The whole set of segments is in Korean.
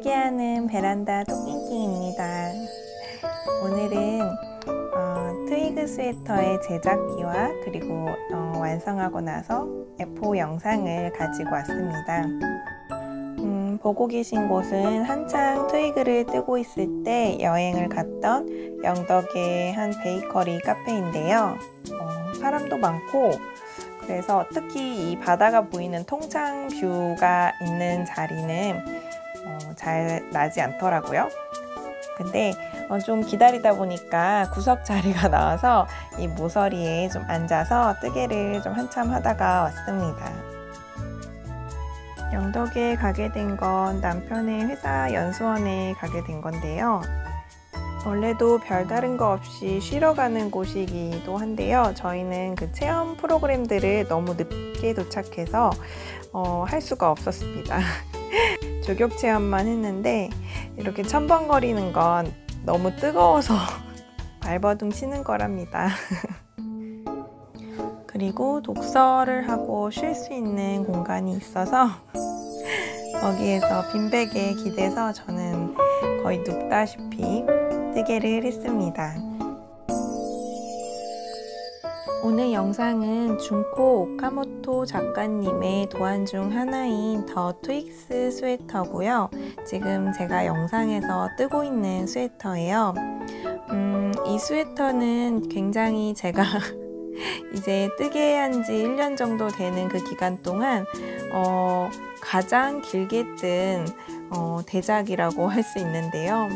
예쁘게 하는 베란다 토끼킹입니다. 오늘은 트위그 스웨터의 제작기와 그리고 완성하고 나서 F4 영상을 가지고 왔습니다. 보고 계신 곳은 한창 트위그를 뜨고 있을 때 여행을 갔던 영덕의 한 베이커리 카페인데요. 사람도 많고 그래서 특히 이 바다가 보이는 통창 뷰가 있는 자리는 잘 나지 않더라고요. 근데 좀 기다리다 보니까 구석 자리가 나와서 이 모서리에 좀 앉아서 뜨개를 좀 한참 하다가 왔습니다. 영덕에 가게 된 건 남편의 회사 연수원에 가게 된 건데요. 원래도 별다른 거 없이 쉬러 가는 곳이기도 한데요. 저희는 그 체험 프로그램들을 너무 늦게 도착해서 할 수가 없었습니다. 조격 체험만 했는데 이렇게 첨벙거리는 건 너무 뜨거워서 발버둥 치는 거랍니다. 그리고 독서를 하고 쉴 수 있는 공간이 있어서 거기에서 빈백에 기대서 저는 거의 눕다시피 뜨개를 했습니다. 오늘 영상은 준코 오카모토 작가님의 도안 중 하나인 더 트윅스 스웨터고요. 지금 제가 영상에서 뜨고 있는 스웨터예요. 이 스웨터는 굉장히 제가 이제 뜨개 한지 1년 정도 되는 그 기간 동안 가장 길게 뜬 대작이라고 할 수 있는데요.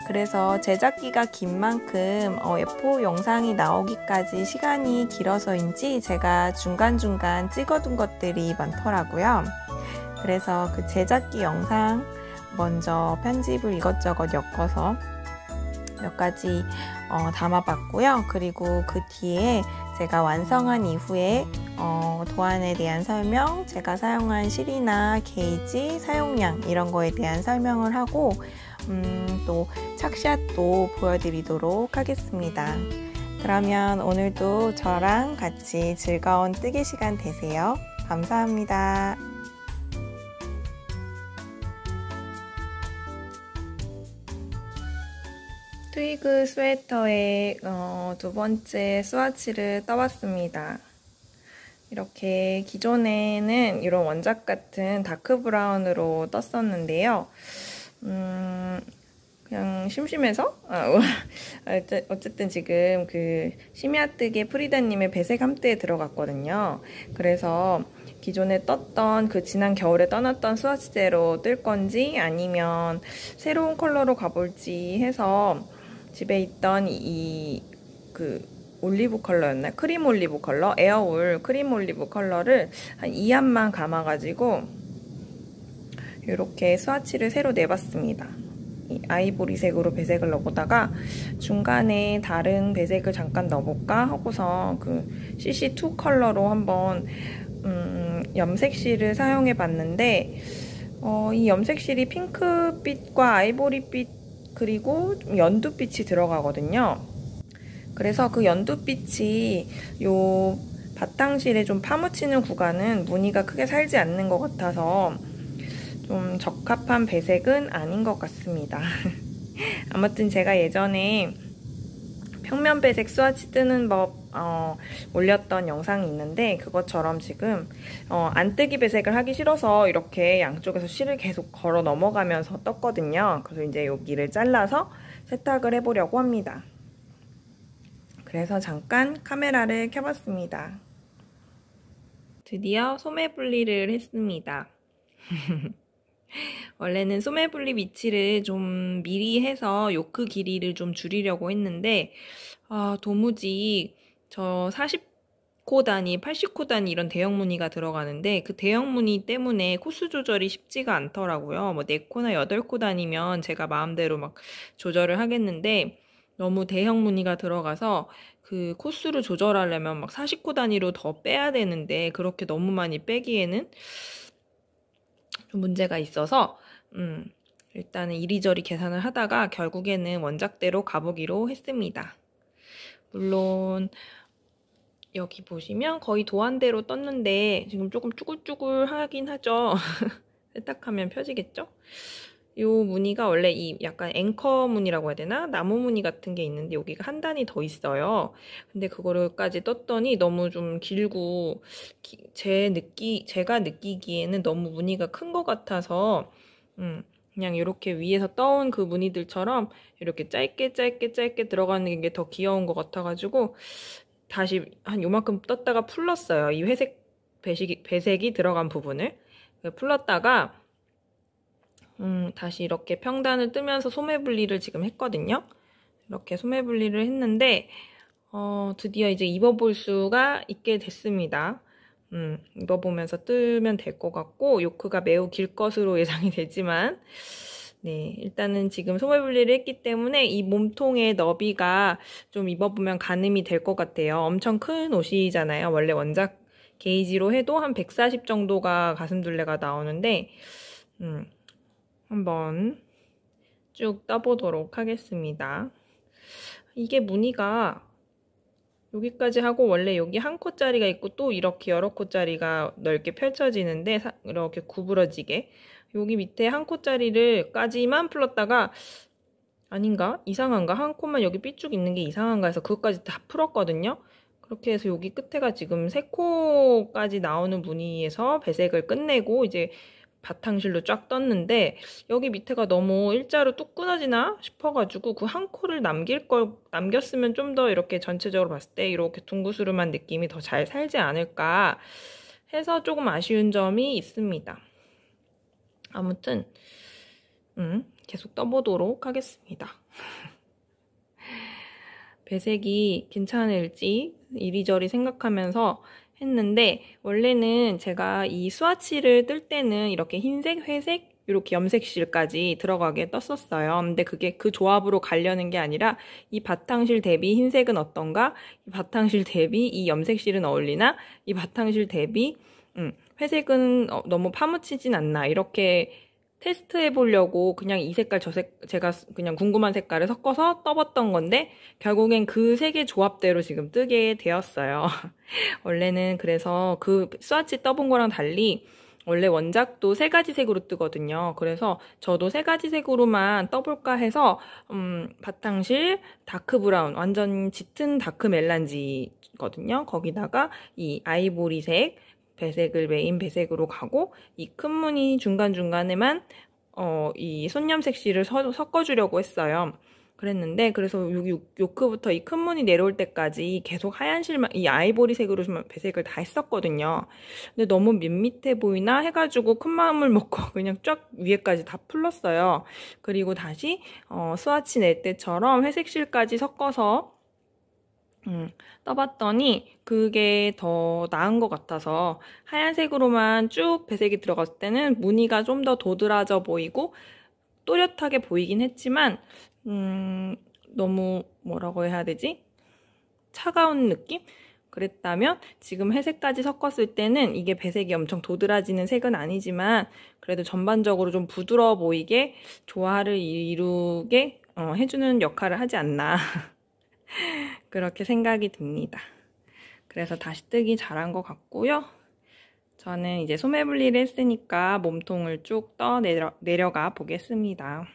그래서 제작기가 긴 만큼 F4 영상이 나오기까지 시간이 길어서인지 제가 중간중간 찍어둔 것들이 많더라고요. 그래서 그 제작기 영상 먼저 편집을 이것저것 엮어서 몇 가지 담아봤고요. 그리고 그 뒤에 제가 완성한 이후에 도안에 대한 설명, 제가 사용한 실이나 게이지, 사용량 이런 거에 대한 설명을 하고 또 착샷도 보여드리도록 하겠습니다. 그러면 오늘도 저랑 같이 즐거운 뜨개 시간 되세요. 감사합니다. 트위그 스웨터의 두 번째 스와치를 떠봤습니다. 이렇게 기존에는 이런 원작 같은 다크 브라운으로 떴었는데요. 그냥 심심해서 어쨌든 지금 그 심야뜨개 프리다님의 배색 함대에 들어갔거든요. 그래서 기존에 떴던 그 지난 겨울에 떠났던 스와치대로 뜰 건지 아니면 새로운 컬러로 가볼지 해서 집에 있던 그 올리브 컬러였나? 크림 올리브 컬러? 에어울 크림 올리브 컬러를 한 2압만 감아가지고 이렇게 스와치를 새로 내봤습니다. 이 아이보리색으로 배색을 넣어보다가 중간에 다른 배색을 잠깐 넣어볼까 하고서 그 CC2 컬러로 한번 염색실을 사용해 봤는데 이 염색실이 핑크빛과 아이보리빛 그리고 연두빛이 들어가거든요. 그래서 그 연두빛이 요 바탕실에 좀 파묻히는 구간은 무늬가 크게 살지 않는 것 같아서 좀 적합한 배색은 아닌 것 같습니다. 아무튼 제가 예전에 평면 배색 스와치 뜨는 법 올렸던 영상이 있는데 그것처럼 지금 안뜨기 배색을 하기 싫어서 이렇게 양쪽에서 실을 계속 걸어 넘어가면서 떴거든요. 그래서 이제 여기를 잘라서 세탁을 해보려고 합니다. 그래서 잠깐 카메라를 켜봤습니다. 드디어 소매 분리를 했습니다. 원래는 소매 분리 위치를 좀 미리 해서 요크 길이를 좀 줄이려고 했는데 도무지 저 40코 단위, 80코 단위 이런 대형 무늬가 들어가는데 그 대형 무늬 때문에 코스 조절이 쉽지가 않더라고요. 뭐 4코나 8코 단위면 제가 마음대로 막 조절을 하겠는데 너무 대형 무늬가 들어가서 그 코스를 조절하려면 막 40코 단위로 더 빼야 되는데 그렇게 너무 많이 빼기에는 좀 문제가 있어서 일단은 이리저리 계산을 하다가 결국에는 원작대로 가보기로 했습니다. 물론 여기 보시면 거의 도안대로 떴는데 지금 조금 쭈글쭈글 하긴 하죠. 세탁하면 펴지겠죠? 요 무늬가 원래 이 약간 앵커 무늬라고 해야 되나? 나무 무늬 같은 게 있는데 여기가 한 단이 더 있어요. 근데 그거를까지 떴더니 너무 좀 길고 제가 느끼기에는 너무 무늬가 큰 것 같아서 그냥 이렇게 위에서 떠온 그 무늬들처럼 이렇게 짧게 들어가는 게 더 귀여운 것 같아가지고 다시 한 요만큼 떴다가 풀렀어요. 이 회색 배색이 들어간 부분을 풀렀다가 다시 이렇게 평단을 뜨면서 소매 분리를 지금 했거든요. 이렇게 소매 분리를 했는데 드디어 이제 입어볼 수가 있게 됐습니다. 입어보면서 뜨면 될 것 같고 요크가 매우 길 것으로 예상이 되지만 네, 일단은 지금 소매 분리를 했기 때문에 이 몸통의 너비가 좀 입어보면 가늠이 될 것 같아요. 엄청 큰 옷이잖아요. 원래 원작 게이지로 해도 한 140 정도가 가슴둘레가 나오는데 한번 쭉 떠보도록 하겠습니다. 이게 무늬가 여기까지 하고 원래 여기 한 코짜리가 있고 또 이렇게 여러 코짜리가 넓게 펼쳐지는데 이렇게 구부러지게 여기 밑에 한 코짜리를까지만 풀었다가 아닌가? 이상한가? 한 코만 여기 삐쭉 있는 게 이상한가 해서 그것까지 다 풀었거든요. 그렇게 해서 여기 끝에가 지금 3코까지 나오는 무늬에서 배색을 끝내고 이제 바탕실로 쫙 떴는데 여기 밑에가 너무 일자로 뚝 끊어지나 싶어가지고 그 한 코를 남겼으면 좀 더 이렇게 전체적으로 봤을 때 이렇게 둥그스름한 느낌이 더 잘 살지 않을까 해서 조금 아쉬운 점이 있습니다. 아무튼 계속 떠보도록 하겠습니다. 배색이 괜찮을지 이리저리 생각하면서 했는데 원래는 제가 이 스와치를 뜰 때는 이렇게 흰색, 회색, 이렇게 염색실까지 들어가게 떴었어요. 근데 그게 그 조합으로 가려는 게 아니라 이 바탕실 대비 흰색은 어떤가? 이 바탕실 대비 이 염색실은 어울리나? 이 바탕실 대비 회색은 너무 파묻히진 않나? 이렇게 테스트해 보려고 그냥 이 색깔 저 색 제가 그냥 궁금한 색깔을 섞어서 떠봤던 건데 결국엔 그 세 개 조합대로 지금 뜨게 되었어요. 원래는 그래서 그 스와치 떠본 거랑 달리 원래 원작도 3가지 색으로 뜨거든요. 그래서 저도 3가지 색으로만 떠볼까 해서 바탕실 다크 브라운 완전 짙은 다크 멜란지거든요. 거기다가 이 아이보리색 배색을 메인 배색으로 가고 이 큰 무늬 중간중간에만 이 손염색실을 섞어주려고 했어요. 그랬는데 그래서 여기 요크부터 이 큰 무늬 내려올 때까지 계속 하얀 실만 이 아이보리색으로 배색을 다 했었거든요. 근데 너무 밋밋해 보이나 해가지고 큰 마음을 먹고 그냥 쫙 위에까지 다 풀렀어요. 그리고 다시 스와치 낼 때처럼 회색실까지 섞어서 떠봤더니 그게 더 나은 것 같아서 하얀색으로만 쭉 배색이 들어갔을 때는 무늬가 좀 더 도드라져 보이고 또렷하게 보이긴 했지만 너무 뭐라고 해야 되지? 차가운 느낌? 그랬다면 지금 회색까지 섞었을 때는 이게 배색이 엄청 도드라지는 색은 아니지만 그래도 전반적으로 좀 부드러워 보이게 조화를 이루게 해주는 역할을 하지 않나 그렇게 생각이 듭니다. 그래서 다시 뜨기 잘한 것 같고요. 저는 이제 소매 분리를 했으니까 몸통을 쭉 떠 내려가 보겠습니다.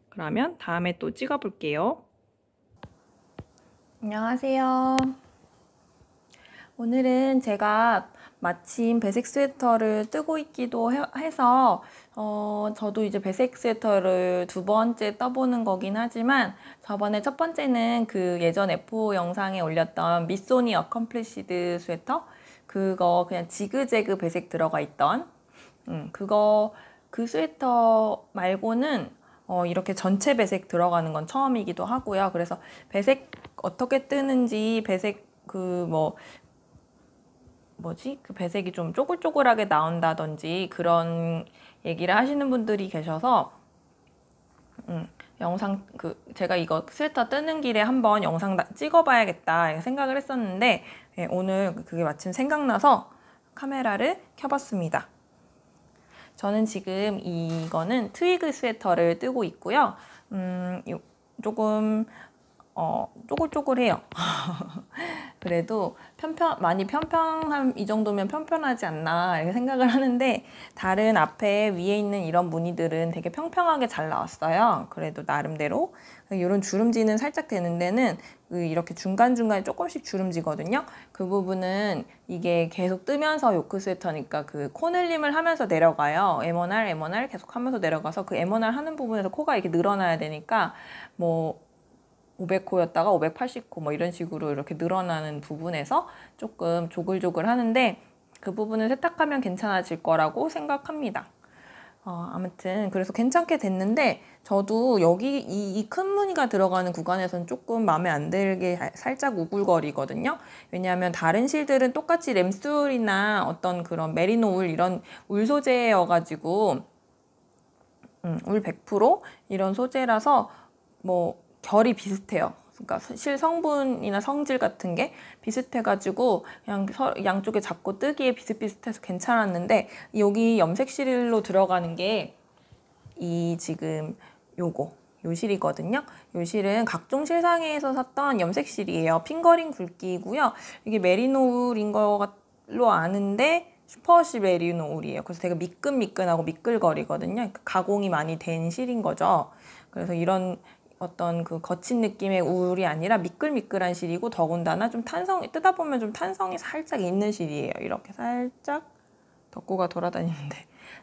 그러면 다음에 또 찍어 볼게요. 안녕하세요. 오늘은 제가 마침 배색 스웨터를 뜨고 있기도 해서 저도 이제 배색 스웨터를 2번째 떠보는 거긴 하지만 저번에 첫 번째는 그 예전 F5 영상에 올렸던 미소니 어컴플리시드 스웨터 그거 그냥 지그재그 배색 들어가 있던 그 스웨터 말고는 이렇게 전체 배색 들어가는 건 처음이기도 하고요. 그래서 배색 어떻게 뜨는지 배색 그 배색이 좀 쪼글쪼글하게 나온다든지 그런 얘기를 하시는 분들이 계셔서 영상 제가 이거 스웨터 뜨는 길에 한번 영상 찍어봐야겠다 생각을 했었는데 오늘 그게 마침 생각나서 카메라를 켜봤습니다. 저는 지금 이거는 트위그 스웨터를 뜨고 있고요. 조금 쪼글쪼글해요. 그래도 많이 편평한, 이 정도면 편편하지 않나 이렇게 생각을 하는데, 다른 앞에 위에 있는 이런 무늬들은 되게 평평하게 잘 나왔어요. 그래도 나름대로. 이런 주름지는 살짝 되는 데는 이렇게 중간중간에 조금씩 주름지거든요. 그 부분은 이게 계속 뜨면서 요크 스웨터니까 그 코늘림을 하면서 내려가요. M1R 계속 하면서 내려가서 그 M1R 하는 부분에서 코가 이렇게 늘어나야 되니까 뭐 500코였다가 580코 뭐 이런 식으로 이렇게 늘어나는 부분에서 조금 조글조글 하는데, 그 부분을 세탁하면 괜찮아질 거라고 생각합니다. 아무튼 그래서 괜찮게 됐는데, 저도 여기 이 큰 무늬가 들어가는 구간에서는 조금 마음에 안 들게 살짝 우글거리거든요. 왜냐하면 다른 실들은 똑같이 램스울이나 어떤 그런 메리노 울, 이런 울 소재여가지고 울 100% 이런 소재라서 뭐 결이 비슷해요. 그러니까 실 성분이나 성질 같은 게 비슷해가지고 그냥 양쪽에 잡고 뜨기에 비슷비슷해서 괜찮았는데, 여기 염색 실로 들어가는 게 이 지금 요 실이거든요. 요 실은 각종 실상에서 샀던 염색 실이에요. 핑거링 굵기고요. 이게 메리노 울인 걸로 아는데 슈퍼워시 메리노 울이에요. 그래서 되게 미끈미끈하고 미끌거리거든요. 가공이 많이 된 실인 거죠. 그래서 이런 어떤 그 거친 느낌의 울이 아니라 미끌미끌한 실이고, 더군다나 좀 뜯다 보면 좀 탄성이 살짝 있는 실이에요. 이렇게 살짝 덕구가 돌아다니는데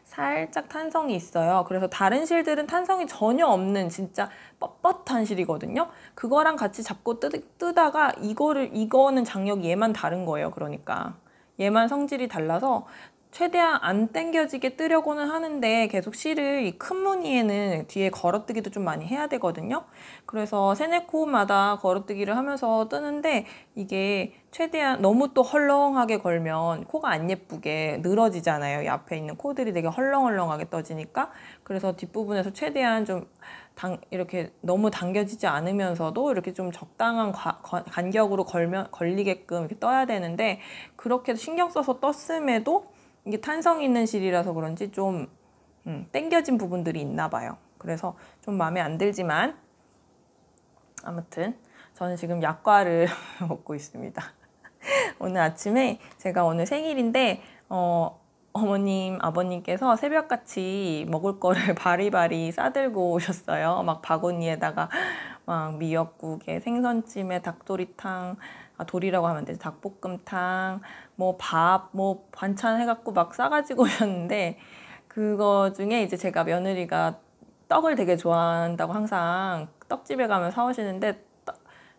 살짝 탄성이 있어요. 그래서 다른 실들은 탄성이 전혀 없는 진짜 뻣뻣한 실이거든요. 그거랑 같이 잡고 뜨다가 이거는 장력이 얘만 다른 거예요. 그러니까 얘만 성질이 달라서 최대한 안 당겨지게 뜨려고는 하는데, 계속 실을 이 큰 무늬에는 뒤에 걸어뜨기도 좀 많이 해야 되거든요. 그래서 세네 코마다 걸어뜨기를 하면서 뜨는데, 이게 최대한 너무 또 헐렁하게 걸면 코가 안 예쁘게 늘어지잖아요. 이 앞에 있는 코들이 되게 헐렁헐렁하게 떠지니까. 그래서 뒷부분에서 최대한 좀 이렇게 너무 당겨지지 않으면서도 이렇게 좀 적당한 간격으로 걸리게끔 이렇게 떠야 되는데, 그렇게 신경 써서 떴음에도 이게 탄성 있는 실이라서 그런지 좀 당겨진 부분들이 있나 봐요. 그래서 좀 마음에 안 들지만, 아무튼 저는 지금 약과를 먹고 있습니다. 오늘 아침에 제가 오늘 생일인데 어머님, 아버님께서 새벽같이 먹을 거를 바리바리 싸들고 오셨어요. 막 바구니에다가 막 미역국에 생선찜에 닭도리탕, 도리라고 하면 되지, 닭볶음탕, 뭐 밥, 뭐 반찬 해갖고 막 싸가지고 오셨는데, 그거 중에 이제 제가 며느리가 떡을 되게 좋아한다고 항상 떡집에 가면 사오시는데,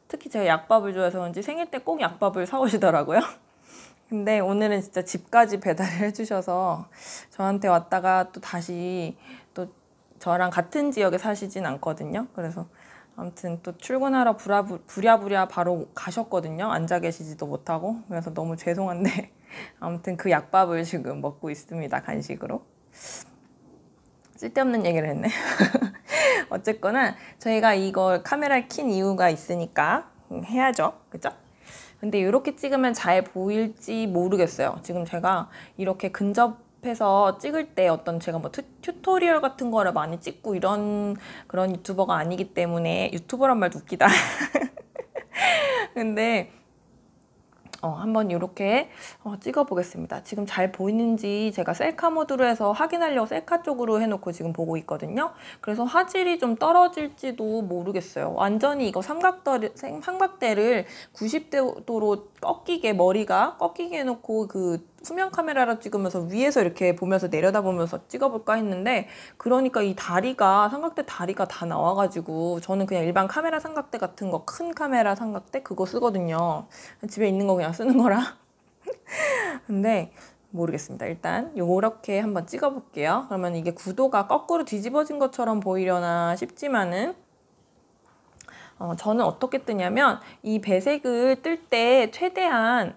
특히 제가 약밥을 좋아해서 그런지 생일 때 꼭 약밥을 사오시더라고요. 근데 오늘은 진짜 집까지 배달을 해주셔서 저한테 왔다가 또 다시 또 저랑 같은 지역에 사시진 않거든요. 그래서 아무튼 또 출근하러 부랴부랴 바로 가셨거든요. 앉아 계시지도 못하고. 그래서 너무 죄송한데 아무튼 그 약밥을 지금 먹고 있습니다. 간식으로. 쓸데없는 얘기를 했네. 어쨌거나 저희가 이걸 카메라를 킨 이유가 있으니까 해야죠. 그죠? 근데 이렇게 찍으면 잘 보일지 모르겠어요. 지금 제가 이렇게 근접해서 찍을 때 어떤 제가 뭐 튜토리얼 같은 거를 많이 찍고 이런 그런 유튜버가 아니기 때문에, 유튜버란 말도 웃기다. 근데 한번 이렇게 찍어 보겠습니다. 지금 잘 보이는지 제가 셀카 모드로 해서 확인하려고 셀카 쪽으로 해놓고 지금 보고 있거든요. 그래서 화질이 좀 떨어질지도 모르겠어요. 완전히 이거 삼각대를 90도로 머리가 꺾이게 해놓고 그 후면 카메라로 찍으면서 위에서 이렇게 보면서 내려다보면서 찍어볼까 했는데, 그러니까 이 삼각대 다리가 다 나와가지고, 저는 그냥 일반 카메라 삼각대 같은 거, 큰 카메라 삼각대 그거 쓰거든요. 집에 있는 거 그냥 쓰는 거라. 근데 모르겠습니다. 일단 요렇게 한번 찍어볼게요. 그러면 이게 구도가 거꾸로 뒤집어진 것처럼 보이려나 싶지만은, 저는 어떻게 뜨냐면, 이 배색을 뜰 때 최대한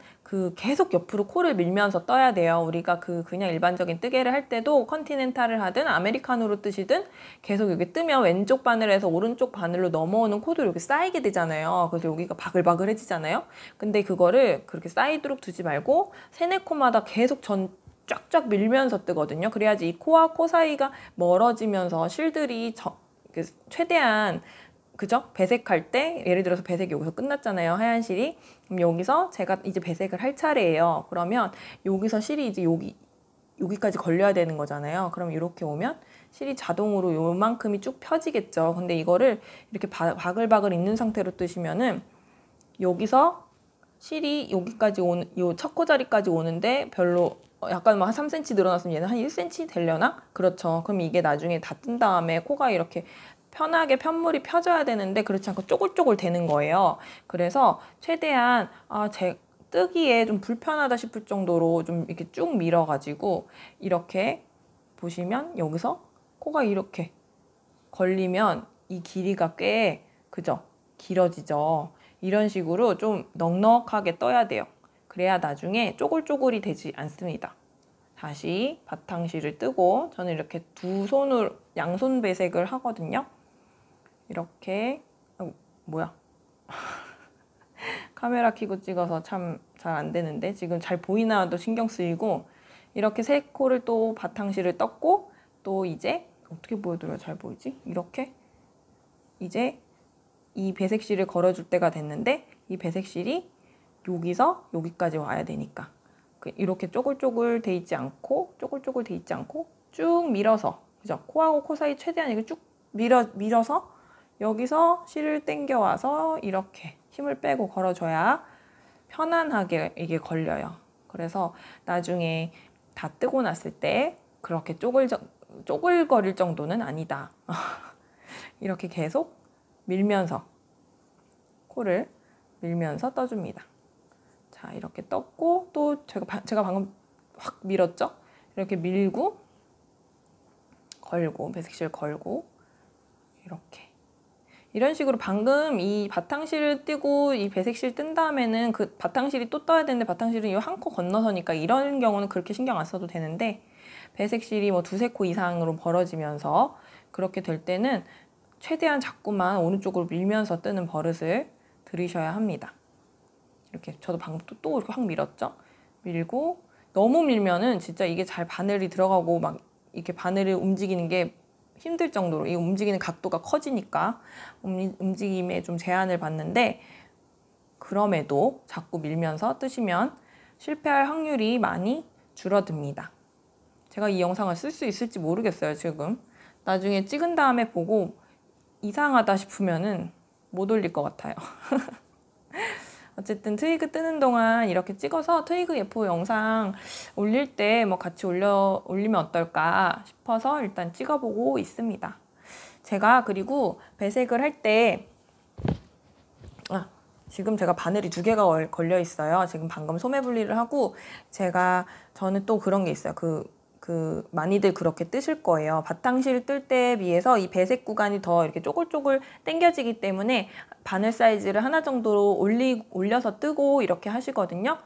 계속 옆으로 코를 밀면서 떠야 돼요. 우리가 그냥 일반적인 뜨개를 할 때도 컨티넨탈을 하든 아메리카노로 뜨시든 계속 여기 뜨면 왼쪽 바늘에서 오른쪽 바늘로 넘어오는 코도 이렇게 쌓이게 되잖아요. 그래서 여기가 바글바글해지잖아요. 근데 그거를 그렇게 쌓이도록 두지 말고 세네 코마다 계속 쫙쫙 밀면서 뜨거든요. 그래야지 이 코와 코 사이가 멀어지면서 실들이 최대한 그죠? 배색할 때 예를 들어서 배색이 여기서 끝났잖아요. 하얀 실이. 그럼 여기서 제가 이제 배색을 할 차례예요. 그러면 여기서 실이 이제 여기까지 걸려야 되는 거잖아요. 그럼 이렇게 오면 실이 자동으로 요만큼이 쭉 펴지겠죠. 근데 이거를 이렇게 바글바글 있는 상태로 뜨시면은 여기서 실이 여기까지 오는, 요 첫 코자리까지 오는데 별로 약간 뭐 한 3cm 늘어났으면 얘는 한 1cm 되려나? 그렇죠. 그럼 이게 나중에 다 뜬 다음에 코가 이렇게 편하게 편물이 펴져야 되는데 그렇지 않고 쪼글쪼글 되는 거예요. 그래서 최대한 제 뜨기에 좀 불편하다 싶을 정도로 좀 이렇게 쭉 밀어가지고 이렇게 보시면 여기서 코가 이렇게 걸리면 이 길이가 꽤 그죠? 길어지죠. 이런 식으로 좀 넉넉하게 떠야 돼요. 그래야 나중에 쪼글쪼글이 되지 않습니다. 다시 바탕실을 뜨고 저는 이렇게 두 손을 양손 배색을 하거든요. 이렇게 뭐야 카메라 켜고 찍어서 참 잘 안 되는데 지금 잘 보이나도 신경 쓰이고 이렇게 세 코를 또 바탕실을 떴고 또 이제 어떻게 보여드려야 잘 보이지? 이렇게 이제 이 배색실을 걸어줄 때가 됐는데 이 배색실이 여기서 여기까지 와야 되니까 이렇게 쪼글쪼글 돼 있지 않고 쪼글쪼글 돼 있지 않고 쭉 밀어서 그죠? 코하고 코 사이 최대한 이렇게 쭉 밀어서 여기서 실을 당겨와서 이렇게 힘을 빼고 걸어줘야 편안하게 이게 걸려요. 그래서 나중에 다 뜨고 났을 때 그렇게 쪼글거릴 정도는 아니다. 이렇게 계속 밀면서 코를 밀면서 떠줍니다. 자, 이렇게 떴고 또 제가 방금 확 밀었죠? 이렇게 밀고 걸고 배색실 걸고 이렇게 이런 식으로 방금 이 바탕실을 뜨고 이 배색실 뜬 다음에는 그 바탕실이 또 떠야 되는데 바탕실은 이 한 코 건너서니까 이런 경우는 그렇게 신경 안 써도 되는데 배색실이 뭐 두세 코 이상으로 벌어지면서 그렇게 될 때는 최대한 자꾸만 오른쪽으로 밀면서 뜨는 버릇을 들이셔야 합니다. 이렇게 저도 방금 또 이렇게 확 밀었죠? 밀고 너무 밀면은 진짜 이게 잘 바늘이 들어가고 막 이렇게 바늘을 움직이는 게 힘들 정도로 이 움직이는 각도가 커지니까 움직임에 좀 제한을 받는데 그럼에도 자꾸 밀면서 뜨시면 실패할 확률이 많이 줄어듭니다. 제가 이 영상을 쓸 수 있을지 모르겠어요, 지금. 나중에 찍은 다음에 보고 이상하다 싶으면은 못 올릴 것 같아요. 어쨌든 트위그 뜨는 동안 이렇게 찍어서 트위그 예포 영상 올릴 때 뭐 같이 올리면 어떨까 싶어서 일단 찍어보고 있습니다. 제가 그리고 배색을 할 때 지금 제가 바늘이 2개가 걸려 있어요. 지금 방금 소매 분리를 하고 저는 또 그런 게 있어요. 많이들 그렇게 뜨실 거예요. 바탕실 뜰 때에 비해서 이 배색 구간이 더 이렇게 쪼글쪼글 당겨지기 때문에 바늘 사이즈를 하나 정도로 올려서 뜨고 이렇게 하시거든요.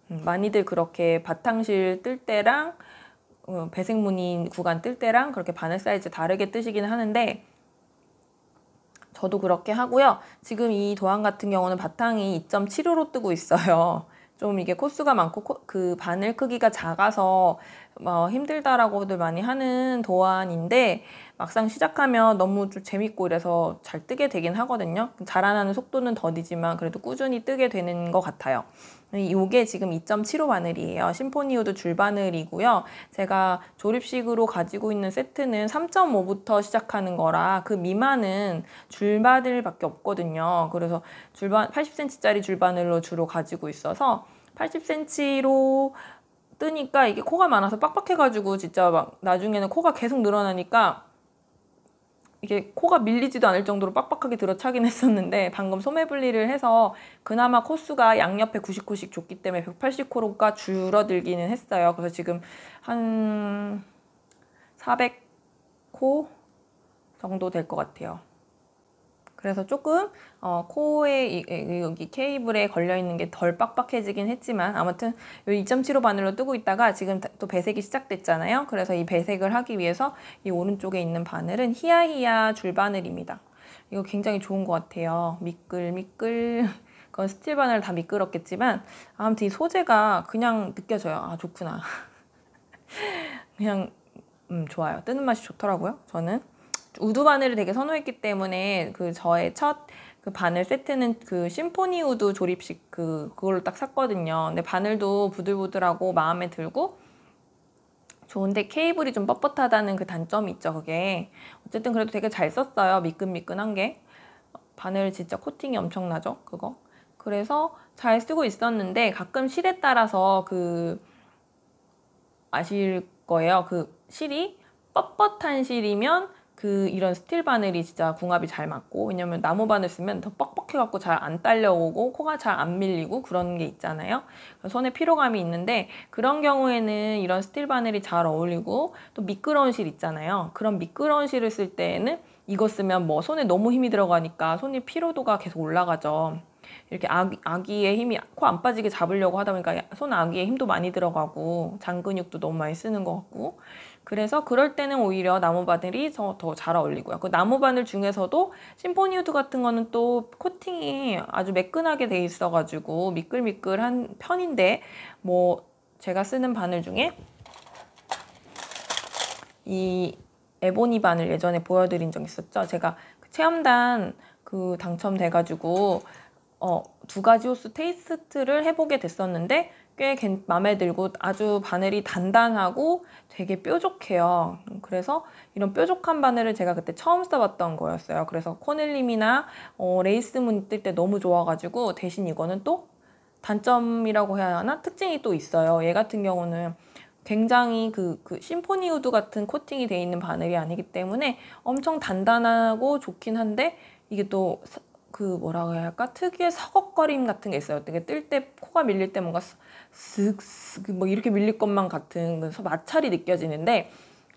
많이들 그렇게 바탕실 뜰 때랑 배색 무늬 구간 뜰 때랑 그렇게 바늘 사이즈 다르게 뜨시기는 하는데 저도 그렇게 하고요. 지금 이 도안 같은 경우는 바탕이 2.75로 뜨고 있어요. 좀 이게 코수가 많고 그 바늘 크기가 작아서 힘들다라고들 많이 하는 도안인데 막상 시작하면 너무 좀 재밌고 이래서 잘 뜨게 되긴 하거든요. 자라나는 속도는 더디지만 그래도 꾸준히 뜨게 되는 것 같아요. 이게 지금 2.75 바늘이에요. 심포니우드 줄 바늘이고요. 제가 조립식으로 가지고 있는 세트는 3.5부터 시작하는 거라 그 미만은 줄 바늘밖에 없거든요. 그래서 80cm짜리 줄 바늘로 주로 가지고 있어서 80cm로 뜨니까 이게 코가 많아서 빡빡해가지고 진짜 막 나중에는 코가 계속 늘어나니까 이게 코가 밀리지도 않을 정도로 빡빡하게 들어차긴 했었는데 방금 소매 분리를 해서 그나마 코수가 양옆에 90코씩 줬기 때문에 180코가 줄어들기는 했어요. 그래서 지금 한 400코 정도 될 것 같아요. 그래서 조금 코에 여기 케이블에 걸려있는 게 덜 빡빡해지긴 했지만 아무튼 2.75 바늘로 뜨고 있다가 지금 또 배색이 시작됐잖아요. 그래서 이 배색을 하기 위해서 이 오른쪽에 있는 바늘은 히야히야 줄 바늘입니다. 이거 굉장히 좋은 것 같아요. 미끌미끌 그건 스틸 바늘 다 미끄럽겠지만 아무튼 이 소재가 그냥 느껴져요. 좋구나. 그냥 좋아요. 뜨는 맛이 좋더라고요. 저는 우드 바늘을 되게 선호했기 때문에 그 저의 첫 그 바늘 세트는 그 심포니 우드 조립식 그걸로 딱 샀거든요. 근데 바늘도 부들부들하고 마음에 들고 좋은데 케이블이 좀 뻣뻣하다는 그 단점이 있죠, 그게. 어쨌든 그래도 되게 잘 썼어요. 미끈미끈한 게. 바늘 진짜 코팅이 엄청나죠, 그거. 그래서 잘 쓰고 있었는데 가끔 실에 따라서 아실 거예요. 그 실이 뻣뻣한 실이면 이런 스틸 바늘이 진짜 궁합이 잘 맞고, 왜냐면 나무 바늘 쓰면 더 뻑뻑해갖고 잘 안 딸려오고 코가 잘 안 밀리고 그런 게 있잖아요. 손에 피로감이 있는데 그런 경우에는 이런 스틸 바늘이 잘 어울리고, 또 미끄러운 실 있잖아요. 그런 미끄러운 실을 쓸 때에는 이거 쓰면 뭐 손에 너무 힘이 들어가니까 손이 피로도가 계속 올라가죠. 이렇게 아기의 힘이 코 안 빠지게 잡으려고 하다 보니까 손 아기의 힘도 많이 들어가고 장 근육도 너무 많이 쓰는 것 같고, 그래서 그럴 때는 오히려 나무 바늘이 더 잘 어울리고요. 그 나무 바늘 중에서도 심포니 우드 같은 거는 또 코팅이 아주 매끈하게 돼 있어가지고 미끌미끌한 편인데, 뭐 제가 쓰는 바늘 중에 이 에보니 바늘 예전에 보여드린 적 있었죠. 제가 체험단 당첨돼가지고 2가지 호수 테이스트를 해보게 됐었는데 꽤 마음에 들고 아주 바늘이 단단하고 되게 뾰족해요. 그래서 이런 뾰족한 바늘을 제가 그때 처음 써봤던 거였어요. 그래서 코넬림이나 레이스문 뜰 때 너무 좋아가지고, 대신 이거는 또 단점이라고 해야 하나? 특징이 또 있어요. 얘 같은 경우는 굉장히 심포니 우드 같은 코팅이 돼 있는 바늘이 아니기 때문에 엄청 단단하고 좋긴 한데, 이게 또 뭐라고 해야 할까? 특유의 서걱거림 같은 게 있어요. 되게 뜰 때 코가 밀릴 때 뭔가 쓱쓱 뭐 이렇게 밀릴 것만 같은 마찰이 느껴지는데,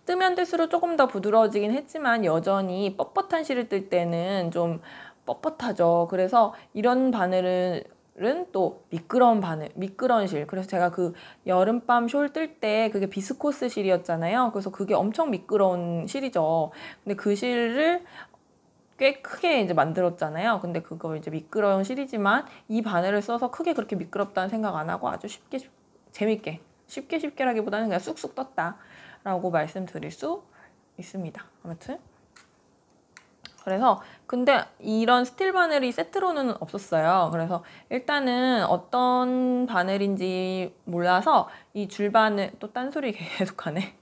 뜨면 뜰수록 조금 더 부드러워지긴 했지만 여전히 뻣뻣한 실을 뜰 때는 좀 뻣뻣하죠. 그래서 이런 바늘은 또 미끄러운 실. 그래서 제가 여름밤 숄 뜰 때 그게 비스코스 실이었잖아요. 그래서 그게 엄청 미끄러운 실이죠. 근데 그 실을 꽤 크게 이제 만들었잖아요. 근데 그거 이제 미끄러운 실이지만 이 바늘을 써서 크게 그렇게 미끄럽다는 생각 안 하고 아주 재밌게 쉽게라기보다는 그냥 쑥쑥 떴다라고 말씀드릴 수 있습니다. 아무튼 그래서 근데 이런 스틸 바늘이 세트로는 없었어요. 그래서 일단은 어떤 바늘인지 몰라서 이 줄바늘, 또 딴소리 계속하네.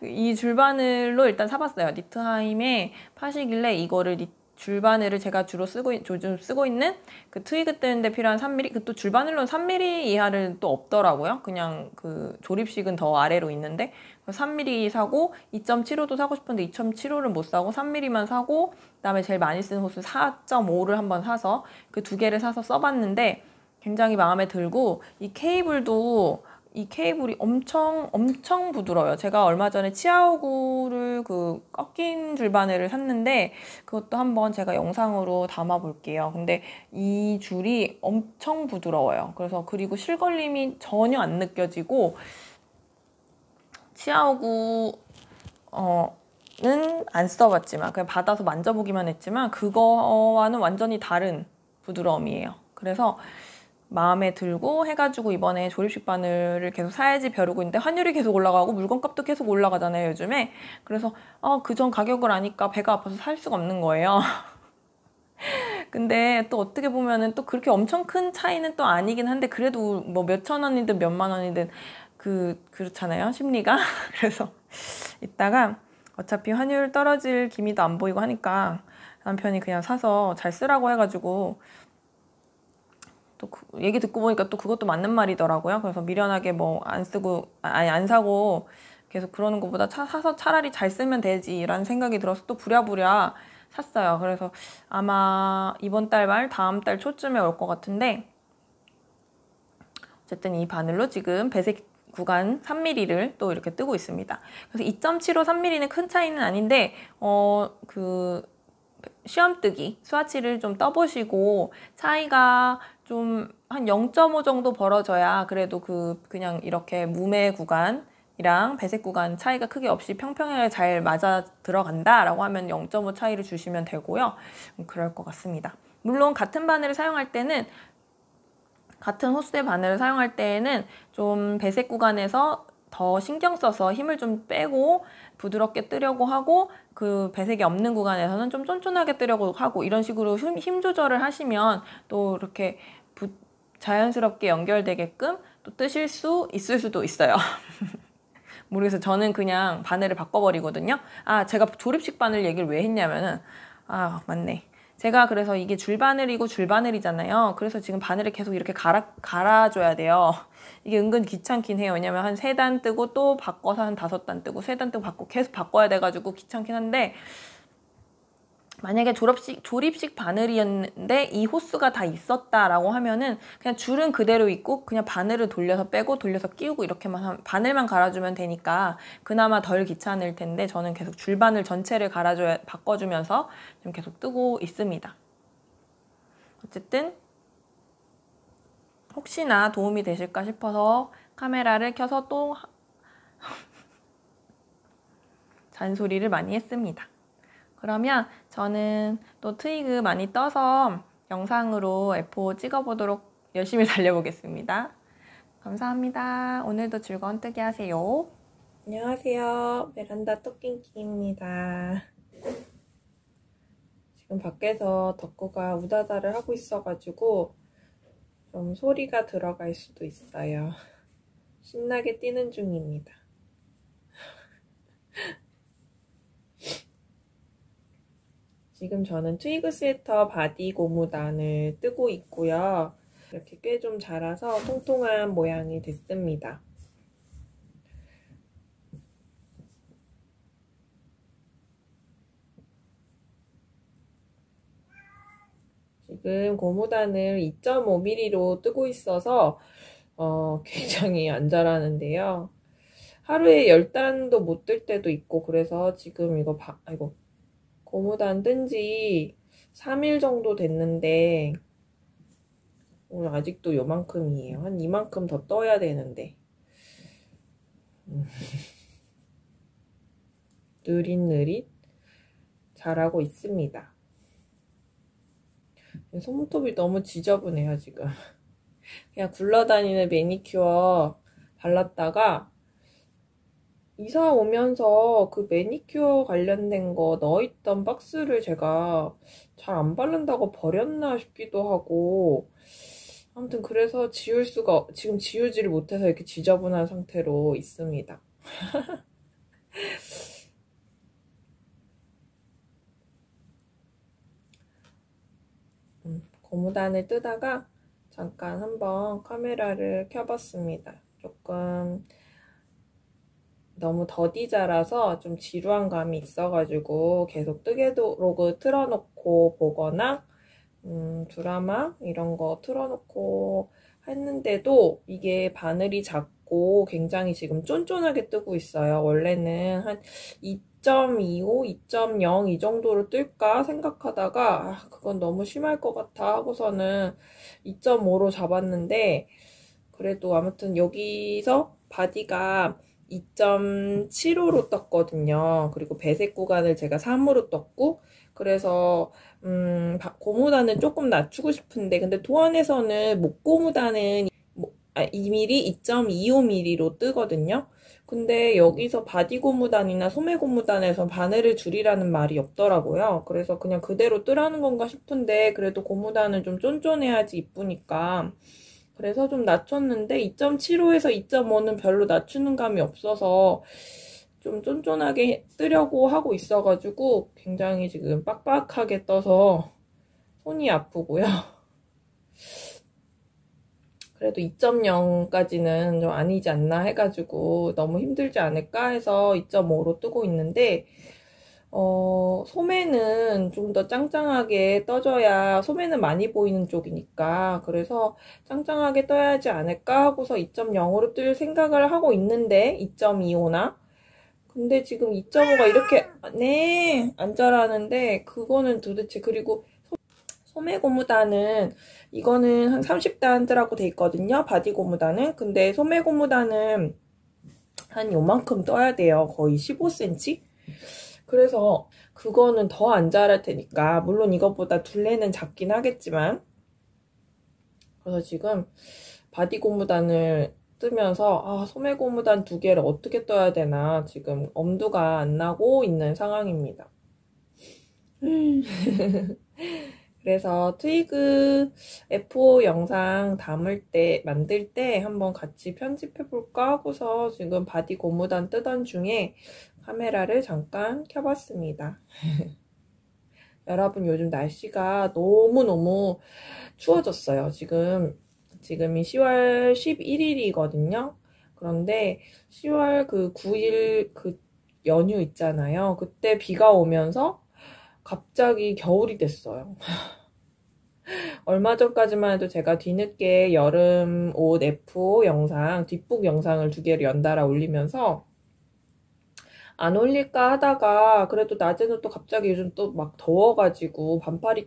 이 줄바늘로 일단 사봤어요. 니트하임에 파시길래 이거를 줄바늘을 제가 요즘 쓰고 있는 그 트위그 뜨는데 필요한 3mm, 또 줄바늘로는 3mm 이하를 또 없더라고요. 그냥 조립식은 더 아래로 있는데 3mm 사고, 2.75도 사고 싶은데 2.75를 못 사고 3mm만 사고, 그다음에 제일 많이 쓰는 호수 4.5를 한번 사서 그 2개를 사서 써봤는데 굉장히 마음에 들고, 이 케이블이 엄청 부드러워요. 제가 얼마 전에 치아오구를 꺾인 줄바늘을 샀는데 그것도 한번 제가 영상으로 담아 볼게요. 근데 이 줄이 엄청 부드러워요. 그리고 실걸림이 전혀 안 느껴지고, 치아오구는 안 써봤지만 그냥 받아서 만져보기만 했지만 그거와는 완전히 다른 부드러움이에요. 그래서 마음에 들고 해가지고 이번에 조립식 바늘을 계속 사야지 벼르고 있는데, 환율이 계속 올라가고 물건값도 계속 올라가잖아요, 요즘에. 그래서 그전 가격을 아니까 배가 아파서 살 수가 없는 거예요. 근데 또 어떻게 보면은 또 그렇게 엄청 큰 차이는 또 아니긴 한데, 그래도 뭐 몇천 원이든 몇만 원이든 그렇잖아요, 심리가. 그래서 이따가 어차피 환율 떨어질 기미도 안 보이고 하니까 남편이 그냥 사서 잘 쓰라고 해가지고, 또 얘기 듣고 보니까 또 그것도 맞는 말이더라고요. 그래서 미련하게 뭐 안 사고 계속 그러는 것보다 사서 차라리 잘 쓰면 되지라는 생각이 들어서 또 부랴부랴 샀어요. 그래서 아마 이번 달 말 다음 달 초쯤에 올 것 같은데, 어쨌든 이 바늘로 지금 배색 구간 3mm를 또 이렇게 뜨고 있습니다. 그래서 2.75, 3mm는 큰 차이는 아닌데 시험뜨기, 스와치를 좀 떠보시고 차이가 좀 한 0.5 정도 벌어져야 그래도 그냥 이렇게 무매 구간이랑 배색 구간 차이가 크게 없이 평평하게 잘 맞아 들어간다라고 하면 0.5 차이를 주시면 되고요. 그럴 것 같습니다. 물론 같은 호스의 바늘을 사용할 때에는 좀 배색 구간에서 더 신경 써서 힘을 좀 빼고 부드럽게 뜨려고 하고, 그 배색이 없는 구간에서는 좀 쫀쫀하게 뜨려고 하고, 이런 식으로 힘 조절을 하시면 또 이렇게 자연스럽게 연결되게끔 또 뜨실 수 있을 수도 있어요. 모르겠어요. 저는 그냥 바늘을 바꿔버리거든요. 아, 제가 조립식 바늘 얘기를 왜 했냐면은, 아, 맞네. 제가 그래서 이게 줄바늘이고 줄바늘이잖아요. 그래서 지금 바늘을 계속 이렇게 갈아줘야 돼요. 이게 은근 귀찮긴 해요. 왜냐면 한 3단 뜨고 또 바꿔서 한 5단 뜨고 3단 뜨고 바꾸고 계속 바꿔야 돼가지고 귀찮긴 한데, 만약에 조립식 바늘이었는데 이 호스가 다 있었다라고 하면은 그냥 줄은 그대로 있고 그냥 바늘을 돌려서 빼고 돌려서 끼우고 이렇게만 바늘만 갈아주면 되니까 그나마 덜 귀찮을 텐데, 저는 계속 줄바늘 전체를 바꿔주면서 좀 계속 뜨고 있습니다. 어쨌든 혹시나 도움이 되실까 싶어서 카메라를 켜서 또 잔소리를 많이 했습니다. 그러면 저는 또 트위그 많이 떠서 영상으로 F5 찍어보도록 열심히 달려보겠습니다. 감사합니다. 오늘도 즐거운 뜨기 하세요. 안녕하세요. 베란다 토끼입니다. 지금 밖에서 덕구가 우다다를 하고 있어가지고 좀 소리가 들어갈 수도 있어요. 신나게 뛰는 중입니다. 지금 저는 트위그 스웨터 바디 고무단을 뜨고 있고요. 이렇게 꽤 좀 자라서 통통한 모양이 됐습니다. 지금 고무단을 2.5mm로 뜨고 있어서 굉장히 안 자라는데요. 하루에 10단도 못 뜰 때도 있고, 그래서 지금 이거 고무단 뜬지 3일 정도 됐는데 오늘 아직도 요만큼이에요. 한 이만큼 더 떠야 되는데 느릿느릿 자라고 있습니다. 손톱이 너무 지저분해요 지금. 그냥 굴러다니는 매니큐어 발랐다가 이사 오면서 그 매니큐어 관련된 거 넣어있던 박스를 제가 잘 안 바른다고 버렸나 싶기도 하고, 아무튼 그래서 지금 지우지를 못해서 이렇게 지저분한 상태로 있습니다. 고무단을 뜨다가 잠깐 한번 카메라를 켜봤습니다. 조금 너무 더디 자라서 좀 지루한 감이 있어가지고 계속 뜨개로그 틀어놓고 보거나 드라마 이런 거 틀어놓고 했는데도 이게 바늘이 작고 굉장히 지금 쫀쫀하게 뜨고 있어요. 원래는 한 2.25, 2.0 이 정도로 뜰까 생각하다가 그건 너무 심할 것 같아 하고서는 2.5로 잡았는데, 그래도 아무튼 여기서 바디가 2.75로 떴거든요. 그리고 배색 구간을 제가 3으로 떴고, 그래서 고무단은 조금 낮추고 싶은데, 근데 도안에서는 목고무단은 2mm, 2.25mm로 뜨거든요. 근데 여기서 바디 고무단이나 소매 고무단에서 바늘을 줄이라는 말이 없더라고요. 그래서 그냥 그대로 뜨라는 건가 싶은데, 그래도 고무단은 좀 쫀쫀해야지 이쁘니까 그래서 좀 낮췄는데 2.75에서 2.5는 별로 낮추는 감이 없어서 좀 쫀쫀하게 뜨려고 하고 있어가지고 굉장히 지금 빡빡하게 떠서 손이 아프고요. 그래도 2.0까지는 좀 아니지 않나 해가지고 너무 힘들지 않을까 해서 2.5로 뜨고 있는데, 소매는 좀 더 짱짱하게 떠줘야, 소매는 많이 보이는 쪽이니까, 그래서 짱짱하게 떠야 하지 않을까 하고서 2.0으로 뜰 생각을 하고 있는데, 2.25나? 근데 지금 2.5가 이렇게, 네, 안 자라는데, 그거는 도대체, 그리고 소매 고무단은, 이거는 한 30단 뜨라고 돼 있거든요, 바디 고무단은. 근데 소매 고무단은 한 요만큼 떠야 돼요. 거의 15cm? 그래서 그거는 더 안 자랄 테니까, 물론 이것보다 둘레는 작긴 하겠지만, 그래서 지금 바디 고무단을 뜨면서 아, 소매 고무단 2개를 어떻게 떠야 되나 지금 엄두가 안 나고 있는 상황입니다. 그래서 트위그 F5 영상 만들 때 한번 같이 편집해볼까 하고서 지금 바디 고무단 뜨던 중에 카메라를 잠깐 켜봤습니다. 여러분, 요즘 날씨가 너무너무 추워졌어요. 지금이 10월 11일이거든요. 그런데 10월 그 9일 그 연휴 있잖아요. 그때 비가 오면서 갑자기 겨울이 됐어요. 얼마 전까지만 해도 제가 뒤늦게 여름 옷 F 영상, 뒷북 영상을 2개를 연달아 올리면서 안 올릴까 하다가 그래도 낮에는 또 갑자기 요즘 또 막 더워가지고 반팔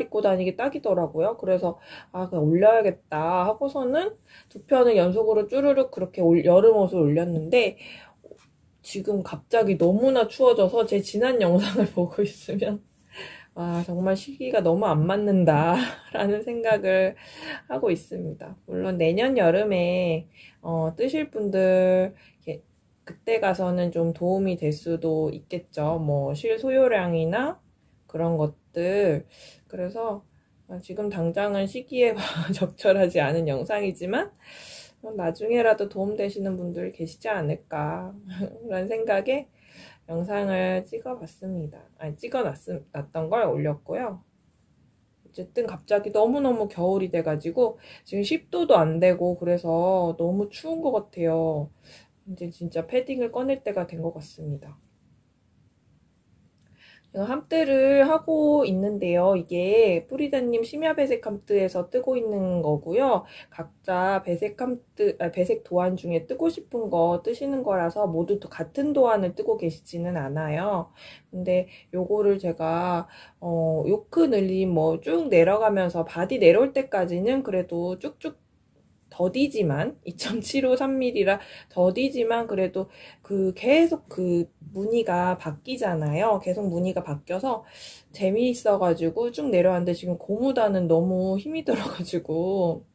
입고 다니기 딱이더라고요. 그래서 아, 그냥 올려야겠다 하고서는 2편을 연속으로 쭈르륵 그렇게 여름 옷을 올렸는데 지금 갑자기 너무나 추워져서 제 지난 영상을 보고 있으면 아, 정말 시기가 너무 안 맞는다 라는 생각을 하고 있습니다. 물론 내년 여름에 뜨실 분들 그때 가서는 좀 도움이 될 수도 있겠죠. 뭐 실소요량이나 그런 것들. 그래서 지금 당장은 시기에 적절하지 않은 영상이지만 나중에라도 도움되시는 분들 계시지 않을까 라는 생각에 영상을 찍어봤습니다. 아니, 찍어놨던 걸 올렸고요. 어쨌든 갑자기 너무너무 겨울이 돼가지고 지금 10도도 안 되고 그래서 너무 추운 것 같아요. 이제 진짜 패딩을 꺼낼 때가 된 것 같습니다. 제가 함뜨를 하고 있는데요. 이게 뿌리다님 심야 배색 함뜨에서 뜨고 있는 거고요. 각자 배색 도안 중에 뜨고 싶은 거 뜨시는 거라서 모두 같은 도안을 뜨고 계시지는 않아요. 근데 요거를 제가 요크 늘림 뭐 쭉 내려가면서 바디 내려올 때까지는 그래도 쭉쭉 더디지만 2.753mm라 더디지만 그래도 계속 무늬가 바뀌잖아요. 계속 무늬가 바뀌어서 재미있어가지고 쭉 내려왔는데 지금 고무단은 너무 힘이 들어가지고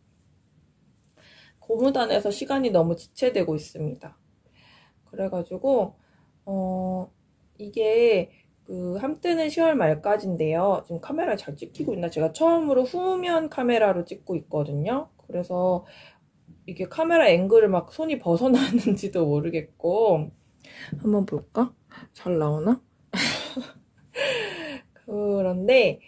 고무단에서 시간이 너무 지체되고 있습니다. 그래가지고 이게 함뜨는 10월 말까지인데요. 지금 카메라 잘 찍히고 있나? 제가 처음으로 후면 카메라로 찍고 있거든요. 그래서 이게 카메라 앵글을 막 손이 벗어나는지도 모르겠고 한번 볼까? 잘 나오나? 그런데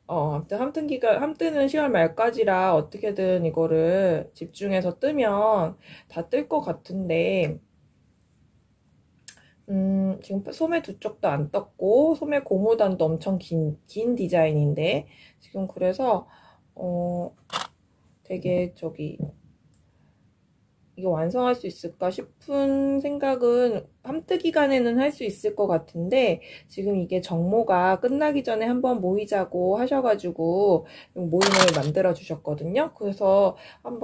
아무튼 함뜨는 10월 말까지라 어떻게든 이거를 집중해서 뜨면 다 뜰 것 같은데 지금 소매 2쪽도 안 떴고 소매 고무단도 엄청 긴 디자인인데 지금 그래서 되게 이거 완성할 수 있을까 싶은 생각은 함뜨 기간에는 할 수 있을 것 같은데 지금 이게 정모가 끝나기 전에 한번 모이자고 하셔가지고 모임을 만들어 주셨거든요. 그래서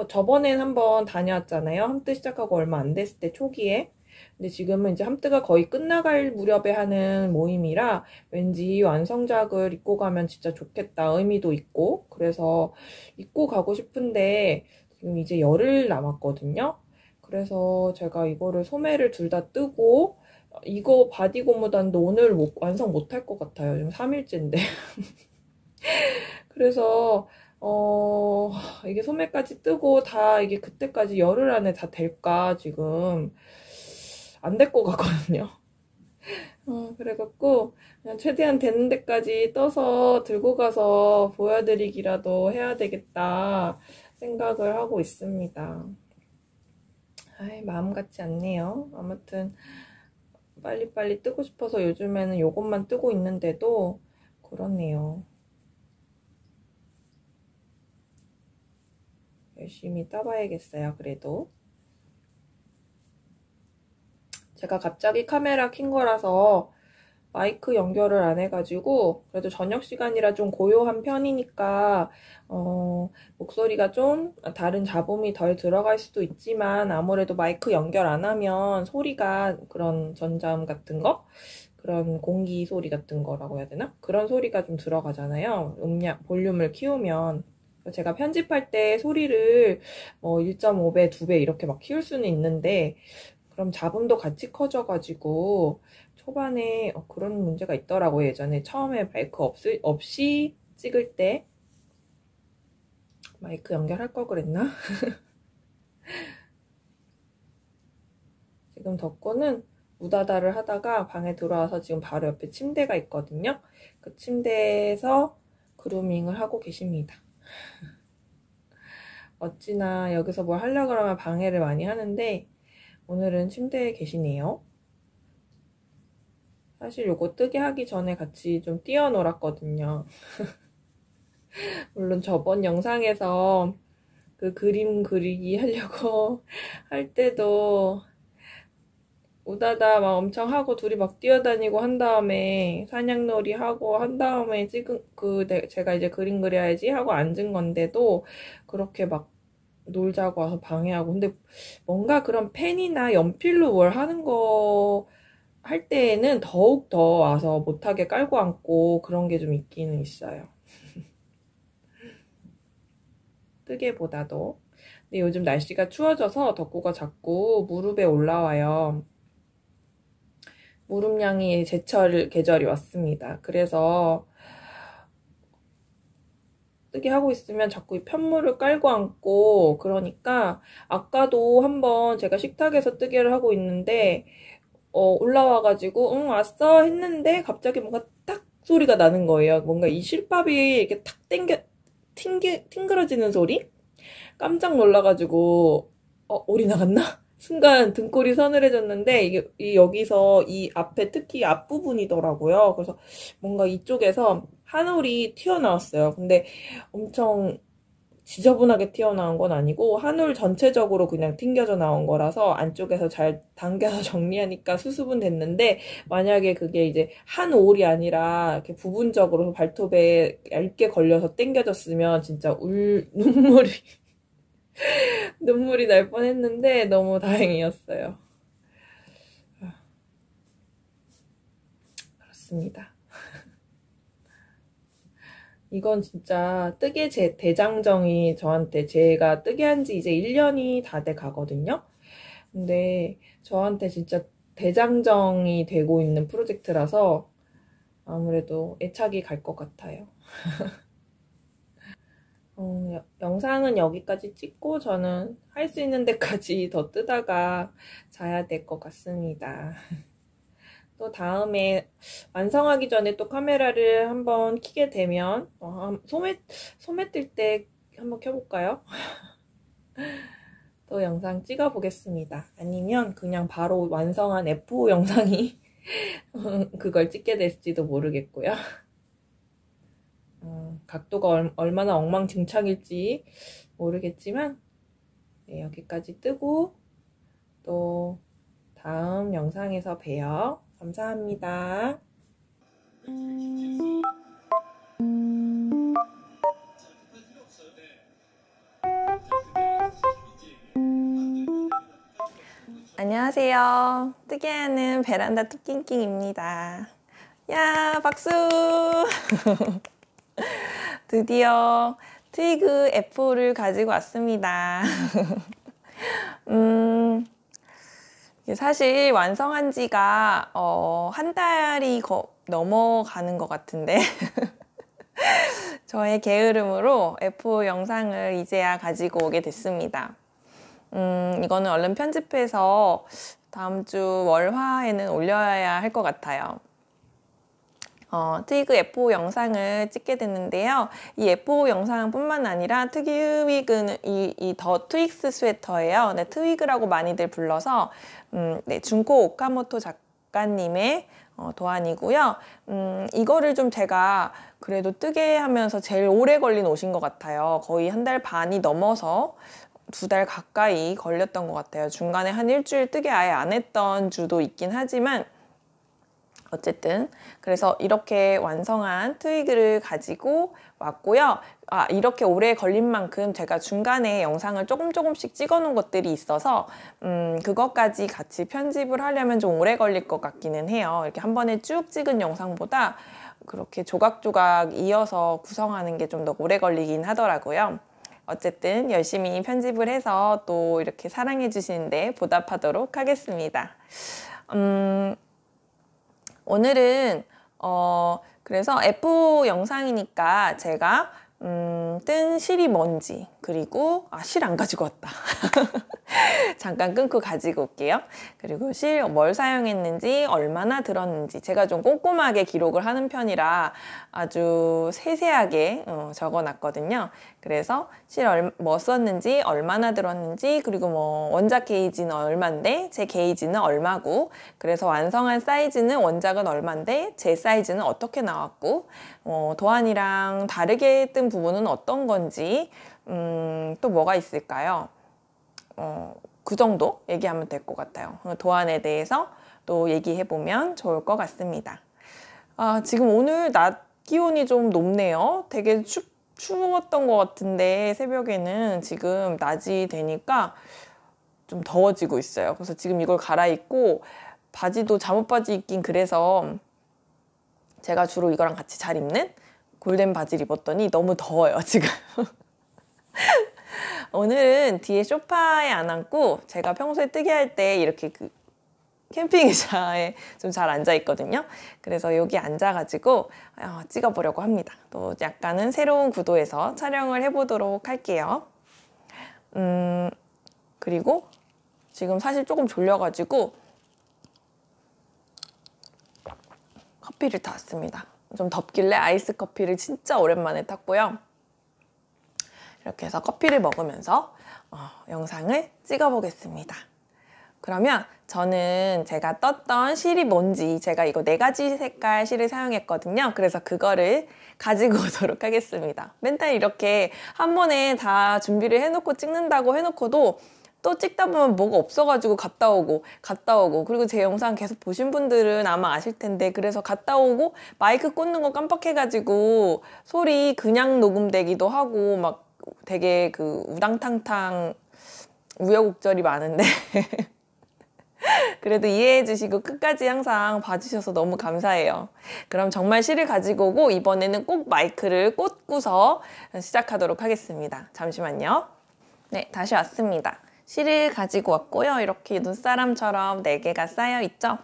저번엔 한번 다녀왔잖아요. 함뜨 시작하고 얼마 안 됐을 때 초기에. 근데 지금은 이제 함뜨가 거의 끝나갈 무렵에 하는 모임이라 왠지 완성작을 입고 가면 진짜 좋겠다 의미도 있고 그래서 입고 가고 싶은데 지금 이제 열흘 남았거든요. 그래서 제가 이거를 소매를 둘 다 뜨고 이거 바디 고무단도 오늘 완성 못할 것 같아요. 지금 3일째인데 그래서 이게 소매까지 뜨고 다 이게 그때까지 열흘 안에 다 될까 지금 안 될 것 같거든요. 그래갖고 그냥 최대한 되는 데까지 떠서 들고 가서 보여드리기라도 해야 되겠다 생각을 하고 있습니다. 아이, 마음 같지 않네요. 아무튼 빨리빨리 뜨고 싶어서 요즘에는 요것만 뜨고 있는데도 그렇네요. 열심히 따봐야겠어요. 그래도 제가 갑자기 카메라 킨 거라서 마이크 연결을 안 해가지고 그래도 저녁 시간이라 좀 고요한 편이니까 목소리가 좀 다른 잡음이 덜 들어갈 수도 있지만 아무래도 마이크 연결 안 하면 소리가 그런 전자음 같은 거 그런 공기 소리 같은 거라고 해야 되나? 그런 소리가 좀 들어가잖아요. 볼륨을 키우면 제가 편집할 때 소리를 1.5배, 2배 이렇게 막 키울 수는 있는데 그럼 잡음도 같이 커져가지고 초반에 그런 문제가 있더라고요. 예전에 처음에 마이크 없이 찍을 때 마이크 연결할 걸 그랬나? 지금 덕구는 우다다를 하다가 방에 들어와서 지금 바로 옆에 침대가 있거든요. 그 침대에서 그루밍을 하고 계십니다. 어찌나 여기서 뭘 하려고 그러면 방해를 많이 하는데 오늘은 침대에 계시네요. 사실 요거 뜨게 하기 전에 같이 좀 뛰어놀았거든요. 물론 저번 영상에서 그 그림 그리기 하려고 할 때도 우다다 막 엄청 하고 둘이 막 뛰어다니고 한 다음에 사냥놀이 하고 한 다음에 제가 이제 그림 그려야지 하고 앉은 건데도 그렇게 막 놀자고 와서 방해하고. 근데 뭔가 그런 펜이나 연필로 뭘 하는 거 할 때에는 더욱 더 와서 못하게 깔고 앉고 그런 게 좀 있기는 있어요. 뜨개보다도. 근데 요즘 날씨가 추워져서 덕구가 자꾸 무릎에 올라와요. 무릎량이 제철 계절이 왔습니다. 그래서 뜨개 하고 있으면 자꾸 이 편물을 깔고 앉고 그러니까 아까도 한번 제가 식탁에서 뜨개를 하고 있는데 올라와가지고 응 왔어 했는데 갑자기 뭔가 딱 소리가 나는 거예요. 뭔가 이 실밥이 이렇게 탁 튕그러지는 소리? 깜짝 놀라가지고 오리 나갔나? 순간 등골이 서늘해졌는데 이게 여기서 이 앞에 특히 앞부분이더라고요. 그래서 뭔가 이쪽에서 한 올이 튀어나왔어요. 근데 엄청 지저분하게 튀어나온 건 아니고 한 올 전체적으로 그냥 튕겨져 나온 거라서 안쪽에서 잘 당겨서 정리하니까 수습은 됐는데 만약에 그게 이제 한 올이 아니라 이렇게 부분적으로 발톱에 얇게 걸려서 당겨졌으면 진짜 눈물이 날 뻔했는데 너무 다행이었어요. 그렇습니다. 이건 진짜 뜨개 대장정이 저한테 제가 뜨개 한지 이제 1년이 다 돼 가거든요. 근데 저한테 진짜 대장정이 되고 있는 프로젝트라서 아무래도 애착이 갈 것 같아요. 영상은 여기까지 찍고 저는 할 수 있는 데까지 더 뜨다가 자야 될 것 같습니다. 또 다음에 완성하기 전에 또 카메라를 한번 켜게 되면 소매 뜰 때 한번 켜볼까요? 또 영상 찍어 보겠습니다. 아니면 그냥 바로 완성한 F5 영상이 그걸 찍게 될지도 모르겠고요. 각도가 얼마나 엉망진창일지 모르겠지만 네, 여기까지 뜨고 또 다음 영상에서 봬요. 감사합니다. 안녕하세요. 뜨개하는 베란다 뚜낑낑입니다. 야, 박수! 드디어 트위그 F5를 가지고 왔습니다. 사실 완성한 지가 한 달이 넘어가는 것 같은데 저의 게으름으로 F5 영상을 이제야 가지고 오게 됐습니다. 이거는 얼른 편집해서 다음 주 월화에는 올려야 할 것 같아요. 트위그 F5 영상을 찍게 됐는데요. 이 F5 영상뿐만 아니라 트위그는 이 더 트윅스 스웨터예요. 네, 트위그라고 많이들 불러서 네, 준코 오카모토 작가님의 도안이고요. 이거를 좀 제가 그래도 뜨게 하면서 제일 오래 걸린 옷인 것 같아요. 거의 한 달 반이 넘어서 2달 가까이 걸렸던 것 같아요. 중간에 한 일주일 뜨게 아예 안 했던 주도 있긴 하지만 어쨌든 그래서 이렇게 완성한 트위그를 가지고 왔고요. 이렇게 오래 걸린 만큼 제가 중간에 영상을 조금씩 찍어 놓은 것들이 있어서 그것까지 같이 편집을 하려면 좀 오래 걸릴 것 같기는 해요. 이렇게 한 번에 쭉 찍은 영상보다 그렇게 조각조각 이어서 구성하는 게 좀 더 오래 걸리긴 하더라고요. 어쨌든 열심히 편집을 해서 또 이렇게 사랑해 주시는데 보답하도록 하겠습니다. 오늘은 그래서 F 영상이니까 제가 뜬 실이 뭔지, 그리고 실 안 가지고 왔다. 잠깐 끊고 가지고 올게요. 그리고 실 뭘 사용했는지, 얼마나 들었는지 제가 좀 꼼꼼하게 기록을 하는 편이라 아주 세세하게 적어놨거든요. 그래서 실 뭐 썼는지, 얼마나 들었는지, 그리고 뭐 원작 게이지는 얼만데 제 게이지는 얼마고, 그래서 완성한 사이즈는 원작은 얼만데 제 사이즈는 어떻게 나왔고, 도안이랑 다르게 뜬 부분은 어떤 건지, 또 뭐가 있을까요? 그 정도 얘기하면 될 것 같아요. 도안에 대해서 또 얘기해보면 좋을 것 같습니다. 지금 오늘 낮 기온이 좀 높네요. 되게 추웠던 것 같은데 새벽에는 지금 낮이 되니까 좀 더워지고 있어요. 그래서 지금 이걸 갈아입고 바지도 잠옷 바지 입긴 그래서 제가 주로 이거랑 같이 잘 입는 골덴 바지를 입었더니 너무 더워요 지금. 오늘은 뒤에 소파에 안 앉고 제가 평소에 뜨개 할 때 이렇게 캠핑 의자에 좀 잘 앉아 있거든요. 그래서 여기 앉아가지고 찍어보려고 합니다. 또 약간은 새로운 구도에서 촬영을 해보도록 할게요. 그리고 지금 사실 조금 졸려가지고 커피를 타왔습니다. 좀 덥길래 아이스 커피를 진짜 오랜만에 탔고요. 이렇게 해서 커피를 먹으면서 영상을 찍어보겠습니다. 그러면 저는 제가 떴던 실이 뭔지, 제가 이거 4가지 색깔 실을 사용했거든요. 그래서 그거를 가지고 오도록 하겠습니다. 맨날 이렇게 한 번에 다 준비를 해놓고 찍는다고 해놓고도 또 찍다 보면 뭐가 없어가지고 갔다 오고 그리고 제 영상 계속 보신 분들은 아마 아실 텐데, 그래서 갔다 오고 마이크 꽂는 거 깜빡해가지고 소리 그냥 녹음되기도 하고 막 되게 우당탕탕 우여곡절이 많은데 그래도 이해해 주시고 끝까지 항상 봐주셔서 너무 감사해요. 그럼 정말 실을 가지고 오고 이번에는 꼭 마이크를 꽂고서 시작하도록 하겠습니다. 잠시만요. 네, 다시 왔습니다. 실을 가지고 왔고요. 이렇게 눈사람처럼 4개가 쌓여 있죠.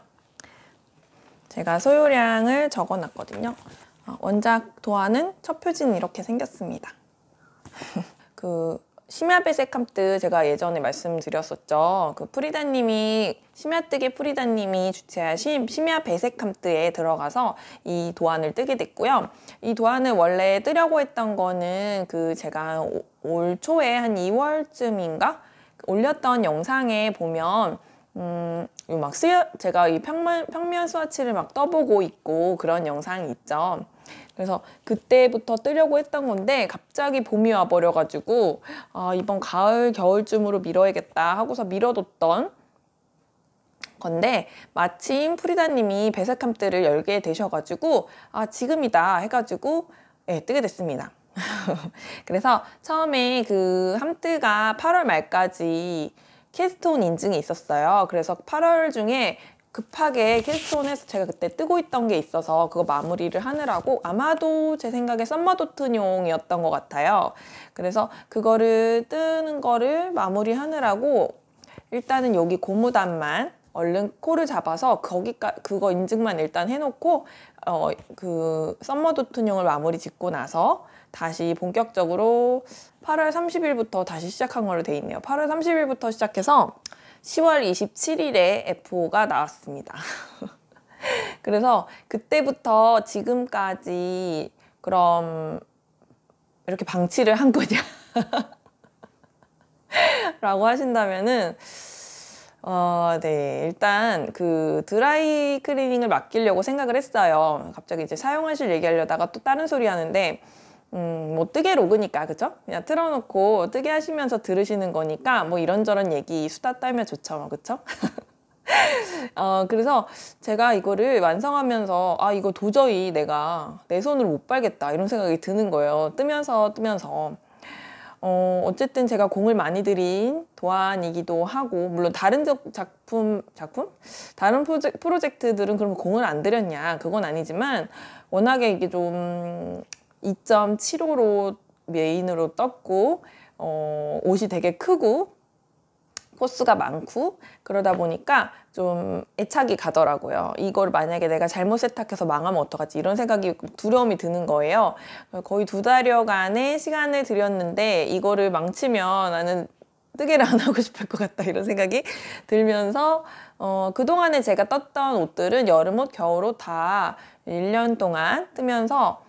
제가 소요량을 적어놨거든요. 원작 도안은 첫 표지는 이렇게 생겼습니다. 심야 배색 함트 제가 예전에 말씀드렸었죠. 심야뜨개 프리다님이 주최하신 심야 배색 함트에 들어가서 이 도안을 뜨게 됐고요. 이 도안을 원래 뜨려고 했던 거는 제가 올 초에 한 2월쯤인가 올렸던 영상에 보면 제가 이 평면 스와치를 막 떠보고 있고 그런 영상이 있죠. 그래서 그때부터 뜨려고 했던 건데 갑자기 봄이 와버려가지고 이번 가을 겨울쯤으로 미뤄야겠다 하고서 미뤄뒀던 건데, 마침 프리다님이 배색 함트를 열게 되셔가지고 지금이다 해가지고 뜨게 됐습니다. 그래서 처음에 함트가 8월 말까지 캐스트온 인증이 있었어요. 그래서 8월 중에 급하게 캐스트온에서 제가 그때 뜨고 있던 게 있어서 그거 마무리를 하느라고, 아마도 제 생각에 썸머도트용이었던 것 같아요. 그래서 그거를 뜨는 거를 마무리하느라고 일단은 여기 고무단만 얼른 코를 잡아서 그거 인증만 일단 해놓고 썸머도트용을 마무리 짓고 나서 다시 본격적으로 8월 30일부터 다시 시작한 걸로 돼 있네요. 8월 30일부터 시작해서 10월 27일에 F5가 나왔습니다. 그래서 그때부터 지금까지 그럼 이렇게 방치를 한 거냐 라고 하신다면은 네, 일단 드라이 클리닝을 맡기려고 생각을 했어요. 갑자기 이제 사용하실 얘기하려다가 또 다른 소리 하는데 뭐 뜨개 로그니까, 그죠? 그냥 틀어놓고 뜨개 하시면서 들으시는 거니까 뭐 이런저런 얘기 수다 떨면 좋죠, 뭐, 그쵸? 그래서 제가 이거를 완성하면서 이거 도저히 내가 내 손으로 못 빨겠다 이런 생각이 드는 거예요. 뜨면서 어쨌든 제가 공을 많이 들인 도안이기도 하고, 물론 다른 다른 프로젝트들은 그럼 공을 안 들였냐, 그건 아니지만 워낙에 이게 좀 2.75로 메인으로 떴고 옷이 되게 크고 코스가 많고 그러다 보니까 좀 애착이 가더라고요. 이걸 만약에 내가 잘못 세탁해서 망하면 어떡하지, 이런 생각이, 두려움이 드는 거예요. 거의 2달여간의 시간을 들였는데 이거를 망치면 나는 뜨개를 안 하고 싶을 것 같다, 이런 생각이 들면서 그동안에 제가 떴던 옷들은 여름옷, 겨울옷 다 1년 동안 뜨면서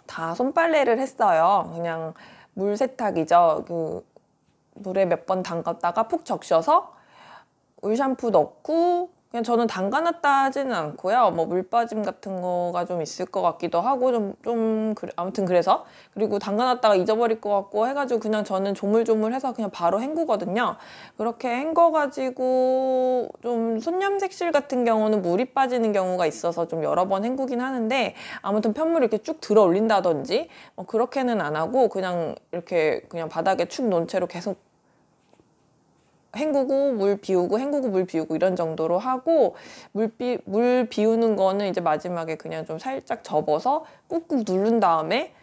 다 손빨래를 했어요. 그냥 물 세탁이죠. 그 물에 몇 번 담갔다가 푹 적셔서 울 샴푸 넣고, 그냥 저는 담가놨다 하지는 않고요. 뭐 물 빠짐 같은 거가 좀 있을 것 같기도 하고 아무튼 그래서, 그리고 담가놨다가 잊어버릴 것 같고 해가지고 그냥 저는 조물조물해서 그냥 바로 헹구거든요. 그렇게 헹궈가지고 좀 손염색실 같은 경우는 물이 빠지는 경우가 있어서 좀 여러 번 헹구긴 하는데, 아무튼 편물을 이렇게 쭉 들어 올린다든지 그렇게는 안 하고 그냥 이렇게 그냥 바닥에 축 놓은 채로 계속 헹구고 물 비우고 헹구고 물 비우고 이런 정도로 하고, 물 비우는 거는 이제 마지막에 그냥 좀 살짝 접어서 꾹꾹 누른 다음에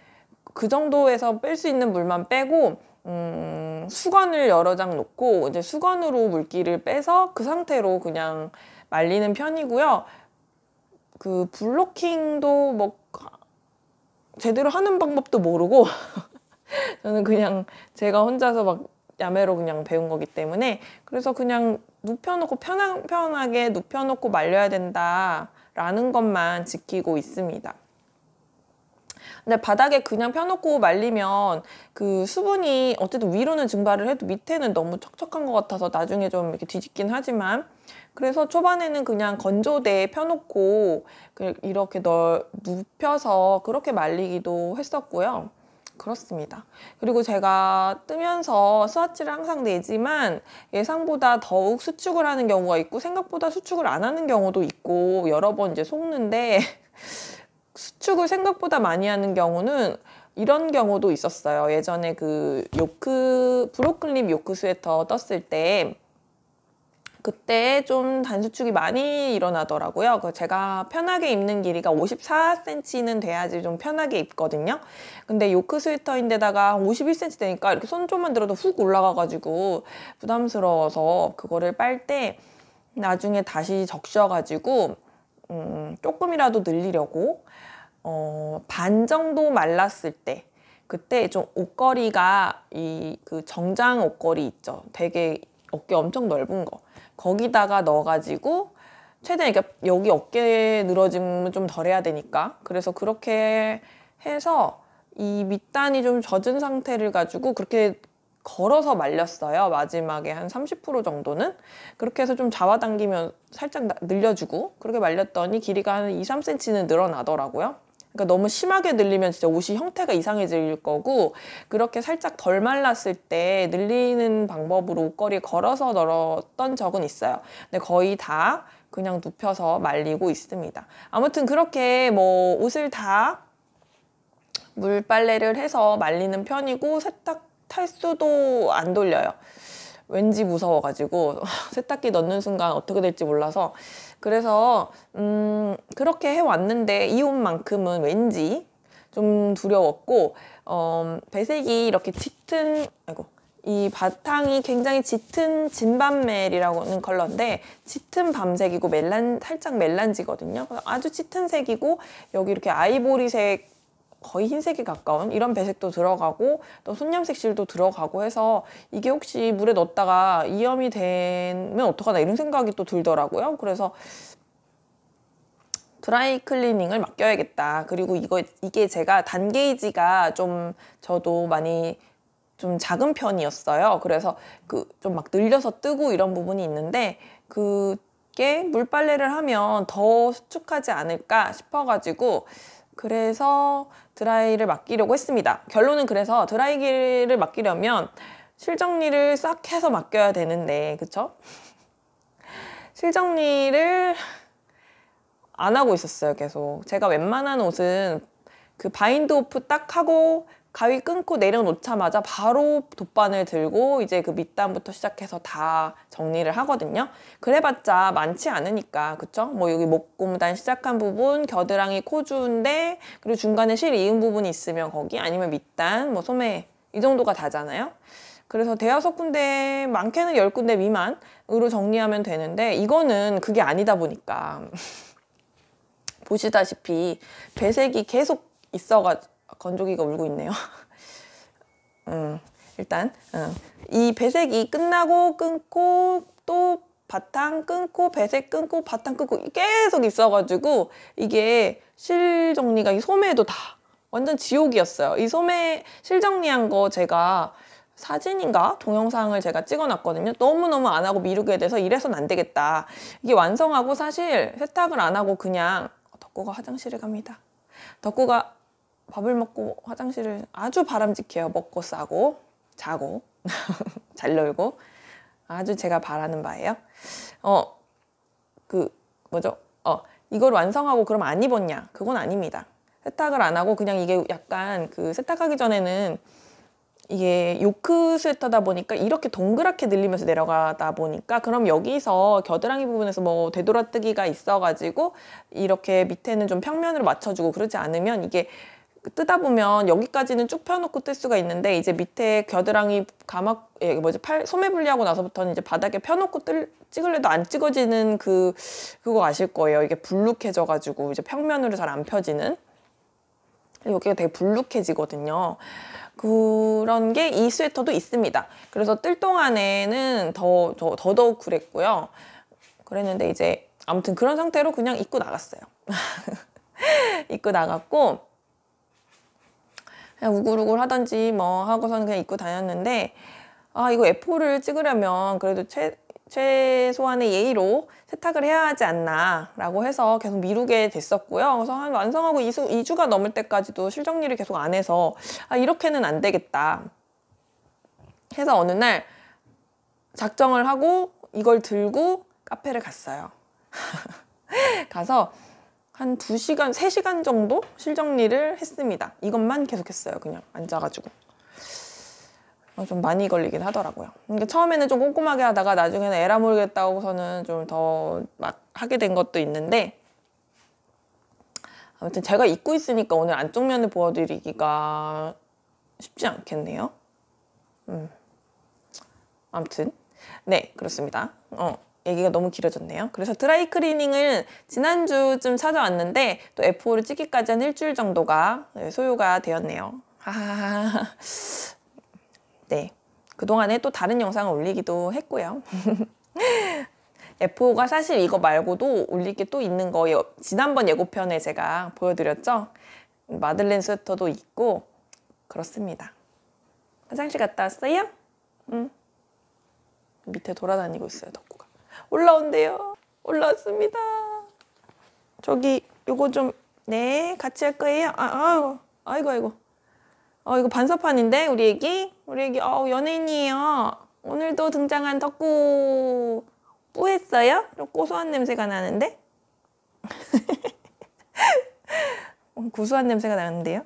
그 정도에서 뺄 수 있는 물만 빼고 수건을 여러 장 놓고 이제 수건으로 물기를 빼서 그 상태로 그냥 말리는 편이고요. 그 블로킹도 뭐 제대로 하는 방법도 모르고 저는 그냥 제가 혼자서 막 야매로 그냥 배운 거기 때문에, 그래서 그냥 눕혀놓고 편하게 눕혀놓고 말려야 된다라는 것만 지키고 있습니다. 근데 바닥에 그냥 펴놓고 말리면 그 수분이 어쨌든 위로는 증발을 해도 밑에는 너무 척척한 것 같아서 나중에 좀 이렇게 뒤집긴 하지만, 그래서 초반에는 그냥 건조대에 펴놓고 이렇게 눕혀서 그렇게 말리기도 했었고요. 그렇습니다. 그리고 제가 뜨면서 스와치를 항상 내지만 예상보다 더욱 수축을 하는 경우가 있고 생각보다 수축을 안 하는 경우도 있고 여러 번 이제 속는데 수축을 생각보다 많이 하는 경우는 이런 경우도 있었어요. 예전에 그 브로클립 요크 스웨터 떴을 때 그때 좀 단수축이 많이 일어나더라고요. 제가 편하게 입는 길이가 54cm는 돼야지 좀 편하게 입거든요. 근데 요크 스웨터인데다가 51cm 되니까 이렇게 손 좀만 들어도 훅 올라가가지고 부담스러워서 그거를 빨 때 나중에 다시 적셔가지고 조금이라도 늘리려고 반 정도 말랐을 때, 그때 좀 옷걸이가 그 정장 옷걸이 있죠. 되게 어깨 엄청 넓은 거, 거기다가 넣어가지고 최대한 여기 어깨 늘어짐은 좀 덜 해야 되니까, 그래서 그렇게 해서 이 밑단이 좀 젖은 상태를 가지고 그렇게 걸어서 말렸어요. 마지막에 한 30% 정도는 그렇게 해서 좀 잡아당기면 살짝 늘려주고 그렇게 말렸더니 길이가 한 2-3cm는 늘어나더라고요. 그러니까 너무 심하게 늘리면 진짜 옷이 형태가 이상해질 거고, 그렇게 살짝 덜 말랐을 때 늘리는 방법으로 옷걸이에 걸어서 널었던 적은 있어요. 근데 거의 다 그냥 눕혀서 말리고 있습니다. 아무튼 그렇게 뭐 옷을 다 물빨래를 해서 말리는 편이고, 세탁 탈수도 안 돌려요. 왠지 무서워가지고 세탁기 넣는 순간 어떻게 될지 몰라서. 그래서 그렇게 해왔는데 이 옷만큼은 왠지 좀 두려웠고, 배색이 이렇게 짙은, 이 바탕이 굉장히 짙은 진밤멜이라고는 컬러인데 짙은 밤색이고 살짝 멜란지거든요. 아주 짙은 색이고 여기 이렇게 아이보리색, 거의 흰색에 가까운 이런 배색도 들어가고 또 손염색실도 들어가고 해서 이게 혹시 물에 넣었다가 이염이 되면 어떡하나 이런 생각이 또 들더라고요. 그래서 드라이 클리닝을 맡겨야겠다. 그리고 이게 제가 단 게이지가 좀 저도 많이 좀 작은 편이었어요. 그래서 좀 막 늘려서 뜨고 이런 부분이 있는데 그게 물빨래를 하면 더 수축하지 않을까 싶어가지고 그래서 드라이를 맡기려고 했습니다. 결론은 그래서 드라이기를 맡기려면 실정리를 싹 해서 맡겨야 되는데, 그쵸? 실정리를 안 하고 있었어요, 계속. 제가 웬만한 옷은 그 바인드 오프 딱 하고 가위 끊고 내려놓자마자 바로 돗바늘 들고 이제 그 밑단부터 시작해서 다 정리를 하거든요. 그래봤자 많지 않으니까, 그쵸? 뭐 여기 목고무단 시작한 부분, 겨드랑이 코주인데, 그리고 중간에 실 이은 부분이 있으면 거기, 아니면 밑단, 뭐 소매, 이 정도가 다잖아요. 그래서 대여섯 군데, 많게는 10군데 미만으로 정리하면 되는데, 이거는 그게 아니다 보니까 보시다시피 배색이 계속 있어가지고, 건조기가 울고 있네요. 일단 이 배색이 끝나고 끊고 또 바탕 끊고 배색 끊고 바탕 끊고 계속 있어가지고 이게 실 정리가, 이 소매도 다 완전 지옥이었어요. 이 소매 실 정리한 거 제가 사진인가 동영상을 제가 찍어놨거든요. 너무너무 안 하고 미루게 돼서 이래선 안 되겠다. 이게 완성하고 사실 세탁을 안 하고 그냥 덕구가 화장실에 갑니다. 덕구가 밥을 먹고 화장실을 아주 바람직해요. 먹고 싸고 자고 잘 놀고, 아주 제가 바라는 바예요. 이걸 완성하고 그럼 안 입었냐? 그건 아닙니다. 세탁을 안 하고 그냥 이게 약간 그 세탁하기 전에는 이게 요크 스웨터다 보니까 이렇게 동그랗게 늘리면서 내려가다 보니까, 그럼 여기서 겨드랑이 부분에서 뭐 되돌아뜨기가 있어가지고 이렇게 밑에는 좀 평면으로 맞춰주고, 그러지 않으면 이게 뜨다 보면 여기까지는 쭉 펴놓고 뜰 수가 있는데, 이제 밑에 겨드랑이 소매 분리하고 나서부터는 이제 바닥에 펴놓고 찍을래도 안 찍어지는 그거 아실 거예요. 이게 불룩해져가지고 이제 평면으로 잘 안 펴지는, 여기가 되게 불룩해지거든요. 그런 게 이 스웨터도 있습니다. 그래서 뜰 동안에는 더더욱 그랬고요. 그랬는데 이제 아무튼 그런 상태로 그냥 입고 나갔어요. 입고 나갔고 그냥 우글우글 하던지 뭐 하고서는 그냥 입고 다녔는데, 이거 F4를 찍으려면 그래도 최소한의 예의로 세탁을 해야 하지 않나 라고 해서 계속 미루게 됐었고요. 그래서 완성하고 2주가 넘을 때까지도 실정리를 계속 안 해서 이렇게는 안 되겠다 해서 어느 날 작정을 하고 이걸 들고 카페를 갔어요. 가서 한 2시간, 3시간 정도 실정리를 했습니다. 이것만 계속했어요. 그냥 앉아가지고. 좀 많이 걸리긴 하더라고요. 그러니까 처음에는 좀 꼼꼼하게 하다가 나중에는 에라 모르겠다고서는 좀 더 막 하게 된 것도 있는데, 아무튼 제가 입고 있으니까 오늘 안쪽 면을 보여드리기가 쉽지 않겠네요. 아무튼 네, 그렇습니다. 얘기가 너무 길어졌네요. 그래서 드라이 클리닝을 지난주쯤 찾아왔는데 또 F4를 찍기까지 한 일주일 정도가 소요가 되었네요. 하하하. 네, 그동안에 또 다른 영상을 올리기도 했고요. F4가 사실 이거 말고도 올릴 게 또 있는 거, 지난번 예고편에 제가 보여드렸죠? 마들렌 스웨터도 있고 그렇습니다. 화장실 갔다 왔어요? 밑에 돌아다니고 있어요, 덕구가. 올라온대요. 올라왔습니다. 저기 요거 좀, 네, 같이 할 거예요. 아이고. 이거 반사판인데 우리 애기 연예인이에요. 오늘도 등장한 덕구. 뿌했어요? 좀 고소한 냄새가 나는데? 구수한 냄새가 나는데요?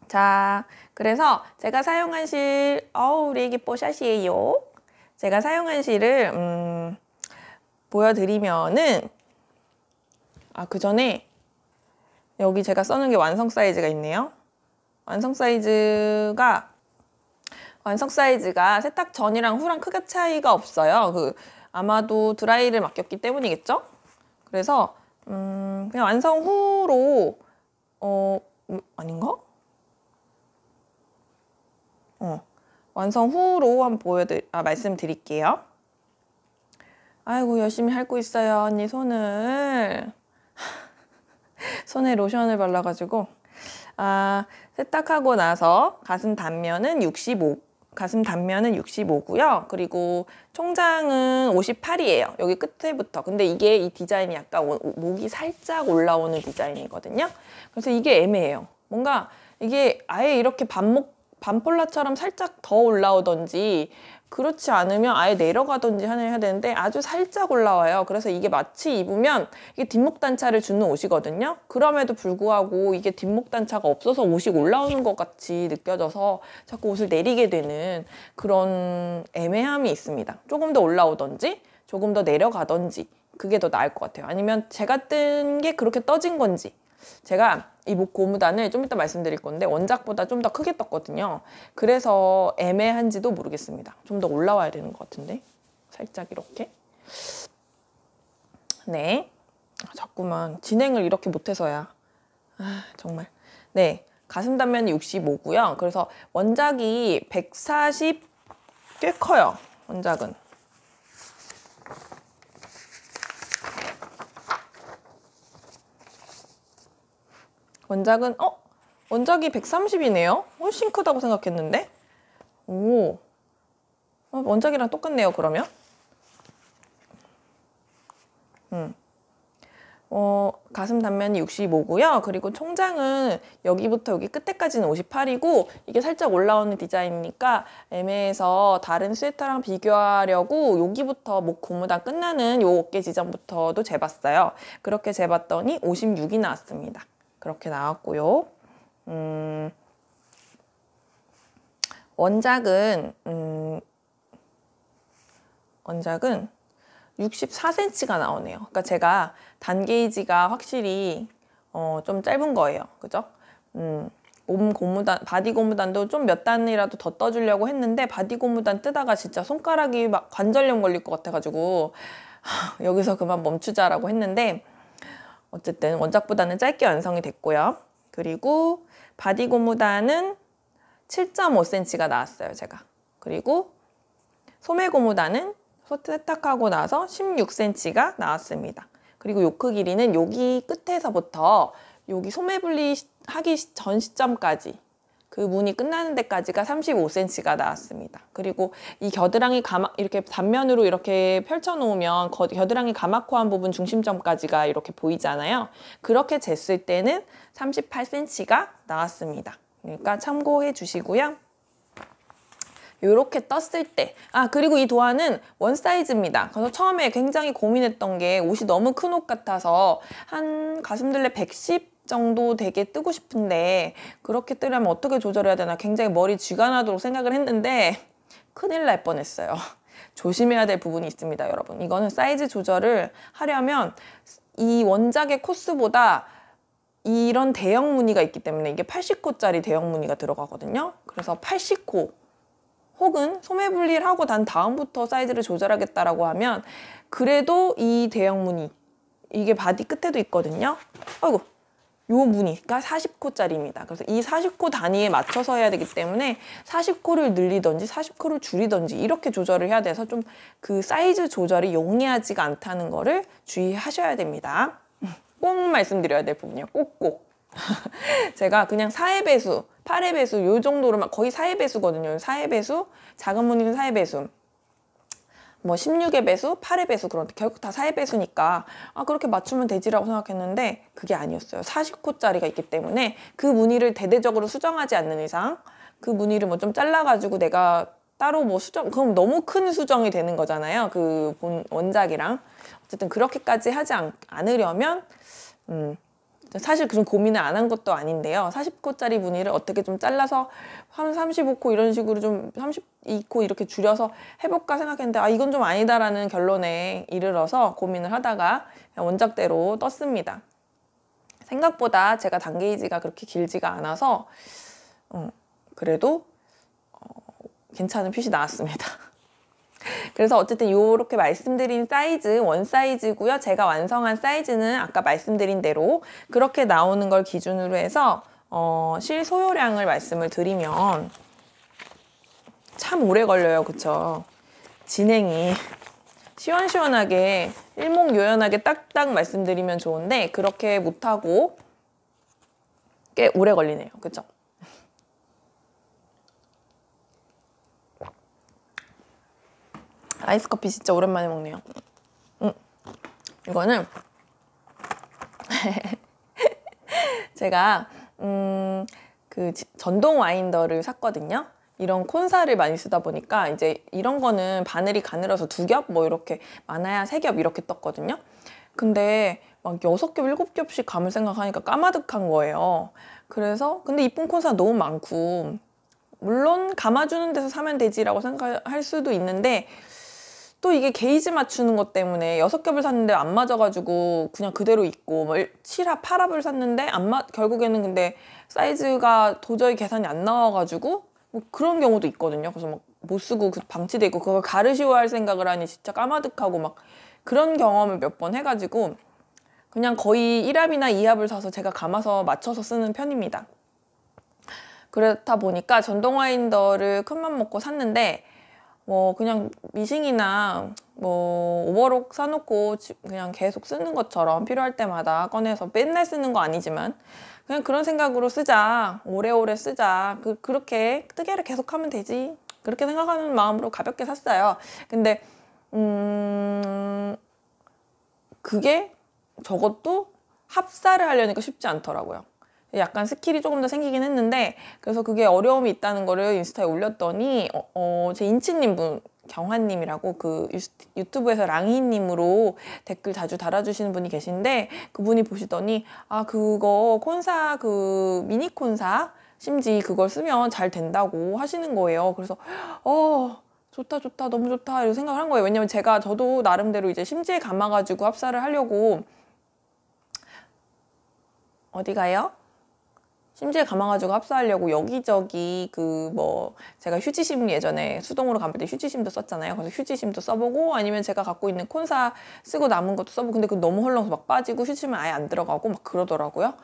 자, 그래서 제가 사용한 실, 우리 애기 뽀샷이에요. 제가 사용한 실을 보여드리면은, 그 전에 여기 제가 써놓은 게 완성 사이즈가 있네요. 완성 사이즈가 세탁 전이랑 후랑 크게 차이가 없어요. 아마도 드라이를 맡겼기 때문이겠죠? 그래서 그냥 완성 후로 아닌가? 완성 후로 한번 말씀드릴게요. 아이고, 열심히 핥고 있어요, 언니 손에 로션을 발라가지고. 세탁하고 나서 가슴 단면은 65고요. 그리고 총장은 58이에요. 여기 끝에부터. 근데 이게 이 디자인이 약간 목이 살짝 올라오는 디자인이거든요. 그래서 이게 애매해요. 뭔가 이게 아예 이렇게 반폴라처럼 살짝 더 올라오던지 그렇지 않으면 아예 내려가던지 해야 되는데 아주 살짝 올라와요. 그래서 이게 마치 입으면 이게 뒷목 단차를 주는 옷이거든요. 그럼에도 불구하고 이게 뒷목 단차가 없어서 옷이 올라오는 것 같이 느껴져서 자꾸 옷을 내리게 되는 그런 애매함이 있습니다. 조금 더 올라오던지 조금 더 내려가던지 그게 더 나을 것 같아요. 아니면 제가 뜬 게 그렇게 떠진 건지. 제가 이 목 고무단을 좀 이따 말씀드릴 건데 원작보다 좀 더 크게 떴거든요. 그래서 애매한지도 모르겠습니다. 좀 더 올라와야 되는 것 같은데 살짝 이렇게. 네, 자꾸만 진행을 이렇게 못해서야. 정말. 네, 가슴 단면이 65고요. 그래서 원작이 140 꽤 커요. 원작은. 원작이 130이네요. 훨씬 크다고 생각했는데. 오, 원작이랑 똑같네요. 그러면. 가슴 단면이 65고요. 그리고 총장은 여기부터 여기 끝에까지는 58이고 이게 살짝 올라오는 디자인이니까 애매해서 다른 스웨터랑 비교하려고 여기부터 목 고무단 끝나는 요 어깨 지점부터도 재봤어요. 그렇게 재봤더니 56이 나왔습니다. 그렇게 나왔고요. 원작은 64cm가 나오네요. 그러니까 제가 단 게이지가 확실히 좀 짧은 거예요. 그죠? 몸 고무단, 바디 고무단도 좀 몇 단이라도 더 떠주려고 했는데 바디 고무단 뜨다가 진짜 손가락이 막 관절염 걸릴 것 같아가지고 여기서 그만 멈추자라고 했는데 어쨌든 원작보다는 짧게 완성이 됐고요. 그리고 바디 고무단은 7.5cm가 나왔어요, 제가. 그리고 소매 고무단은 세탁하고 나서 16cm가 나왔습니다. 그리고 요크 길이는 여기 끝에서부터 여기 소매 분리하기 전 시점까지 그 무늬 끝나는 데까지가 35cm가 나왔습니다. 그리고 이 겨드랑이 이렇게 단면으로 이렇게 펼쳐놓으면 겨드랑이 가마코한 부분 중심점까지가 이렇게 보이잖아요. 그렇게 쟀을 때는 38cm가 나왔습니다. 그러니까 참고해 주시고요. 이렇게 떴을 때 그리고 이 도안은 원 사이즈입니다. 그래서 처음에 굉장히 고민했던 게 옷이 너무 큰 옷 같아서 한 가슴둘레 110 정도 되게 뜨고 싶은데 그렇게 뜨려면 어떻게 조절해야 되나 굉장히 머리 쥐가 나도록 생각을 했는데 큰일 날 뻔했어요. 조심해야 될 부분이 있습니다, 여러분. 이거는 사이즈 조절을 하려면 이 원작의 코스보다 이런 대형 무늬가 있기 때문에 이게 80코짜리 대형 무늬가 들어가거든요. 그래서 80코 혹은 소매 분리를 하고 난 다음부터 사이즈를 조절하겠다라고 하면 그래도 이 대형 무늬 이게 바디 끝에도 있거든요. 아이고, 요 무늬가 40코짜리입니다. 그래서 이 40코 단위에 맞춰서 해야 되기 때문에 40코를 늘리던지 40코를 줄이던지 이렇게 조절을 해야 돼서 좀 그 사이즈 조절이 용이하지가 않다는 거를 주의하셔야 됩니다. 꼭 말씀드려야 될 부분이에요. 꼭꼭. 제가 그냥 4의 배수, 8의 배수 요 정도로만 거의 4의 배수거든요. 4의 배수, 작은 무늬는 4의 배수. 뭐 16의 배수, 8의 배수 그런데 결국 다 4의 배수니까 그렇게 맞추면 되지라고 생각했는데 그게 아니었어요. 40코짜리가 있기 때문에 그 무늬를 대대적으로 수정하지 않는 이상 그 무늬를 뭐 좀 잘라가지고 내가 따로 뭐 그럼 너무 큰 수정이 되는 거잖아요. 그 원작이랑. 어쨌든 그렇게까지 하지 않으려면 사실 그런 고민을 안 한 것도 아닌데요. 40코짜리 무늬를 어떻게 좀 잘라서 한 35코 이런 식으로 좀 32코 이렇게 줄여서 해볼까 생각했는데 이건 좀 아니다라는 결론에 이르러서 고민을 하다가 원작대로 떴습니다. 생각보다 제가 단 게이지가 그렇게 길지가 않아서 그래도 괜찮은 핏이 나왔습니다. 그래서 어쨌든 이렇게 말씀드린 사이즈 원 사이즈고요. 제가 완성한 사이즈는 아까 말씀드린 대로 그렇게 나오는 걸 기준으로 해서 실 소요량을 말씀을 드리면 참 오래 걸려요. 그쵸? 진행이 시원시원하게 일목요연하게 딱딱 말씀드리면 좋은데 그렇게 못하고 꽤 오래 걸리네요. 그쵸? 아이스커피 진짜 오랜만에 먹네요. 이거는 제가 그 전동 와인더를 샀거든요. 이런 콘사를 많이 쓰다 보니까 이제 이런 거는 바늘이 가늘어서 2겹 뭐 이렇게 많아야 3겹 이렇게 떴거든요. 근데 막 6겹, 7겹씩 감을 생각하니까 까마득한 거예요. 그래서 근데 이쁜 콘사 너무 많고 물론 감아주는 데서 사면 되지라고 생각할 수도 있는데 또 이게 게이지 맞추는 것 때문에 6겹을 샀는데 안 맞아가지고 그냥 그대로 있고 뭐 7합, 8합을 샀는데 결국에는 근데 사이즈가 도저히 계산이 안 나와가지고 뭐 그런 경우도 있거든요. 그래서 막 못 쓰고 방치돼 있고 그걸 가르시워 할 생각을 하니 진짜 까마득하고 막 그런 경험을 몇 번 해가지고 그냥 거의 1합이나 2합을 사서 제가 감아서 맞춰서 쓰는 편입니다. 그렇다 보니까 전동 와인더를 큰맘 먹고 샀는데 뭐 그냥 미싱이나 뭐 오버록 사놓고 그냥 계속 쓰는 것처럼 필요할 때마다 꺼내서 맨날 쓰는 거 아니지만 그냥 그런 생각으로 쓰자, 오래오래 쓰자, 그렇게 뜨개를 계속 하면 되지, 그렇게 생각하는 마음으로 가볍게 샀어요. 근데 그게 저것도 합사를 하려니까 쉽지 않더라고요. 약간 스킬이 조금 더 생기긴 했는데 그래서 그게 어려움이 있다는 거를 인스타에 올렸더니 제 인치님 분 경환님이라고 그 유튜브에서 랑이님으로 댓글 자주 달아주시는 분이 계신데 그분이 보시더니 아 그거 콘사 그 미니 콘사 심지 그걸 쓰면 잘 된다고 하시는 거예요. 그래서 좋다 좋다 너무 좋다 이렇게 생각을 한 거예요. 왜냐면 저도 나름대로 이제 심지에 감아가지고 합사를 하려고 어디 가요? 심지에 감아가지고 합사하려고 여기저기 제가 휴지심 예전에 수동으로 감을 때 휴지심도 썼잖아요. 그래서 휴지심도 써보고 아니면 제가 갖고 있는 콘사 쓰고 남은 것도 써보고 근데 너무 헐렁서 막 빠지고 휴지심은 아예 안 들어가고 막 그러더라고요.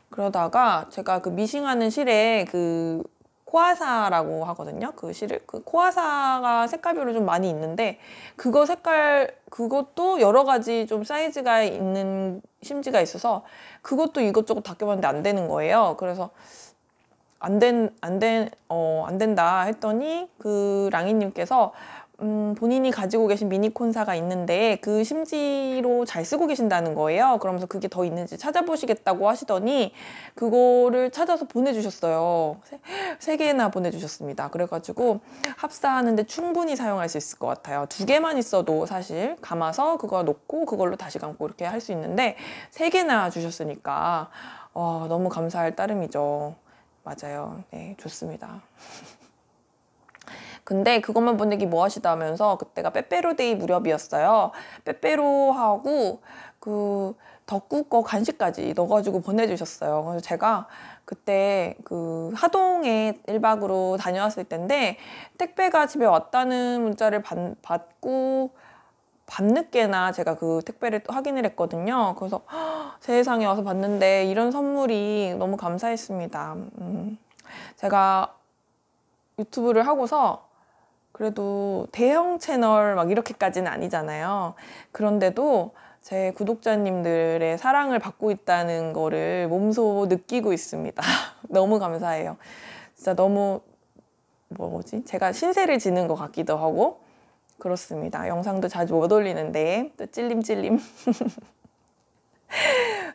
그러다가 제가 그 미싱하는 실에 그 코아사라고 하거든요. 그 실을 코아사가 색깔별로 좀 많이 있는데 그것도 여러 가지 좀 사이즈가 있는 심지가 있어서 그것도 이것저것 다 껴봤는데 안 되는 거예요. 그래서 안 된다 했더니 그 랑이님께서 본인이 가지고 계신 미니 콘사가 있는데 그 심지로 잘 쓰고 계신다는 거예요. 그러면서 그게 더 있는지 찾아보시겠다고 하시더니 그거를 찾아서 보내주셨어요. 3개나 보내주셨습니다. 그래가지고 합사하는데 충분히 사용할 수 있을 것 같아요. 2개만 있어도 사실 감아서 그거 놓고 그걸로 다시 감고 이렇게 할 수 있는데 3개나 주셨으니까 너무 감사할 따름이죠. 맞아요. 네, 좋습니다. 근데 그것만 보내기 뭐 하시다면서 그때가 빼빼로데이 무렵이었어요. 빼빼로하고 그 덕구 거 간식까지 넣어가지고 보내주셨어요. 그래서 제가 그때 그 하동에 1박으로 다녀왔을 때인데 택배가 집에 왔다는 문자를 받고 밤늦게나 제가 그 택배를 또 확인을 했거든요. 그래서 세상에 와서 봤는데 이런 선물이 너무 감사했습니다. 제가 유튜브를 하고서 그래도 대형 채널 막 이렇게까지는 아니잖아요. 그런데도 제 구독자님들의 사랑을 받고 있다는 거를 몸소 느끼고 있습니다. 너무 감사해요. 진짜 너무 제가 신세를 지는 것 같기도 하고 그렇습니다. 영상도 자주 못 올리는데 또 찔림찔림.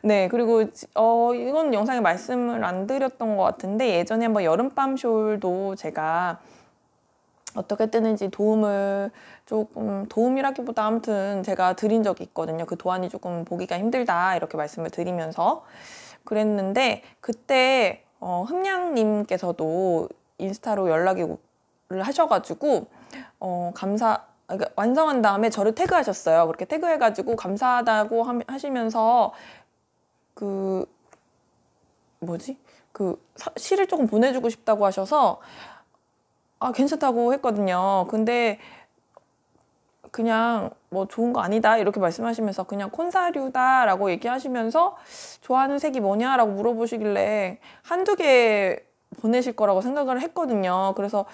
네, 그리고 이건 영상에 말씀을 안 드렸던 것 같은데 예전에 한번 여름밤 숄도 제가 어떻게 뜨는지 도움이라기보다 아무튼 제가 드린 적이 있거든요. 그 도안이 조금 보기가 힘들다 이렇게 말씀을 드리면서 그랬는데 그때 흠냥님께서도 인스타로 연락을 하셔가지고 그러니까 완성한 다음에 저를 태그하셨어요. 그렇게 태그해가지고 감사하다고 하시면서 실을 조금 보내주고 싶다고 하셔서 괜찮다고 했거든요. 근데 그냥 뭐 좋은 거 아니다 이렇게 말씀하시면서 그냥 콘사류다 라고 얘기하시면서 좋아하는 색이 뭐냐라고 물어보시길래 한두 개 보내실 거라고 생각을 했거든요. 그래서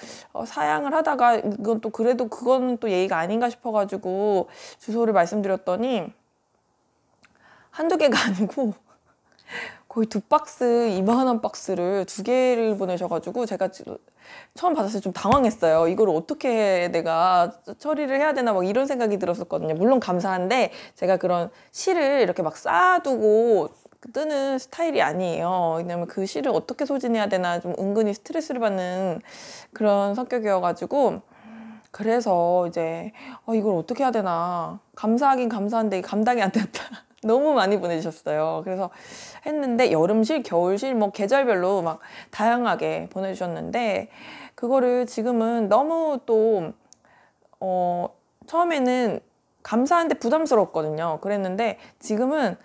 사양을 하다가 그거는 또 예의가 아닌가 싶어가지고 주소를 말씀드렸더니 한두 개가 아니고 거의 2박스, 이만한 박스를 2개를 보내셔가지고 제가 처음 받았을 때 좀 당황했어요. 이걸 어떻게 내가 처리를 해야 되나 막 이런 생각이 들었었거든요. 물론 감사한데 제가 그런 실을 이렇게 막 쌓아두고 뜨는 스타일이 아니에요. 왜냐면 그 실을 어떻게 소진해야 되나 좀 은근히 스트레스를 받는 그런 성격이어가지고, 그래서 이제 이걸 어떻게 해야 되나, 감사하긴 감사한데 감당이 안 됐다. 너무 많이 보내주셨어요. 그래서 했는데 여름실, 겨울실 뭐 계절별로 막 다양하게 보내주셨는데, 그거를 지금은 너무 또 처음에는 감사한데 부담스러웠거든요. 그랬는데 지금은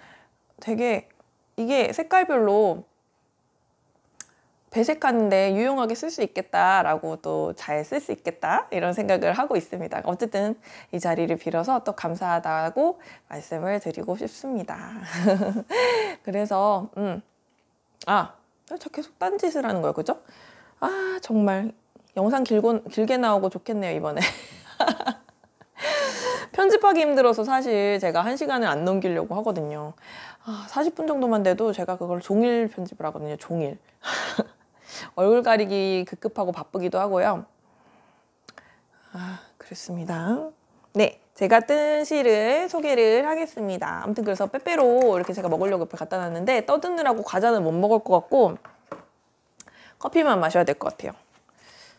되게 이게 색깔별로 배색하는데 유용하게 쓸 수 있겠다라고, 또 잘 쓸 수 있겠다 이런 생각을 하고 있습니다. 어쨌든 이 자리를 빌어서 또 감사하다고 말씀을 드리고 싶습니다. 그래서 저 계속 딴짓을 하는 거예요, 그죠? 정말 영상 길게 나오고 좋겠네요, 이번에. 편집하기 힘들어서 사실 제가 1시간을 안 넘기려고 하거든요. 40분 정도만 돼도 제가 그걸 종일 편집을 하거든요, 종일. 얼굴 가리기 급급하고 바쁘기도 하고요. 그렇습니다. 네, 제가 뜬 실을 소개를 하겠습니다. 아무튼 그래서 빼빼로 이렇게 제가 먹으려고 옆에 갖다 놨는데 떠드느라고 과자는 못 먹을 것 같고 커피만 마셔야 될 것 같아요.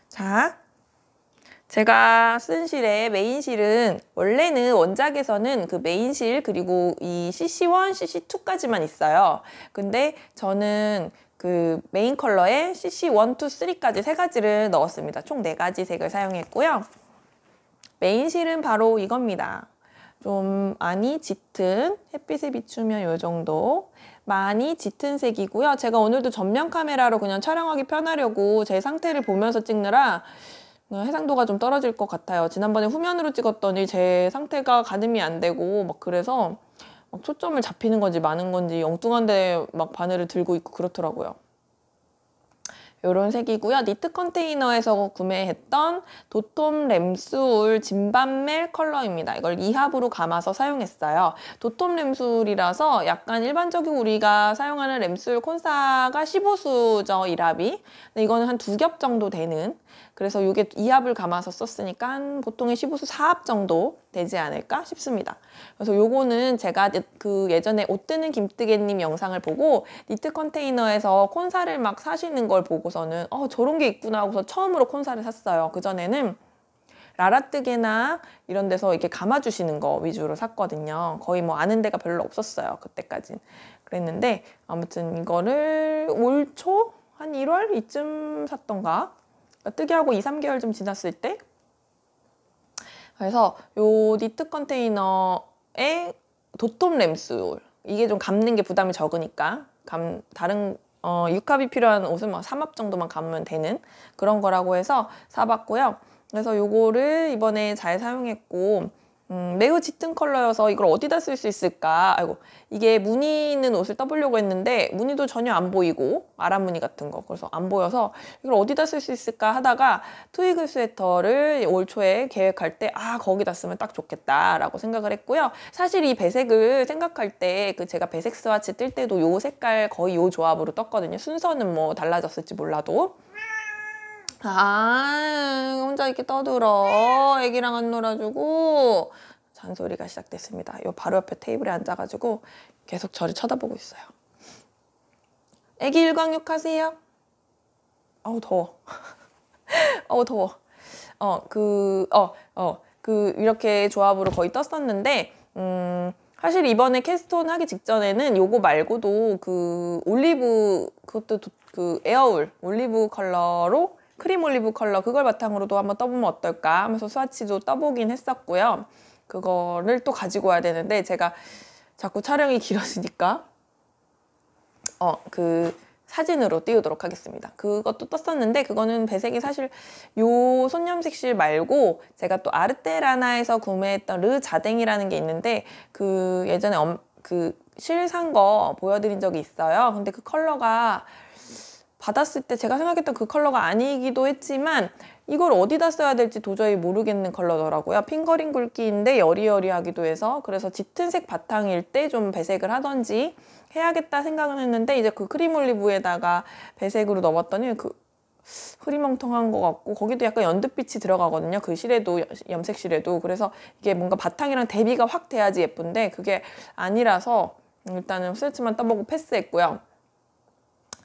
자, 제가 쓴 실의 메인 실은 원래는 원작에서는 그 메인 실 그리고 이 CC1, CC2까지만 있어요. 근데 저는 그 메인 컬러에 CC1, 2, 3까지 3가지를 넣었습니다. 총 4가지 색을 사용했고요. 메인 실은 바로 이겁니다. 좀 많이 짙은, 햇빛에 비추면 이 정도 많이 짙은 색이고요. 제가 오늘도 전면 카메라로 그냥 촬영하기 편하려고 제 상태를 보면서 찍느라 해상도가 좀 떨어질 것 같아요. 지난번에 후면으로 찍었더니 제 상태가 가늠이 안 되고 막 그래서 막 초점을 잡히는 건지 마는 건지 엉뚱한데 막 바늘을 들고 있고 그렇더라고요. 이런 색이고요. 니트 컨테이너에서 구매했던 도톰 램술 진밤멜 컬러입니다. 이걸 2합으로 감아서 사용했어요. 도톰 램술이라서 약간 일반적인 우리가 사용하는 램술 콘사가 15수죠, 1합이. 근데 이거는 한 2겹 정도 되는, 그래서 이게 2합을 감아서 썼으니까 보통의 15수 4합 정도 되지 않을까 싶습니다. 그래서 요거는 제가 그 예전에 옷 뜨는 김뜨개님 영상을 보고 니트 컨테이너에서 콘사를 막 사시는 걸 보고서는 저런 게 있구나 하고서 처음으로 콘사를 샀어요. 그전에는 라라뜨개나 이런 데서 이렇게 감아주시는 거 위주로 샀거든요. 거의 뭐 아는 데가 별로 없었어요, 그때까진. 그랬는데 아무튼 이거를 올 초? 한 1월 이쯤 샀던가? 뜨개하고 2~3개월 좀 지났을 때. 그래서 요 니트 컨테이너에 도톰 램술, 이게 좀 감는 게 부담이 적으니까 다른 6합이 필요한 옷은 뭐 3합 정도만 감으면 되는 그런 거라고 해서 사봤고요. 그래서 요거를 이번에 잘 사용했고 매우 짙은 컬러여서 이걸 어디다 쓸 수 있을까? 이게 무늬 있는 옷을 떠보려고 했는데 무늬도 전혀 안 보이고 아랍무늬 같은 거, 그래서 안 보여서 이걸 어디다 쓸 수 있을까 하다가 트위글 스웨터를 올 초에 계획할 때 거기다 쓰면 딱 좋겠다라고 생각을 했고요. 사실 이 배색을 생각할 때 제가 배색 스와치 뜰 때도 요 색깔 거의 요 조합으로 떴거든요. 순서는 뭐 달라졌을지 몰라도. 혼자 이렇게 떠들어. 애기랑 안 놀아주고. 잔소리가 시작됐습니다. 요 바로 옆에 테이블에 앉아가지고 계속 저를 쳐다보고 있어요. 애기 일광욕 하세요? 더워. 더워. 이렇게 조합으로 거의 떴었는데, 사실 이번에 캐스트온 하기 직전에는 요거 말고도 그것도 에어울 올리브 컬러로, 크림 올리브 컬러, 그걸 바탕으로도 한번 떠보면 어떨까 하면서 스와치도 떠보긴 했었고요. 그거를 또 가지고 와야 되는데 제가 자꾸 촬영이 길어지니까 그 사진으로 띄우도록 하겠습니다. 그것도 떴었는데 그거는 배색이 사실 요 손염색실 말고 제가 또 아르테라나에서 구매했던 르 자댕이라는 게 있는데 그 예전에 실 산 거 보여드린 적이 있어요. 근데 그 컬러가 받았을 때 제가 생각했던 그 컬러가 아니기도 했지만 이걸 어디다 써야 될지 도저히 모르겠는 컬러더라고요. 핑거링 굵기인데 여리여리하기도 해서, 그래서 짙은 색 바탕일 때 좀 배색을 하던지 해야겠다 생각은 했는데, 이제 그 크림 올리브에다가 배색으로 넣어봤더니 그 흐리멍텅한 것 같고, 거기도 약간 연두빛이 들어가거든요. 그 실에도, 염색 실에도. 그래서 이게 뭔가 바탕이랑 대비가 확 돼야지 예쁜데 그게 아니라서 일단은 스트레치만 떠보고 패스했고요.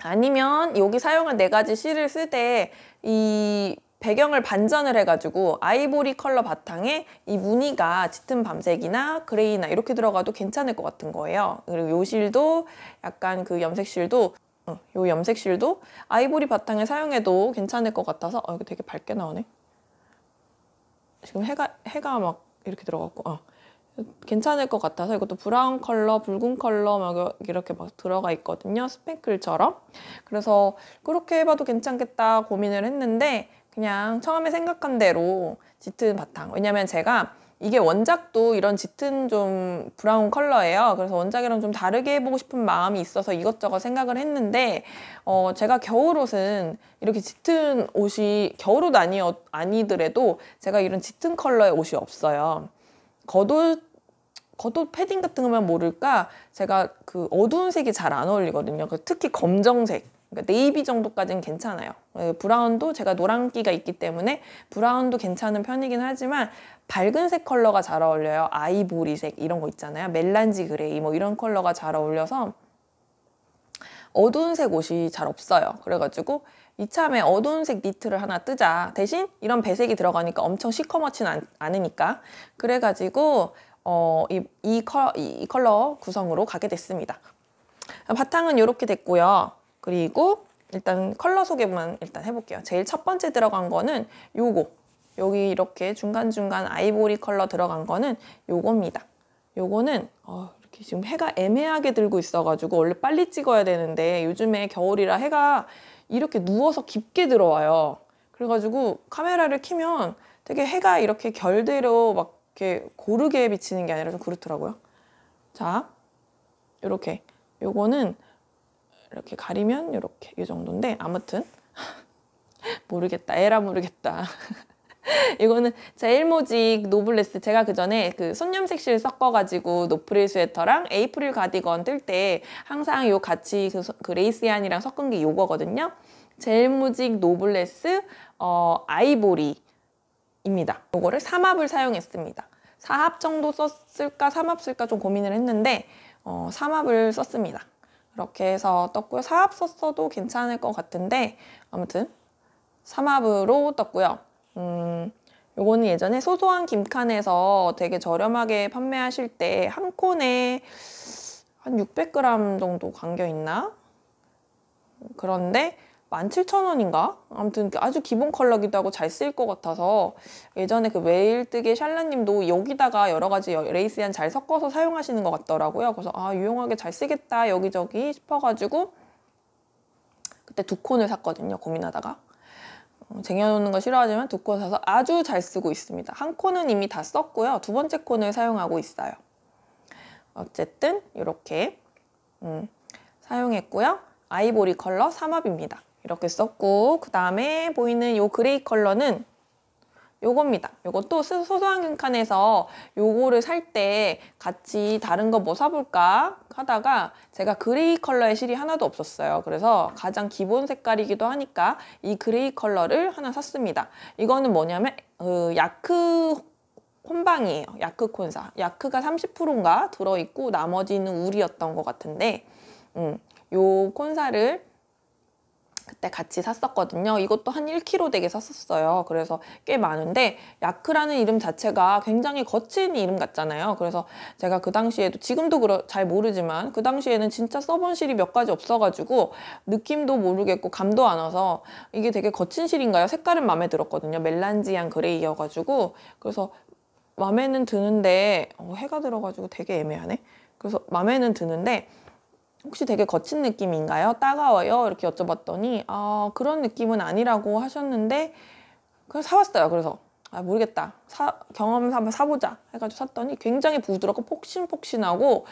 아니면 여기 사용한 4가지 실을 쓸 때 이 배경을 반전을 해가지고 아이보리 컬러 바탕에 이 무늬가 짙은 밤색이나 그레이나 이렇게 들어가도 괜찮을 것 같은 거예요. 그리고 요 실도 약간 그 염색 실도 요 염색 실도 아이보리 바탕에 사용해도 괜찮을 것 같아서 이거 되게 밝게 나오네. 지금 해가 막 이렇게 들어갔고 괜찮을 것 같아서 이것도 브라운 컬러, 붉은 컬러 막 이렇게 막 들어가 있거든요. 스팽클처럼. 그래서 그렇게 해봐도 괜찮겠다 고민을 했는데 그냥 처음에 생각한 대로 짙은 바탕. 왜냐면 제가 이게 원작도 이런 짙은 좀 브라운 컬러예요. 그래서 원작이랑 좀 다르게 해보고 싶은 마음이 있어서 이것저것 생각을 했는데 제가 겨울옷은 이렇게 짙은 옷이 겨울옷 아니더라도 제가 이런 짙은 컬러의 옷이 없어요. 겉옷 패딩 같은 거면 모를까 제가 그 어두운 색이 잘 안 어울리거든요. 특히 검정색, 그러니까 네이비 정도까지는 괜찮아요. 브라운도 제가 노란기가 있기 때문에 브라운도 괜찮은 편이긴 하지만 밝은 색 컬러가 잘 어울려요. 아이보리색 이런 거 있잖아요. 멜란지 그레이 뭐 이런 컬러가 잘 어울려서 어두운 색 옷이 잘 없어요. 그래가지고 이참에 어두운 색 니트를 하나 뜨자. 대신 이런 배색이 들어가니까 엄청 시커멓진 않으니까. 그래가지고 이 컬러 구성으로 가게 됐습니다. 바탕은 이렇게 됐고요. 그리고 일단 컬러 소개만 일단 해볼게요. 제일 첫 번째 들어간 거는 요거. 여기 이렇게 중간중간 아이보리 컬러 들어간 거는 요겁니다. 요거는 이렇게 지금 해가 애매하게 들고 있어가지고 원래 빨리 찍어야 되는데 요즘에 겨울이라 해가 이렇게 누워서 깊게 들어와요. 그래가지고 카메라를 켜면 되게 해가 이렇게 결대로 막 이렇게 고르게 비치는 게 아니라 좀 그렇더라고요. 자, 요렇게 요거는 이렇게 가리면 이렇게 이 정도인데 아무튼 모르겠다. 에라 모르겠다. 이거는 제일모직 노블레스. 제가 그 전에 그 손염색실 섞어가지고 노프릴 스웨터랑 에이프릴 가디건 뜰 때 항상 요 같이 그 레이스얀이랑 섞은 게 요거거든요. 제일모직 노블레스 아이보리입니다. 요거를 3합을 사용했습니다. 4합 정도 썼을까 3합 쓸까 좀 고민을 했는데 3합을 썼습니다. 이렇게 해서 떴고요. 4합 썼어도 괜찮을 것 같은데 아무튼 3합으로 떴고요. 요거는 예전에 소소한 김칸에서 되게 저렴하게 판매하실 때 한 콘에 한 600g 정도 감겨있나? 그런데 17,000원인가? 아무튼 아주 기본 컬러기도 하고 잘 쓸 것 같아서 예전에 그 웨일뜨개 샬라님도 여기다가 여러 가지 레이스얀 잘 섞어서 사용하시는 것 같더라고요. 그래서 유용하게 잘 쓰겠다 여기저기 싶어가지고 그때 2콘을 샀거든요. 고민하다가. 쟁여놓는 거 싫어하지만 2콘 사서 아주 잘 쓰고 있습니다. 한 콘은 이미 다 썼고요. 2번째 콘을 사용하고 있어요. 어쨌든 이렇게 사용했고요. 아이보리 컬러 3합입니다. 이렇게 썼고 그 다음에 보이는 요 그레이 컬러는 요겁니다. 요것도 소소한 김칸에서 요거를 살 때 같이 다른 거 뭐 사볼까 하다가 제가 그레이 컬러의 실이 하나도 없었어요. 그래서 가장 기본 색깔이기도 하니까 이 그레이 컬러를 하나 샀습니다. 이거는 뭐냐면 야크 혼방이에요. 야크 콘사. 야크가 30%인가 들어있고 나머지는 울이었던 것 같은데 요 콘사를 그때 같이 샀었거든요. 이것도 한 1kg 되게 샀었어요. 그래서 꽤 많은데 야크라는 이름 자체가 굉장히 거친 이름 같잖아요. 그래서 제가 그 당시에도 지금도 잘 모르지만 그 당시에는 진짜 써본 실이 몇 가지 없어가지고 느낌도 모르겠고 감도 안 와서 이게 되게 거친 실인가요? 색깔은 마음에 들었거든요. 멜란지한 그레이여가지고 그래서 마음에는 드는데 해가 들어가지고 되게 애매하네. 그래서 마음에는 드는데 혹시 되게 거친 느낌인가요? 따가워요? 이렇게 여쭤봤더니 그런 느낌은 아니라고 하셨는데 그래서 사왔어요. 그래서 모르겠다. 경험해서 한번 사보자 해가지고 샀더니 굉장히 부드럽고 폭신폭신하고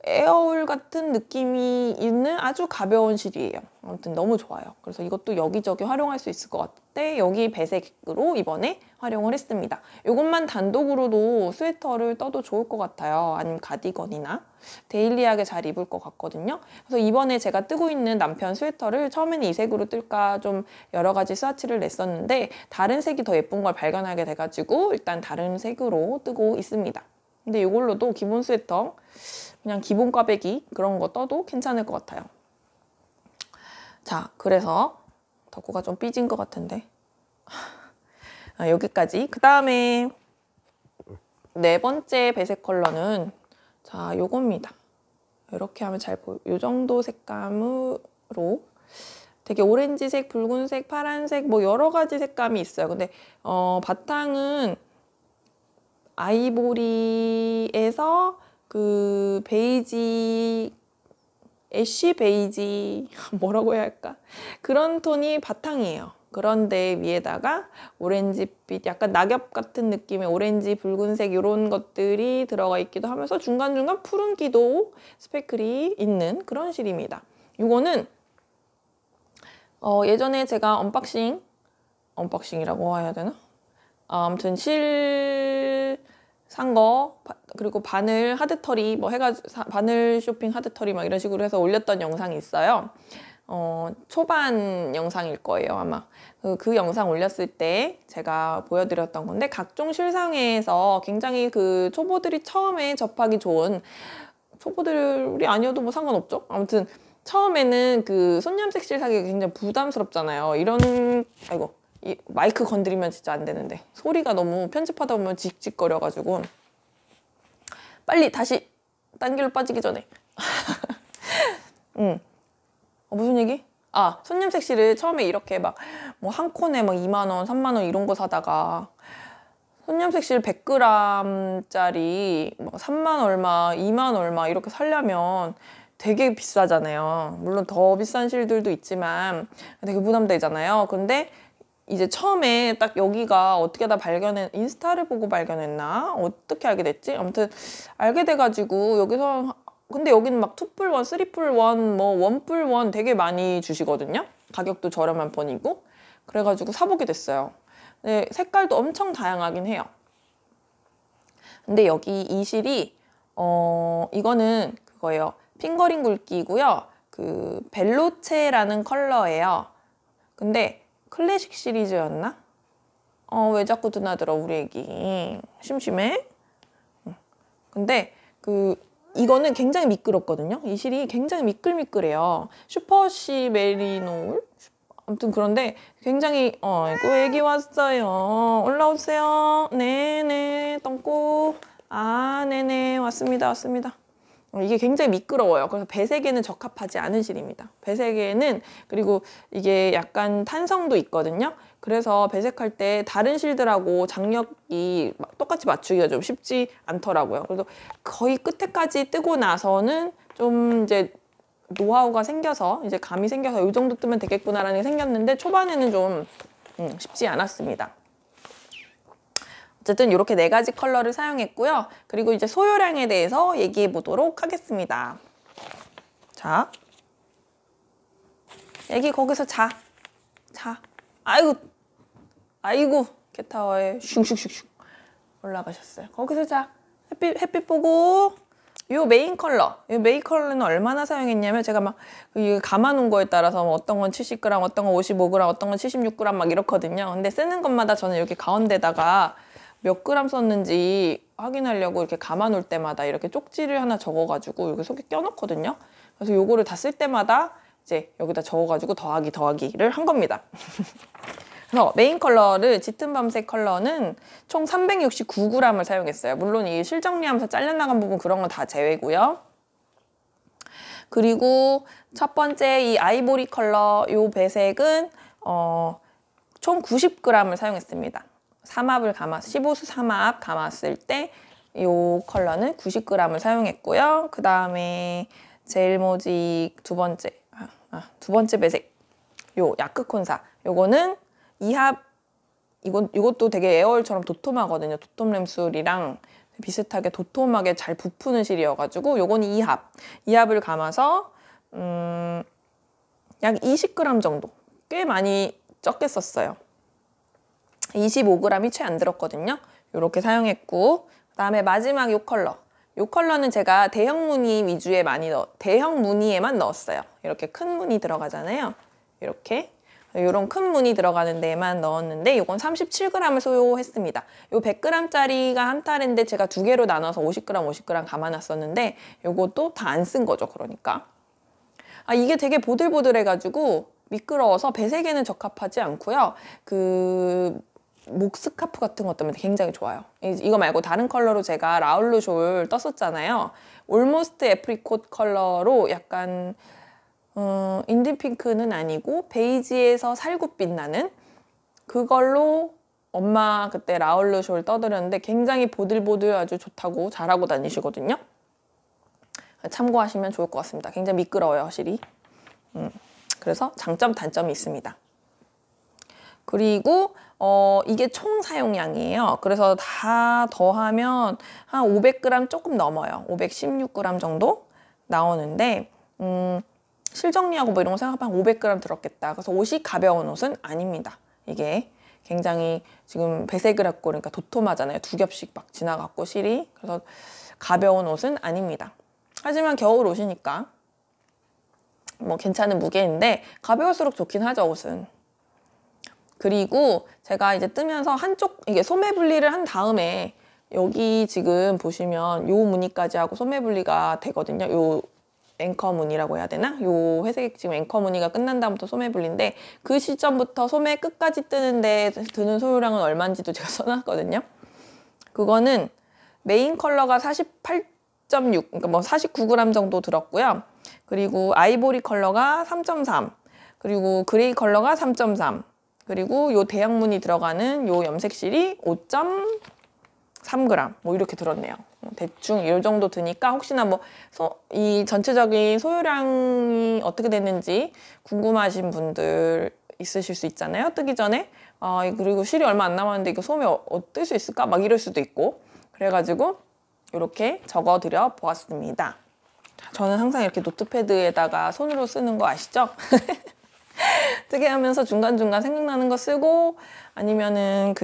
에어울 같은 느낌이 있는 아주 가벼운 실이에요. 아무튼 너무 좋아요. 그래서 이것도 여기저기 활용할 수 있을 것 같은데 여기 배색으로 이번에 활용을 했습니다. 이것만 단독으로도 스웨터를 떠도 좋을 것 같아요. 아니면 가디건이나 데일리하게 잘 입을 것 같거든요. 그래서 이번에 제가 뜨고 있는 남편 스웨터를 처음에는 이 색으로 뜰까 좀 여러 가지 스와치를 냈었는데 다른 색이 더 예쁜 걸 발견하게 돼가지고 일단 다른 색으로 뜨고 있습니다. 근데 이걸로도 기본 스웨터 그냥 기본 꽈배기 그런 거 떠도 괜찮을 것 같아요. 자, 그래서 덕구가 좀 삐진 것 같은데 여기까지. 그 다음에 네 번째 배색 컬러는 자, 요겁니다. 이렇게 하면 잘 보여. 요 정도 색감으로 되게 오렌지색, 붉은색, 파란색 뭐 여러 가지 색감이 있어요. 근데 바탕은 아이보리에서 그 베이지, 애쉬 베이지 뭐라고 해야 할까? 그런 톤이 바탕이에요. 그런데 위에다가 오렌지빛, 약간 낙엽 같은 느낌의 오렌지, 붉은색 이런 것들이 들어가 있기도 하면서 중간중간 푸른기도 스페클이 있는 그런 실입니다. 이거는 예전에 제가 언박싱이라고 해야 되나? 아무튼 실 산 거, 그리고 바늘 하드터리 뭐 해가지고 바늘 쇼핑 하드터리 막 이런 식으로 해서 올렸던 영상이 있어요. 초반 영상일 거예요, 아마. 그 영상 올렸을 때 제가 보여드렸던 건데 각종 실상회에서 굉장히 그 초보들이 처음에 접하기 좋은, 초보들이 아니어도 뭐 상관없죠. 아무튼 처음에는 그 손염색 실 사기가 굉장히 부담스럽잖아요. 아이고, 이 마이크 건드리면 진짜 안 되는데 소리가 너무 편집하다 보면 직직거려가지고 빨리 다시 딴 길로 빠지기 전에 무슨 얘기? 손염색 실을 처음에 이렇게 막 뭐 한 콘에 막 2만 원, 3만 원 이런 거 사다가 손염색 실 100g짜리 막 3만 얼마, 2만 얼마 이렇게 살려면 되게 비싸잖아요. 물론 더 비싼 실들도 있지만 되게 부담되잖아요. 근데 이제 처음에 딱 여기가 어떻게 하다 인스타를 보고 발견했나? 어떻게 알게 됐지? 아무튼 알게 돼가지고 여기서, 근데 여기는 막 2불 1, 3불 1, 뭐 1불 1 되게 많이 주시거든요. 가격도 저렴한 편이고. 그래가지고 사보게 됐어요. 근데 색깔도 엄청 다양하긴 해요. 근데 여기 이 실이 이거는 그거예요. 핑거링 굵기고요. 그 벨로체라는 컬러예요. 근데 클래식 시리즈였나? 왜 자꾸 드나들어 우리 애기. 심심해? 근데 이거는 굉장히 미끄럽거든요. 이 실이 굉장히 미끌미끌해요. 슈퍼시 메리노울? 아무튼 그런데 굉장히 아이고 애기 왔어요. 올라오세요. 네네 똥꼬. 네네 왔습니다. 이게 굉장히 미끄러워요. 그래서 배색에는 적합하지 않은 실입니다. 배색에는, 그리고 이게 약간 탄성도 있거든요. 그래서 배색할 때 다른 실들하고 장력이 똑같이 맞추기가 좀 쉽지 않더라고요. 그래서 거의 끝에까지 뜨고 나서는 좀 이제 노하우가 생겨서, 이제 감이 생겨서 이 정도 뜨면 되겠구나라는 게 생겼는데 초반에는 좀 쉽지 않았습니다. 어쨌든 이렇게 4가지 컬러를 사용했고요. 그리고 이제 소요량에 대해서 얘기해 보도록 하겠습니다. 자, 애기 거기서 자. 아이고 캣타워에 슝슝슝슝 올라가셨어요. 거기서 자. 햇빛 보고. 요 메인 컬러는 얼마나 사용했냐면 제가 막 감아놓은 거에 따라서 어떤 건 70g, 어떤 건 55g, 어떤 건 76g 막 이렇거든요. 근데 쓰는 것마다 저는 이렇게 가운데다가 몇 그램 썼는지 확인하려고 이렇게 감아놓을 때마다 이렇게 쪽지를 하나 적어가지고 여기 속에 껴놓거든요. 그래서 요거를 다 쓸 때마다 이제 여기다 적어가지고 더하기를 한 겁니다. 그래서 메인 컬러를 짙은 밤색 컬러는 총 369g을 사용했어요. 물론 이 실정리하면서 잘려나간 부분 그런 건 다 제외고요. 그리고 첫 번째 이 아이보리 컬러 요 배색은 총 90g을 사용했습니다. 15수 삼합 감았을 때 이 컬러는 90g을 사용했고요. 그 다음에 제일 모직 두 번째 배색 요 야크콘사 요거는 2합, 이것도 되게 에어얼처럼 도톰하거든요. 도톰 램술이랑 비슷하게 도톰하게 잘 부푸는 실이어가지고 요건 2합을 감아서 약 20g 정도, 꽤 많이 적게 썼어요. 25g이 채 안 들었거든요. 이렇게 사용했고, 그 다음에 마지막 요 컬러. 요 컬러는 제가 대형 무늬 위주에 대형 무늬에만 넣었어요. 이렇게 큰 무늬 들어가잖아요. 이렇게 요런 큰 무늬 들어가는 데에만 넣었는데, 요건 37g을 소요했습니다. 요 100g짜리가 한 탈인데 제가 두 개로 나눠서 50g 감아놨었는데, 요것도 다 안 쓴 거죠. 그러니까 이게 되게 보들보들해가지고 미끄러워서 배색에는 적합하지 않고요. 그 목 스카프 같은 것 때문에 굉장히 좋아요. 이거 말고 다른 컬러로 제가 라울루쇼를 떴었잖아요. 올모스트 애프리콧 컬러로 약간 인디핑크는 아니고 베이지에서 살구빛 나는 그걸로 엄마 그때 라울루쇼를 떠드렸는데 굉장히 보들보들 아주 좋다고 잘하고 다니시거든요. 참고하시면 좋을 것 같습니다. 굉장히 미끄러워요, 확실히. 그래서 장점, 단점이 있습니다. 그리고 이게 총 사용량이에요. 그래서 다 더하면 한 500g 조금 넘어요. 516g 정도 나오는데 실정리하고 뭐 이런 거 생각하면 500g 들었겠다. 그래서 옷이 가벼운 옷은 아닙니다. 이게 굉장히 지금 배색을 했고 그러니까 도톰하잖아요. 두 겹씩 막 지나갔고 실이. 그래서 가벼운 옷은 아닙니다. 하지만 겨울 옷이니까 뭐 괜찮은 무게인데 가벼울수록 좋긴 하죠, 옷은. 그리고 제가 이제 뜨면서 한쪽 이게 소매 분리를 한 다음에 여기 지금 보시면 요 무늬까지 하고 소매 분리가 되거든요. 요 앵커 무늬라고 해야 되나? 요 회색 지금 앵커 무늬가 끝난 다음부터 소매 분리인데 그 시점부터 소매 끝까지 뜨는데 드는 소요량은 얼마인지도 제가 써놨거든요. 그거는 메인 컬러가 48.6, 그러니까 뭐 49g 정도 들었고요. 그리고 아이보리 컬러가 3.3, 그리고 그레이 컬러가 3.3, 그리고 요 대형 무늬 들어가는 요 염색실이 5.3g 뭐 이렇게 들었네요. 대충 이 정도 드니까 혹시나 뭐 이 전체적인 소요량이 어떻게 됐는지 궁금하신 분들 있으실 수 있잖아요. 뜨기 전에 그리고 실이 얼마 안 남았는데 이거 소매 뜰 수 있을까? 막 이럴 수도 있고 그래가지고 이렇게 적어드려 보았습니다. 저는 항상 이렇게 노트패드에다가 손으로 쓰는 거 아시죠? 뜨게 하면서 중간중간 생각나는 거 쓰고 아니면은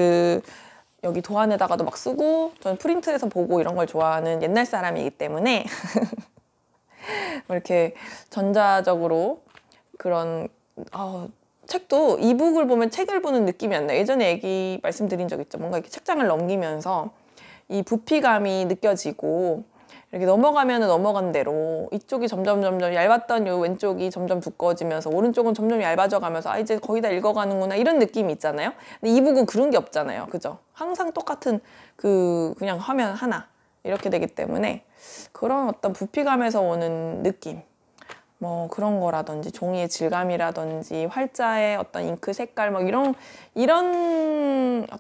여기 도안에다가도 막 쓰고 저는 프린트해서 보고 이런 걸 좋아하는 옛날 사람이기 때문에 이렇게 전자적으로 그런 책도 이북을 보면 책을 보는 느낌이 안 나요. 예전에 얘기 말씀드린 적 있죠. 뭔가 이렇게 책장을 넘기면서 이 부피감이 느껴지고 이렇게 넘어가면 넘어간 대로 이쪽이 점점 얇았던 요 왼쪽이 점점 두꺼워지면서 오른쪽은 점점 얇아져 가면서 이제 거의 다 읽어가는구나 이런 느낌이 있잖아요. 근데 이북은 그런 게 없잖아요. 그죠? 항상 똑같은 그냥 화면 하나 이렇게 되기 때문에 그런 어떤 부피감에서 오는 느낌 뭐 그런 거라든지 종이의 질감이라든지 활자의 어떤 잉크 색깔 막 이런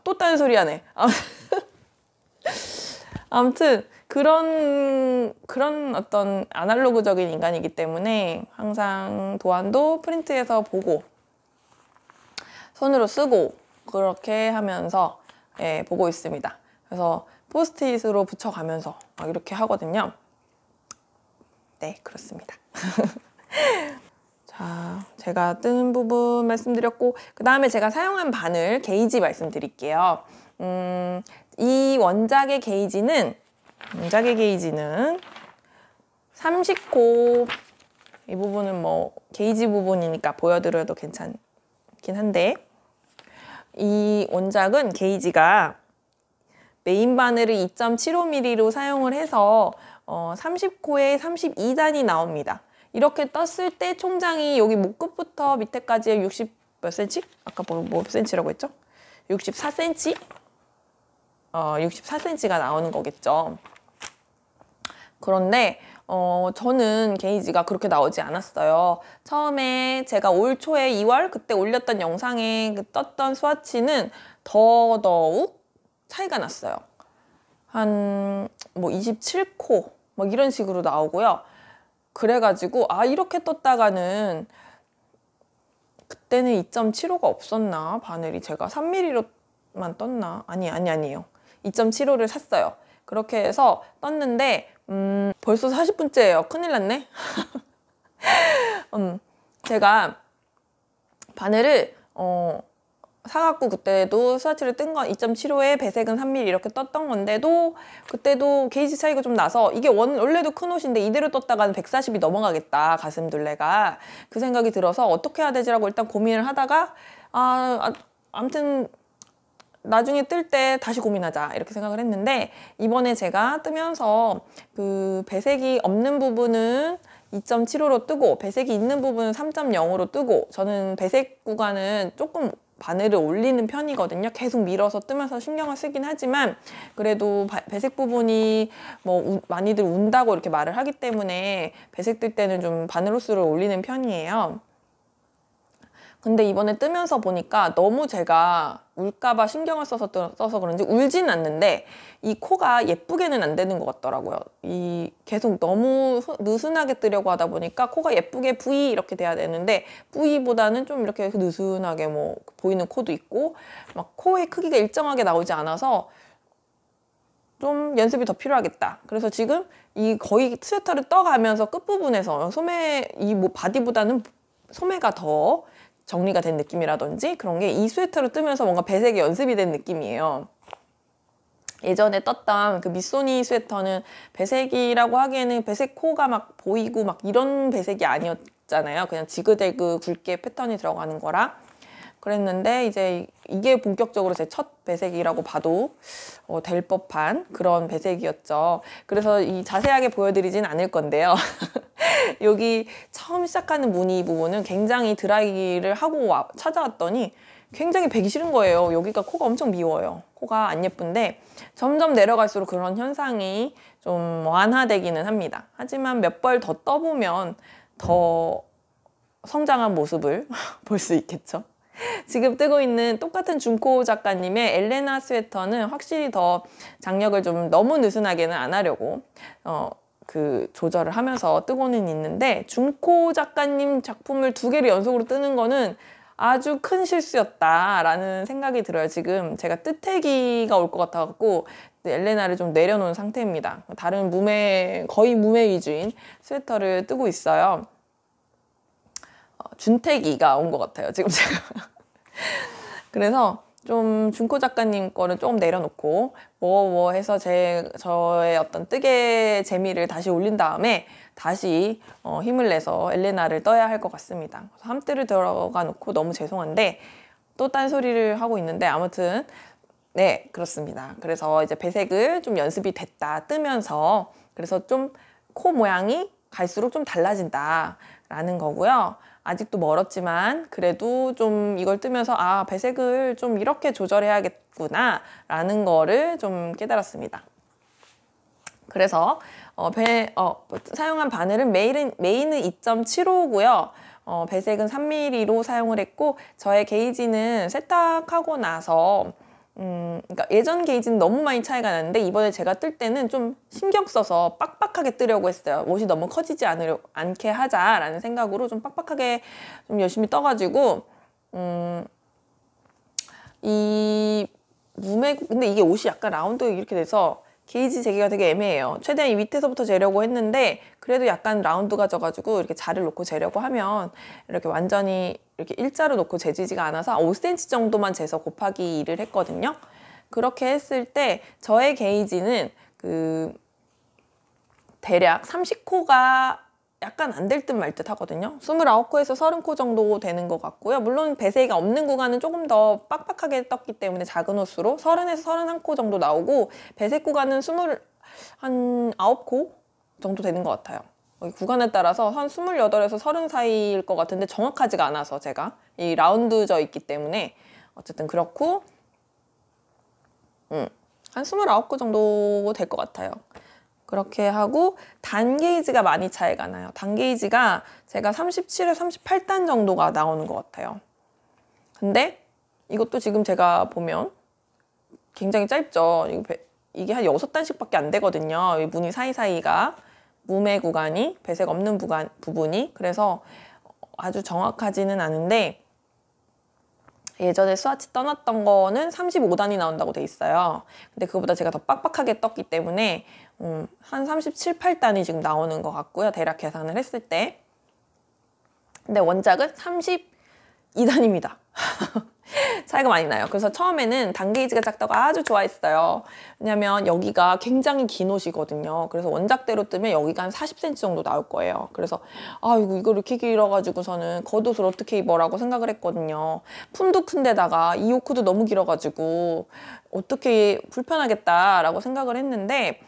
또 딴 소리 하네. 아무튼 그런 어떤 아날로그적인 인간이기 때문에 항상 도안도 프린트해서 보고 손으로 쓰고 그렇게 하면서 보고 있습니다. 그래서 포스트잇으로 붙여가면서 막 이렇게 하거든요. 네, 그렇습니다. 자, 제가 뜬 부분 말씀드렸고 그 다음에 제가 사용한 바늘 게이지 말씀드릴게요. 이 원작의 게이지는 30코 이 부분은 뭐 게이지 부분이니까 보여드려도 괜찮긴 한데 이 원작은 게이지가 메인 바늘을 2.75mm로 사용을 해서 30코에 32단이 나옵니다. 이렇게 떴을 때 총장이 여기 목끝부터 밑에까지 60 몇 cm? 아까 뭐 cm라고 했죠? 64cm? 64cm가 나오는 거겠죠. 그런데 저는 게이지가 그렇게 나오지 않았어요. 처음에 제가 올 초에 2월 그때 올렸던 영상에 떴던 스와치는 더더욱 차이가 났어요. 한 뭐 27코 막 이런 식으로 나오고요. 그래가지고 이렇게 떴다가는 그때는 2.75가 없었나 바늘이 제가 3mm로만 떴나? 아니에요. 2.75를 샀어요. 그렇게 해서 떴는데 벌써 40분째예요. 큰일 났네. 제가 바늘을 사갖고 그때도 스와치를 뜬 건 2.75에 배색은 3mm 이렇게 떴던 건데도 그때도 게이지 차이가 좀 나서 이게 원래도 큰 옷인데 이대로 떴다가는 140이 넘어가겠다, 가슴둘레가. 그 생각이 들어서 어떻게 해야 되지라고 일단 고민을 하다가 아무튼 나중에 뜰 때 다시 고민하자 이렇게 생각을 했는데, 이번에 제가 뜨면서 그 배색이 없는 부분은 2.75로 뜨고 배색이 있는 부분은 3.0으로 뜨고, 저는 배색 구간은 조금 바늘을 올리는 편이거든요. 계속 밀어서 뜨면서 신경을 쓰긴 하지만 그래도 배색 부분이 뭐 많이들 운다고 이렇게 말을 하기 때문에 배색 뜰 때는 좀 바늘 호수를 올리는 편이에요. 근데 이번에 뜨면서 보니까 너무 제가 울까봐 신경을 써서 그런지 울진 않는데 이 코가 예쁘게는 안 되는 것 같더라고요. 계속 너무 느슨하게 뜨려고 하다 보니까 코가 예쁘게 V 이렇게 돼야 되는데 V보다는 좀 이렇게 느슨하게 뭐 보이는 코도 있고 막 코의 크기가 일정하게 나오지 않아서 좀 연습이 더 필요하겠다. 그래서 지금 이 거의 스웨터를 떠가면서 끝부분에서 소매 바디보다는 소매가 더 정리가 된 느낌이라든지 그런 게 이 스웨터를 뜨면서 뭔가 배색이 연습이 된 느낌이에요. 예전에 떴던 그 미소니 스웨터는 배색이라고 하기에는 배색 코가 막 보이고 막 이런 배색이 아니었잖아요. 그냥 지그재그 굵게 패턴이 들어가는 거라 그랬는데 이제 이게 본격적으로 제 첫 배색이라고 봐도 될 법한 그런 배색이었죠. 그래서 자세하게 보여드리진 않을 건데요. 여기 처음 시작하는 무늬 부분은 굉장히 드라이를 하고 찾아왔더니 굉장히 배기 싫은 거예요. 여기가 코가 엄청 미워요. 코가 안 예쁜데 점점 내려갈수록 그런 현상이 좀 완화되기는 합니다. 하지만 몇 벌 더 떠보면 더 성장한 모습을 볼 수 있겠죠. 지금 뜨고 있는 똑같은 준코 작가님의 엘레나 스웨터는 확실히 더 장력을 좀 너무 느슨하게는 안 하려고 그 조절을 하면서 뜨고는 있는데, 준코 작가님 작품을 2개를 연속으로 뜨는 거는 아주 큰 실수였다라는 생각이 들어요. 지금 제가 뜨태기가 올 것 같아갖고 엘레나를 좀 내려놓은 상태입니다. 다른 거의 무매 위주인 스웨터를 뜨고 있어요. 준태기가 온 것 같아요, 지금 제가. 그래서 좀 준코 작가님 거는 조금 내려놓고 해서 저의 어떤 뜨개 재미를 다시 올린 다음에 다시 힘을 내서 엘레나를 떠야 할 것 같습니다. 함뜨를 들어가 놓고 너무 죄송한데 또 딴소리를 하고 있는데, 아무튼 네, 그렇습니다. 그래서 이제 배색을 좀 연습이 됐다, 뜨면서. 그래서 좀 코 모양이 갈수록 좀 달라진다 라는 거고요. 아직도 멀었지만 그래도 좀 이걸 뜨면서 배색을 좀 이렇게 조절해야겠구나 라는 거를 좀 깨달았습니다. 그래서 사용한 바늘은 메인은 2.75고요. 배색은 3mm로 사용을 했고, 저의 게이지는 세탁하고 나서 그러니까 예전 게이지는 너무 많이 차이가 나는데 이번에 제가 뜰 때는 좀 신경 써서 빡빡하게 뜨려고 했어요. 옷이 너무 커지지 않게 하자라는 생각으로 좀 빡빡하게 좀 열심히 떠가지고 근데 이게 옷이 약간 라운드 이렇게 돼서 게이지 재기가 되게 애매해요. 최대한 이 밑에서부터 재려고 했는데 그래도 약간 라운드가 져가지고 이렇게 자를 놓고 재려고 하면 이렇게 완전히 이렇게 일자로 놓고 재지지가 않아서 5cm 정도만 재서 곱하기 2를 했거든요. 그렇게 했을 때 저의 게이지는 대략 30코가 약간 안 될 듯 말 듯 하거든요. 29코에서 30코 정도 되는 것 같고요. 물론 배색이 없는 구간은 조금 더 빡빡하게 떴기 때문에 작은 옷으로 30에서 31코 정도 나오고, 배색 구간은 29코 정도 되는 것 같아요. 구간에 따라서 한 28에서 30 사이일 것 같은데 정확하지가 않아서 제가 이 라운드져 있기 때문에 어쨌든 그렇고 한 29코 정도 될 것 같아요. 그렇게 하고 단 게이지가 많이 차이가 나요. 단 게이지가 제가 37에 38단 정도가 나오는 것 같아요. 근데 이것도 지금 제가 보면 굉장히 짧죠. 이게 한 6단씩밖에 안 되거든요. 이 무늬 사이사이가 무매 구간이, 배색 없는 부분이. 그래서 아주 정확하지는 않은데 예전에 스와치 떠났던 거는 35단이 나온다고 돼 있어요. 근데 그거보다 제가 더 빡빡하게 떴기 때문에 한 37, 8단이 지금 나오는 것 같고요. 대략 계산을 했을 때. 근데 원작은 32단입니다. 차이가 많이 나요. 그래서 처음에는 단 게이지가 작다고 아주 좋아했어요. 왜냐면 여기가 굉장히 긴 옷이거든요. 그래서 원작대로 뜨면 여기가 한 40cm 정도 나올 거예요. 그래서 이거 이렇게 길어가지고서는 겉옷을 어떻게 입어라고 생각을 했거든요. 품도 큰데다가 이 요크도 너무 길어가지고 어떻게 불편하겠다라고 생각을 했는데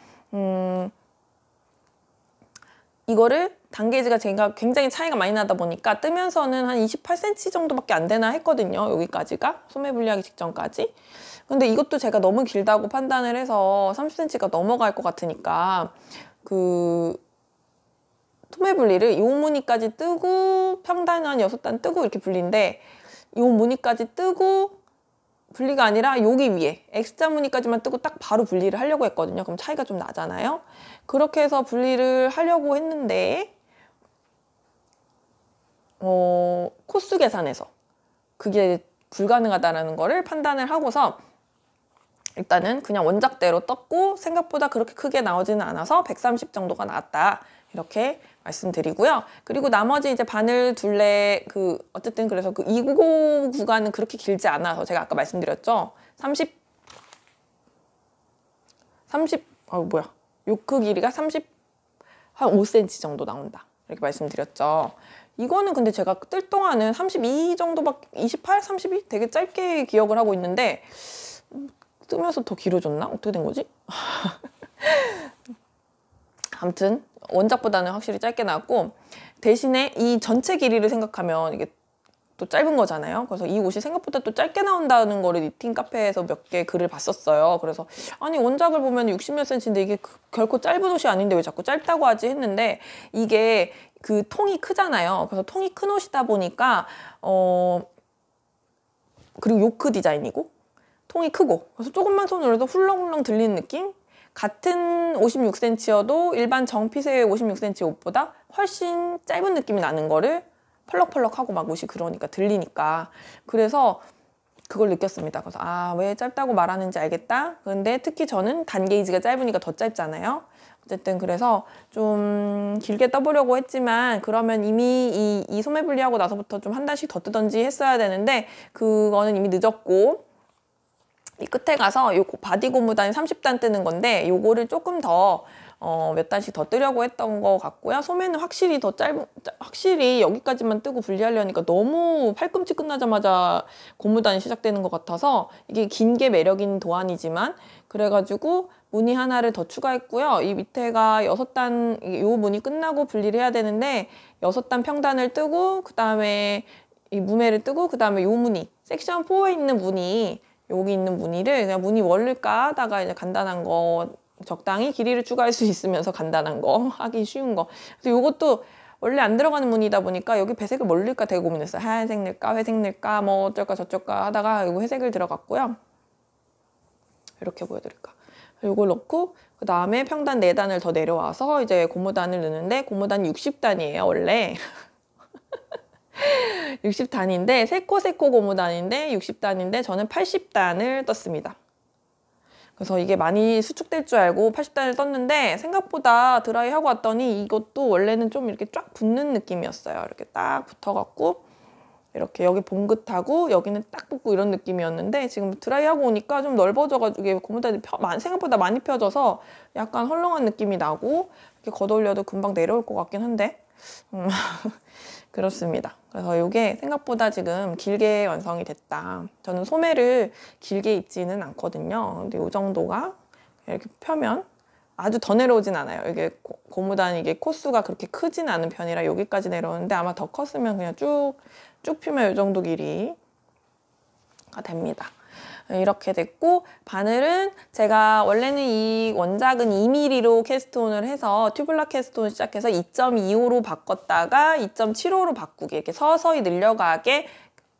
이거를 단 게이지가 제가 굉장히 차이가 많이 나다 보니까 뜨면서는 한 28cm 정도밖에 안 되나 했거든요. 여기까지가 소매 분리하기 직전까지. 근데 이것도 제가 너무 길다고 판단을 해서 30cm가 넘어갈 것 같으니까 그 소매 분리를 이 무늬까지 뜨고 평단 한 6단 뜨고 이렇게 분리인데 이 무늬까지 뜨고 분리가 아니라 여기 위에 X자 무늬까지만 뜨고 딱 바로 분리를 하려고 했거든요. 그럼 차이가 좀 나잖아요. 그렇게 해서 분리를 하려고 했는데 코스 계산에서 그게 불가능하다는 거를 판단을 하고서 일단은 그냥 원작대로 떴고 생각보다 그렇게 크게 나오지는 않아서 130 정도가 나왔다. 이렇게 말씀드리고요. 그리고 나머지 이제 바늘 둘레 어쨌든 그래서 그 295 구간은 그렇게 길지 않아서 제가 아까 말씀드렸죠. 30 요크 길이가 한 5cm 정도 나온다. 이렇게 말씀드렸죠. 이거는 근데 제가 뜰 동안은 32 정도밖에 28, 32 되게 짧게 기억을 하고 있는데 뜨면서 더 길어졌나? 어떻게 된 거지? 아무튼 원작보다는 확실히 짧게 나왔고 대신에 이 전체 길이를 생각하면 이게 또 짧은 거잖아요. 그래서 이 옷이 생각보다 또 짧게 나온다는 거를 니팅 카페에서 몇 개 글을 봤었어요. 그래서 아니 원작을 보면 60몇 cm인데 이게 결코 짧은 옷이 아닌데 왜 자꾸 짧다고 하지 했는데 이게 그 통이 크잖아요. 그래서 통이 큰 옷이다 보니까 그리고 요크 디자인이고 통이 크고 그래서 조금만 손을 해도 훌렁훌렁 들리는 느낌? 같은 56cm여도 일반 정핏의 56cm 옷보다 훨씬 짧은 느낌이 나는 거를 펄럭펄럭하고 막 옷이 그러니까 들리니까 그래서 그걸 느꼈습니다. 그래서 왜 짧다고 말하는지 알겠다. 그런데 특히 저는 단 게이지가 짧으니까 더 짧잖아요. 어쨌든 그래서 좀 길게 떠보려고 했지만 그러면 이미 이 소매 분리하고 나서부터 좀 한 단씩 더 뜨던지 했어야 되는데 그거는 이미 늦었고 이 끝에 가서 요 바디 고무단이 30단 뜨는 건데 요거를 조금 더 몇 단씩 더 뜨려고 했던 것 같고요. 소매는 확실히 확실히 여기까지만 뜨고 분리하려니까 너무 팔꿈치 끝나자마자 고무단이 시작되는 것 같아서 이게 긴 게 매력인 도안이지만 그래가지고 무늬 하나를 더 추가했고요. 이 밑에가 6단, 요 무늬 끝나고 분리를 해야 되는데 6단 평단을 뜨고 그 다음에 이 무매를 뜨고 그 다음에 요 무늬, 섹션 4에 있는 무늬 여기 있는 무늬를 그냥 무늬 월를까 하다가 이제 간단한 거 적당히 길이를 추가할 수 있으면서 간단한 거 하기 쉬운 거. 그래서 이것도 원래 안 들어가는 무늬다 보니까 여기 배색을 뭘 넣을까 되게 고민했어요. 하얀색 넣을까 회색 넣을까 뭐 어쩔까 저쩔까 하다가 이거 회색을 들어갔고요. 이렇게 보여드릴까. 이걸 넣고 그 다음에 평단 4단을 더 내려와서 이제 고무단을 넣는데 고무단이 60단이에요 원래. 60단인데 세코 고무단인데 60단인데 저는 80단을 떴습니다. 그래서 이게 많이 수축될 줄 알고 80단을 떴는데 생각보다 드라이 하고 왔더니 이것도 원래는 좀 이렇게 쫙 붙는 느낌이었어요. 이렇게 딱 붙어갖고 이렇게 여기 봉긋하고 여기는 딱 붙고 이런 느낌이었는데 지금 드라이 하고 오니까 좀 넓어져가지고 이게 고무단이 생각보다 많이 펴져서 약간 헐렁한 느낌이 나고 이렇게 걷어올려도 금방 내려올 것 같긴 한데 그렇습니다. 그래서 이게 생각보다 지금 길게 완성이 됐다. 저는 소매를 길게 입지는 않거든요. 근데 이 정도가 이렇게 펴면 아주 더 내려오진 않아요. 이게 고무단 이게 코수가 그렇게 크진 않은 편이라 여기까지 내려오는데 아마 더 컸으면 그냥 쭉 펴면 이 정도 길이가 됩니다. 이렇게 됐고 바늘은 제가 원래는 이 원작은 2mm로 캐스트온을 해서 튜블라 캐스트온 시작해서 2.25로 바꿨다가 2.75로 바꾸게 이렇게 서서히 늘려가게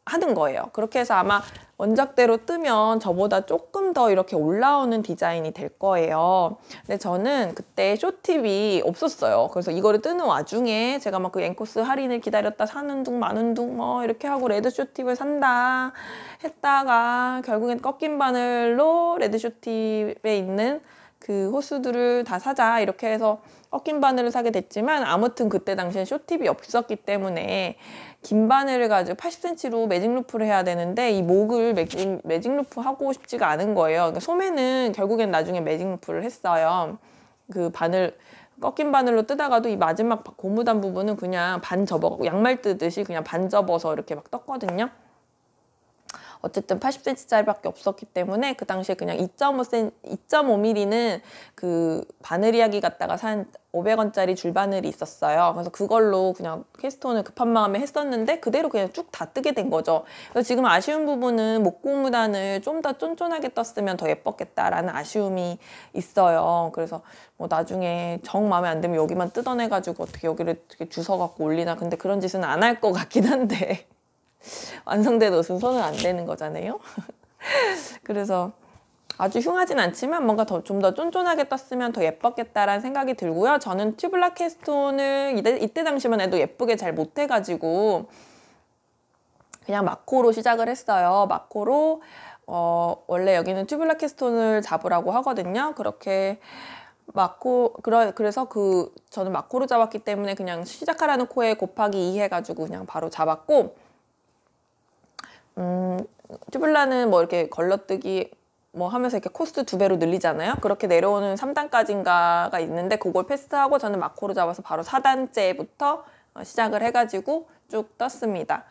하는 거예요. 그렇게 해서 아마 원작대로 뜨면 저보다 조금 더 이렇게 올라오는 디자인이 될 거예요. 근데 저는 그때 쇼팁이 없었어요. 그래서 이거를 뜨는 와중에 제가 막 그 앵코스 할인을 기다렸다 사는 둥 마는 둥 뭐 이렇게 하고 레드 쇼팁을 산다 했다가 결국엔 꺾인 바늘로 레드 쇼팁에 있는 그 호수들을 다 사자 이렇게 해서 꺾인 바늘을 사게 됐지만 아무튼 그때 당시엔 쇼팁이 없었기 때문에 긴 바늘을 가지고 80cm로 매직 루프를 해야 되는데 이 목을 매직 루프 하고 싶지가 않은 거예요. 그러니까 소매는 결국엔 나중에 매직 루프를 했어요. 그 바늘 꺾인 바늘로 뜨다가도 이 마지막 고무단 부분은 그냥 반 접어 양말 뜨듯이 그냥 반 접어서 이렇게 막 떴거든요. 어쨌든 80cm짜리밖에 없었기 때문에 그 당시에 그냥 2.5mm는 그 바늘 이야기 갖다가 산 500원짜리 줄바늘이 있었어요. 그래서 그걸로 그냥 캐스톤을 급한 마음에 했었는데 그대로 그냥 쭉 다 뜨게 된 거죠. 그래서 지금 아쉬운 부분은 목고무단을 좀 더 쫀쫀하게 떴으면 더 예뻤겠다라는 아쉬움이 있어요. 그래서 뭐 나중에 정 마음에 안 들면 여기만 뜯어내가지고 어떻게 여기를 어떻게 주워갖고 올리나. 근데 그런 짓은 안 할 것 같긴 한데 완성된 옷은 손을 안 대는 거잖아요. 그래서 아주 흉하진 않지만 뭔가 좀 더 쫀쫀하게 떴으면 더 예뻤겠다라는 생각이 들고요. 저는 튜블라 캐스톤을 이때 당시만 해도 예쁘게 잘 못해가지고 그냥 마코로 시작을 했어요. 마코로 원래 여기는 튜블라 캐스톤을 잡으라고 하거든요. 그렇게 그래서 저는 마코로 잡았기 때문에 그냥 시작하라는 코에 곱하기 2 해가지고 그냥 바로 잡았고 튜블라는 뭐 이렇게 걸러뜨기 뭐 하면서 이렇게 코스 2배로 늘리잖아요. 그렇게 내려오는 3단까지인가가 있는데 그걸 패스하고 저는 마코로 잡아서 바로 4단째부터 시작을 해가지고 쭉 떴습니다.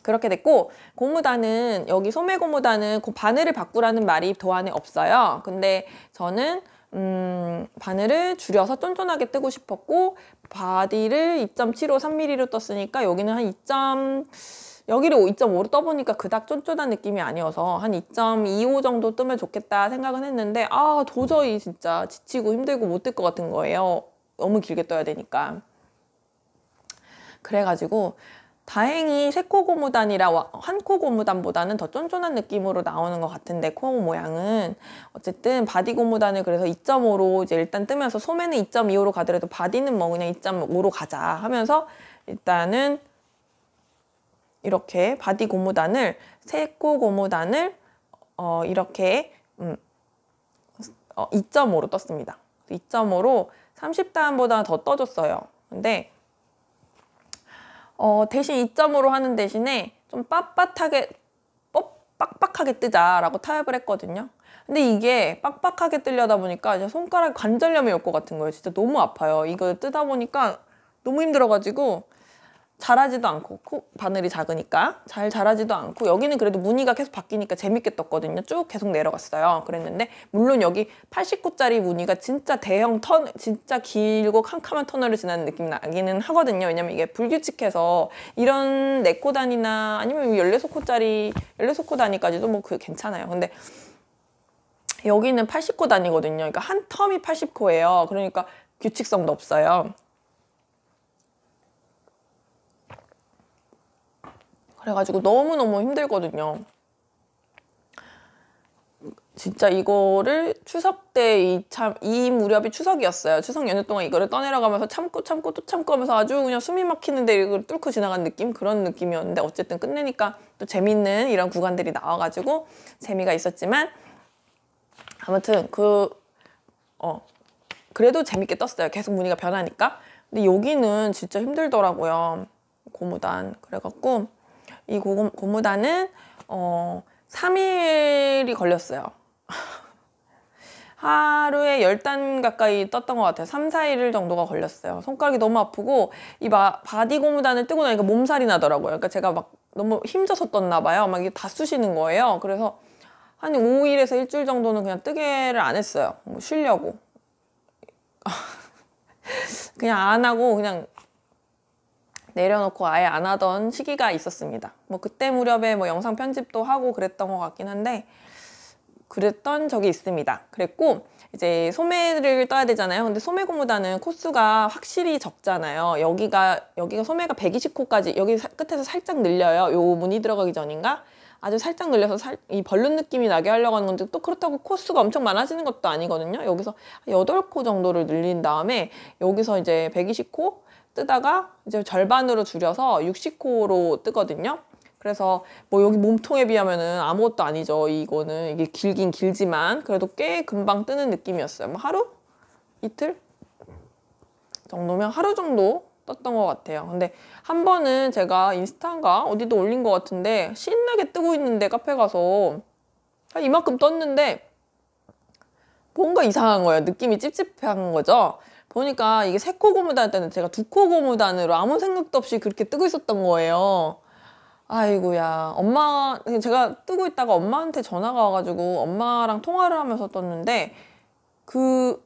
그렇게 됐고 고무단은 여기 소매 고무단은 그 바늘을 바꾸라는 말이 도안에 없어요. 근데 저는 바늘을 줄여서 쫀쫀하게 뜨고 싶었고 바디를 2.75 3mm로 떴으니까 여기는 한 여기를 2.5로 떠보니까 그닥 쫀쫀한 느낌이 아니어서 한 2.25 정도 뜨면 좋겠다 생각은 했는데 도저히 진짜 지치고 힘들고 못 뜰 것 같은 거예요. 너무 길게 떠야 되니까. 그래가지고 다행히 세코 고무단이라 한 코 고무단보다는 더 쫀쫀한 느낌으로 나오는 것 같은데 코 모양은 어쨌든 바디 고무단을 그래서 2.5로 이제 일단 뜨면서 소매는 2.25로 가더라도 바디는 뭐 그냥 2.5로 가자 하면서 일단은 이렇게 바디 고무단을 세코 고무단을 이렇게 2.5로 떴습니다. 2.5로 30단보다 더 떠줬어요. 근데 대신 2.5로 하는 대신에 좀 빳빳하게 빡빡하게 뜨자라고 타협을 했거든요. 근데 이게 빡빡하게 뜨려다 보니까 이제 손가락 관절염이 올 것 같은 거예요. 진짜 너무 아파요. 이거 뜨다 보니까 너무 힘들어가지고 자라지도 않고 바늘이 작으니까 잘 자라지도 않고 여기는 그래도 무늬가 계속 바뀌니까 재밌게 떴거든요. 쭉 계속 내려갔어요. 그랬는데 물론 여기 89짜리 무늬가 진짜 대형 진짜 길고 캄캄한 터널을 지나는 느낌이 나기는 하거든요. 왜냐면 이게 불규칙해서 이런 4코단이나 아니면 16코 단위까지도 뭐 그게 괜찮아요. 근데 여기는 80코단이거든요. 그러니까 한 텀이 80코예요. 그러니까 규칙성도 없어요. 그래가지고 너무너무 힘들거든요. 진짜 이거를 추석 때 이 무렵이 추석이었어요. 추석 연휴 동안 이거를 떠내려가면서 참고 또 참고 하면서 아주 그냥 숨이 막히는데 이걸 뚫고 지나간 느낌? 그런 느낌이었는데 어쨌든 끝내니까 또 재밌는 이런 구간들이 나와가지고 재미가 있었지만 아무튼 그래도 재밌게 떴어요. 계속 무늬가 변하니까. 근데 여기는 진짜 힘들더라고요. 고무단. 그래갖고 이 고무단은 3일이 걸렸어요. 하루에 10단 가까이 떴던 것 같아요. 3, 4일 정도가 걸렸어요. 손가락이 너무 아프고 이 바디 고무단을 뜨고 나니까 몸살이 나더라고요. 그러니까 제가 막 너무 힘줘서 떴나 봐요. 막 이게 다 쑤시는 거예요. 그래서 한 5일에서 일주일 정도는 그냥 뜨개를 안 했어요. 뭐 쉬려고. 그냥 안 하고 그냥 내려놓고 아예 안 하던 시기가 있었습니다. 뭐 그때 무렵에 뭐 영상 편집도 하고 그랬던 것 같긴 한데 그랬던 적이 있습니다. 그랬고 이제 소매를 떠야 되잖아요. 근데 소매 고무단은 코수가 확실히 적잖아요. 여기가 소매가 120코까지 여기 끝에서 살짝 늘려요. 요 무늬 들어가기 전인가? 아주 살짝 늘려서 이 벌룬 느낌이 나게 하려고 하는 건데 또 그렇다고 코수가 엄청 많아지는 것도 아니거든요. 여기서 8코 정도를 늘린 다음에 여기서 이제 120코 뜨다가 이제 절반으로 줄여서 60코로 뜨거든요. 그래서 뭐 여기 몸통에 비하면은 아무것도 아니죠. 이거는 이게 길긴 길지만 그래도 꽤 금방 뜨는 느낌이었어요. 뭐 하루? 이틀? 정도면 하루 정도 떴던 것 같아요. 근데 한 번은 제가 인스타인가 어디도 올린 것 같은데 신나게 뜨고 있는데 카페 가서 이만큼 떴는데 뭔가 이상한 거예요. 느낌이 찝찝한 거죠. 보니까 이게 3코 고무단 때는 제가 2코 고무단으로 아무 생각도 없이 그렇게 뜨고 있었던 거예요. 아이고야. 제가 뜨고 있다가 엄마한테 전화가 와가지고 엄마랑 통화를 하면서 떴는데 그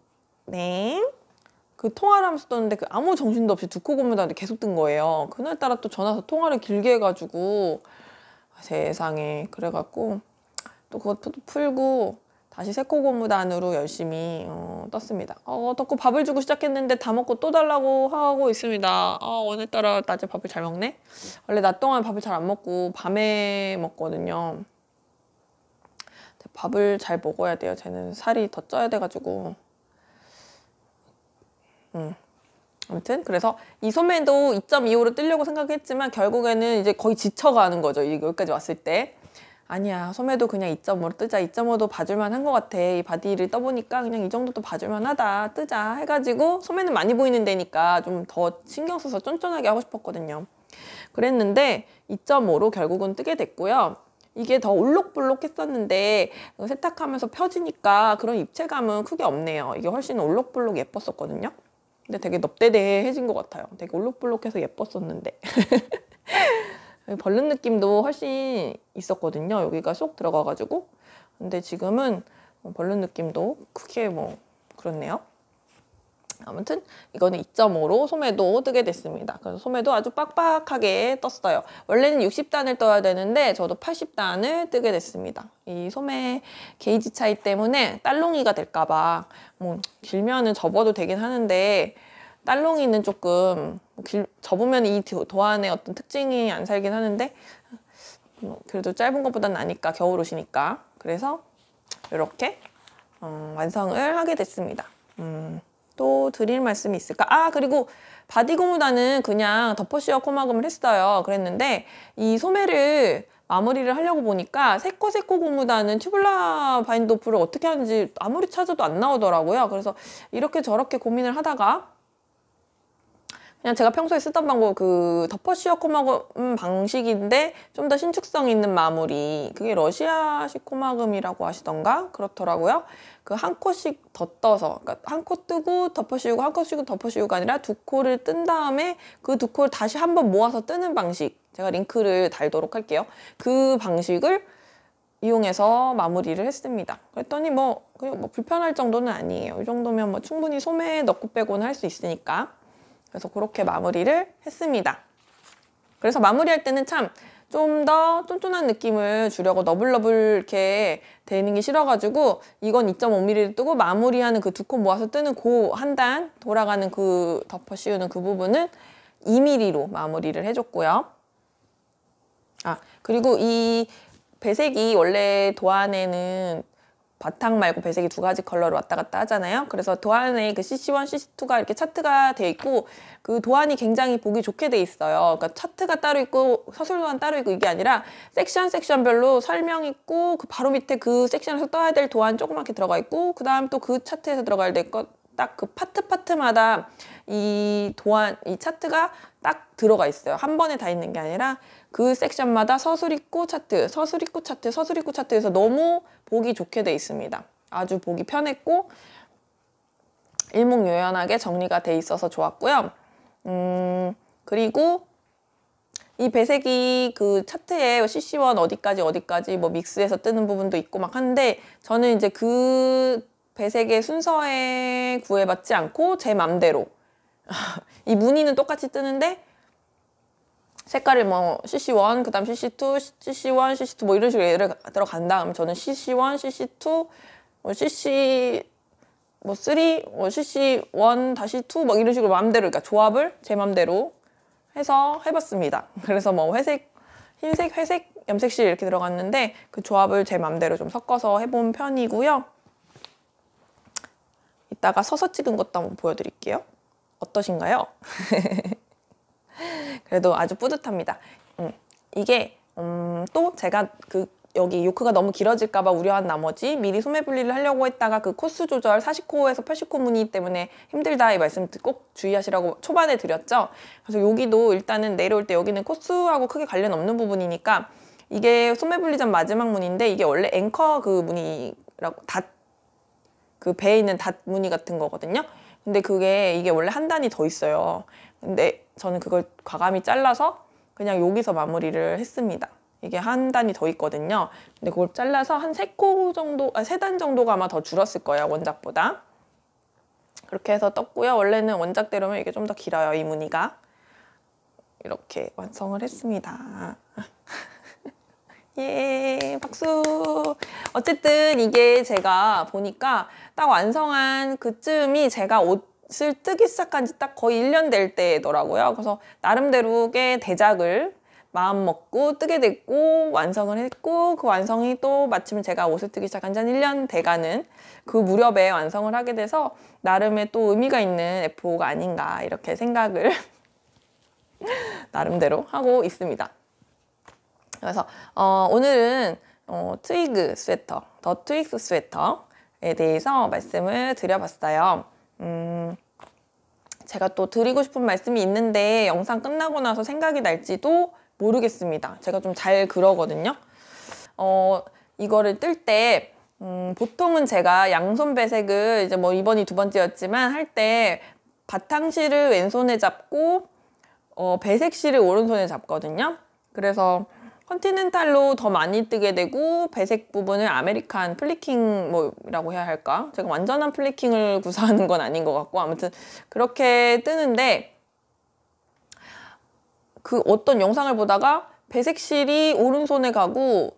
통화를 하면서 떴는데 아무 정신도 없이 2코 고무단이 계속 뜬 거예요. 그날따라 또 전화해서 통화를 길게 해가지고 세상에. 그래갖고 또 그것도 풀고 다시 3코 고무단으로 열심히 떴습니다. 덕후 밥을 주고 시작했는데 다 먹고 또 달라고 하고 있습니다. 오늘따라 낮에 밥을 잘 먹네? 원래 낮 동안 밥을 잘 안 먹고 밤에 먹거든요. 밥을 잘 먹어야 돼요. 쟤는 살이 더 쪄야 돼가지고. 아무튼 그래서 이 소매도 2.25로 뜨려고 생각했지만 결국에는 이제 거의 지쳐가는 거죠. 여기까지 왔을 때. 아니야, 소매도 그냥 2.5로 뜨자. 2.5도 봐줄만 한 것 같아. 이 바디를 떠보니까 그냥 이 정도도 봐줄만 하다. 뜨자 해가지고 소매는 많이 보이는 데니까 좀 더 신경 써서 쫀쫀하게 하고 싶었거든요. 그랬는데 2.5로 결국은 뜨게 됐고요. 이게 더 올록볼록 했었는데 세탁하면서 펴지니까 그런 입체감은 크게 없네요. 이게 훨씬 올록볼록 예뻤었거든요. 근데 되게 넙대대해진 것 같아요. 되게 올록볼록해서 예뻤었는데. 벌룬 느낌도 훨씬 있었거든요. 여기가 쏙 들어가가지고. 근데 지금은 벌룬 느낌도 크게 뭐 그렇네요. 아무튼 이거는 2.5로 소매도 뜨게 됐습니다. 그래서 소매도 아주 빡빡하게 떴어요. 원래는 60단을 떠야 되는데 저도 80단을 뜨게 됐습니다. 이 소매 게이지 차이 때문에 딸롱이가 될까봐 뭐 길면은 접어도 되긴 하는데 딸롱이는 조금 접으면 이 도안의 어떤 특징이 안 살긴 하는데 그래도 짧은 것보다는 나니까 겨울옷이니까. 그래서 이렇게 완성을 하게 됐습니다. 또 드릴 말씀이 있을까? 그리고 바디 고무단은 그냥 덮어씌워 코막음을 했어요. 그랬는데 이 소매를 마무리를 하려고 보니까 세코 고무단은 튜블라 바인드 오프를 어떻게 하는지 아무리 찾아도 안 나오더라고요. 그래서 이렇게 저렇게 고민을 하다가 그냥 제가 평소에 쓰던 방법 덮어씌워 코막음 방식인데 좀 더 신축성 있는 마무리, 그게 러시아식 코막음이라고 하시던가 그렇더라고요. 한 코씩 더 떠서, 그러니까 한 코 뜨고 덮어씌우고 한 코 뜨고 덮어씌우고가 아니라 2코를 뜬 다음에 그 2코를 다시 한번 모아서 뜨는 방식, 제가 링크를 달도록 할게요. 그 방식을 이용해서 마무리를 했습니다. 그랬더니 그냥 불편할 정도는 아니에요. 이 정도면 충분히 소매 넣고 빼고는 할 수 있으니까. 그래서 그렇게 마무리를 했습니다. 그래서 마무리할 때는 참 좀 더 쫀쫀한 느낌을 주려고 너블너블 이렇게 되는 게 싫어가지고 이건 2.5mm를 뜨고 마무리하는 그 2코 모아서 뜨는 그 한 단 돌아가는 그 덮어 씌우는 그 부분은 2mm로 마무리를 해줬고요. 그리고 이 배색이 원래 도안에는 바탕 말고 배색이 2가지 컬러로 왔다 갔다 하잖아요. 그래서 도안에 그 CC1, CC2가 이렇게 차트가 돼 있고 그 도안이 굉장히 보기 좋게 돼 있어요. 그러니까 차트가 따로 있고 서술도안 따로 있고 이게 아니라 섹션별로 설명 있고 그 바로 밑에 그 섹션에서 떠야 될 도안 조그맣게 들어가 있고 그 다음 또 그 차트에서 들어가야 될 것 딱 그 파트마다 이 차트가 딱 들어가 있어요. 한 번에 다 있는 게 아니라 그 섹션마다 서술 있고 차트, 서술 있고 차트, 서술 있고 차트에서 너무 보기 좋게 돼 있습니다. 아주 보기 편했고 일목요연하게 정리가 돼 있어서 좋았고요. 그리고 이 배색이 그 차트에 CC1 어디까지 뭐 믹스해서 뜨는 부분도 있고 막 한데 저는 이제 그 배색의 순서에 구애받지 않고 제 맘대로 이 무늬는 똑같이 뜨는데 색깔을 CC1, 그 다음 CC2, CC1, CC2 뭐 이런 식으로 예를 들어간 다음 저는 CC1, CC2, CC3, CC1-2 뭐 이런 식으로 마음대로, 그러니까 조합을 제 맘대로 해서 해봤습니다. 그래서 회색 흰색, 회색, 염색실 이렇게 들어갔는데 그 조합을 제 맘대로 좀 섞어서 해본 편이고요. 이따가 서서 찍은 것도 한번 보여드릴게요. 어떠신가요? 그래도 아주 뿌듯합니다. 이게 또 제가 여기 요크가 너무 길어질까봐 우려한 나머지 미리 소매 분리를 하려고 했다가 그 코스 조절 40코에서 80코 무늬 때문에 힘들다 이 말씀 꼭 주의하시라고 초반에 드렸죠. 그래서 여기도 일단은 내려올 때 여기는 코스하고 크게 관련 없는 부분이니까 이게 소매 분리 전 마지막 무늬인데 이게 원래 앵커 그 무늬라고 그 배에 있는 닷 무늬 같은 거거든요. 근데 이게 원래 한 단이 더 있어요. 근데 저는 그걸 과감히 잘라서 그냥 여기서 마무리를 했습니다. 이게 한 단이 더 있거든요. 근데 그걸 잘라서 한 3코 정도, 3단 정도가 아마 더 줄었을 거예요, 원작보다. 그렇게 해서 떴고요. 원래는 원작대로면 이게 좀 더 길어요, 이 무늬가. 이렇게 완성을 했습니다. 예, 박수! 어쨌든 이게 제가 보니까 딱 완성한 그쯤이 제가 옷을 뜨기 시작한 지 딱 거의 1년 될 때더라고요. 그래서 나름대로 꽤 대작을 마음 먹고 뜨게 됐고 완성을 했고 그 완성이 또 마침 제가 옷을 뜨기 시작한 지 한 1년 돼가는 그 무렵에 완성을 하게 돼서 나름의 또 의미가 있는 F5가 아닌가 이렇게 생각을 나름대로 하고 있습니다. 그래서 오늘은 트위그 스웨터, 더 트윅스 스웨터에 대해서 말씀을 드려봤어요. 제가 또 드리고 싶은 말씀이 있는데 영상 끝나고 나서 생각이 날지도 모르겠습니다. 제가 좀 잘 그러거든요. 이거를 뜰 때 보통은 제가 양손 배색을 이제 뭐 이번이 2번째였지만 할 때 바탕실을 왼손에 잡고 배색실을 오른손에 잡거든요. 그래서 컨티넨탈로 더 많이 뜨게 되고 배색 부분을 아메리칸 플리킹 뭐라고 해야 할까? 제가 완전한 플리킹을 구사하는 건 아닌 것 같고 아무튼 그렇게 뜨는데 그 어떤 영상을 보다가 배색실이 오른손에 가고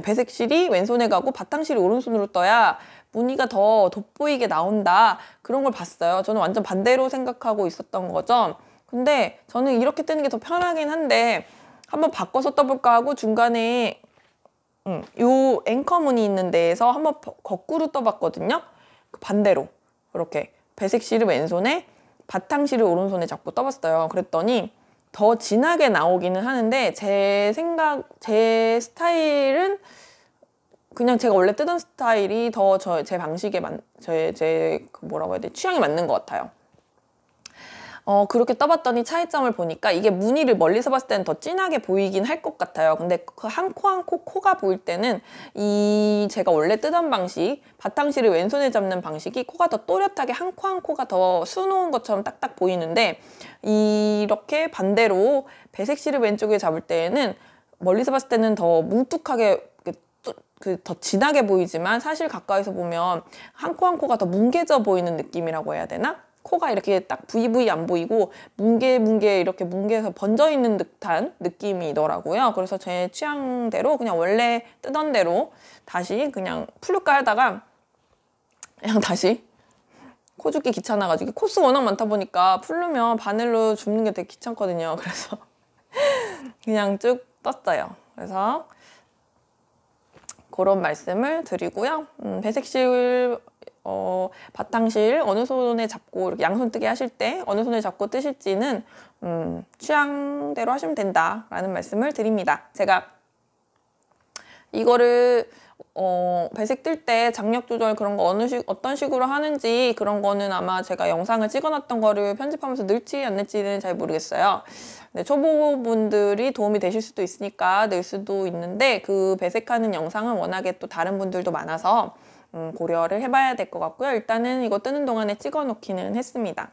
배색실이 왼손에 가고 바탕실이 오른손으로 떠야 무늬가 더 돋보이게 나온다 그런 걸 봤어요. 저는 완전 반대로 생각하고 있었던 거죠. 근데 저는 이렇게 뜨는 게 더 편하긴 한데 한번 바꿔서 떠볼까 하고 중간에 요 앵커 무늬 있는 데에서 한번 거꾸로 떠봤거든요. 반대로 이렇게 배색실을 왼손에 바탕실을 오른손에 잡고 떠봤어요. 그랬더니 더 진하게 나오기는 하는데 제 스타일은 그냥 제가 원래 뜨던 스타일이 더 제 방식에 뭐라고 해야 돼? 취향에 맞는 것 같아요. 그렇게 떠봤더니 차이점을 보니까 이게 무늬를 멀리서 봤을 때는 더 진하게 보이긴 할 것 같아요. 근데 그 한 코 한 코 코가 보일 때는 제가 원래 뜨던 방식, 바탕실을 왼손에 잡는 방식이 코가 더 또렷하게 한 코 한 코가 더 수놓은 것처럼 딱딱 보이는데 이렇게 반대로 배색실을 왼쪽에 잡을 때에는 멀리서 봤을 때는 더 뭉툭하게 더 진하게 보이지만 사실 가까이서 보면 한 코 한 코가 더 뭉개져 보이는 느낌이라고 해야 되나? 코가 이렇게 딱 부이 안 보이고 뭉게 이렇게 뭉개서 번져 있는 듯한 느낌이더라고요. 그래서 제 취향대로 그냥 원래 뜨던 대로 다시 그냥 풀을까 하다가 그냥 다시 코 줍기 귀찮아가지고 코스 워낙 많다 보니까 풀르면 바늘로 줍는 게 되게 귀찮거든요. 그래서 그냥 쭉 떴어요. 그래서 그런 말씀을 드리고요. 배색실 바탕실 어느 손에 잡고 이렇게 양손 뜨기 하실 때 어느 손에 잡고 뜨실지는 취향대로 하시면 된다라는 말씀을 드립니다. 제가 이거를 배색 뜰 때 장력 조절 그런 거 어떤 식으로 하는지 그런 거는 아마 제가 영상을 찍어놨던 거를 편집하면서 넣을지 안 넣을지는 잘 모르겠어요. 근데 초보분들이 도움이 되실 수도 있으니까 넣을 수도 있는데 그 배색하는 영상은 워낙에 또 다른 분들도 많아서 고려를 해봐야 될 것 같고요. 일단은 이거 뜨는 동안에 찍어 놓기는 했습니다.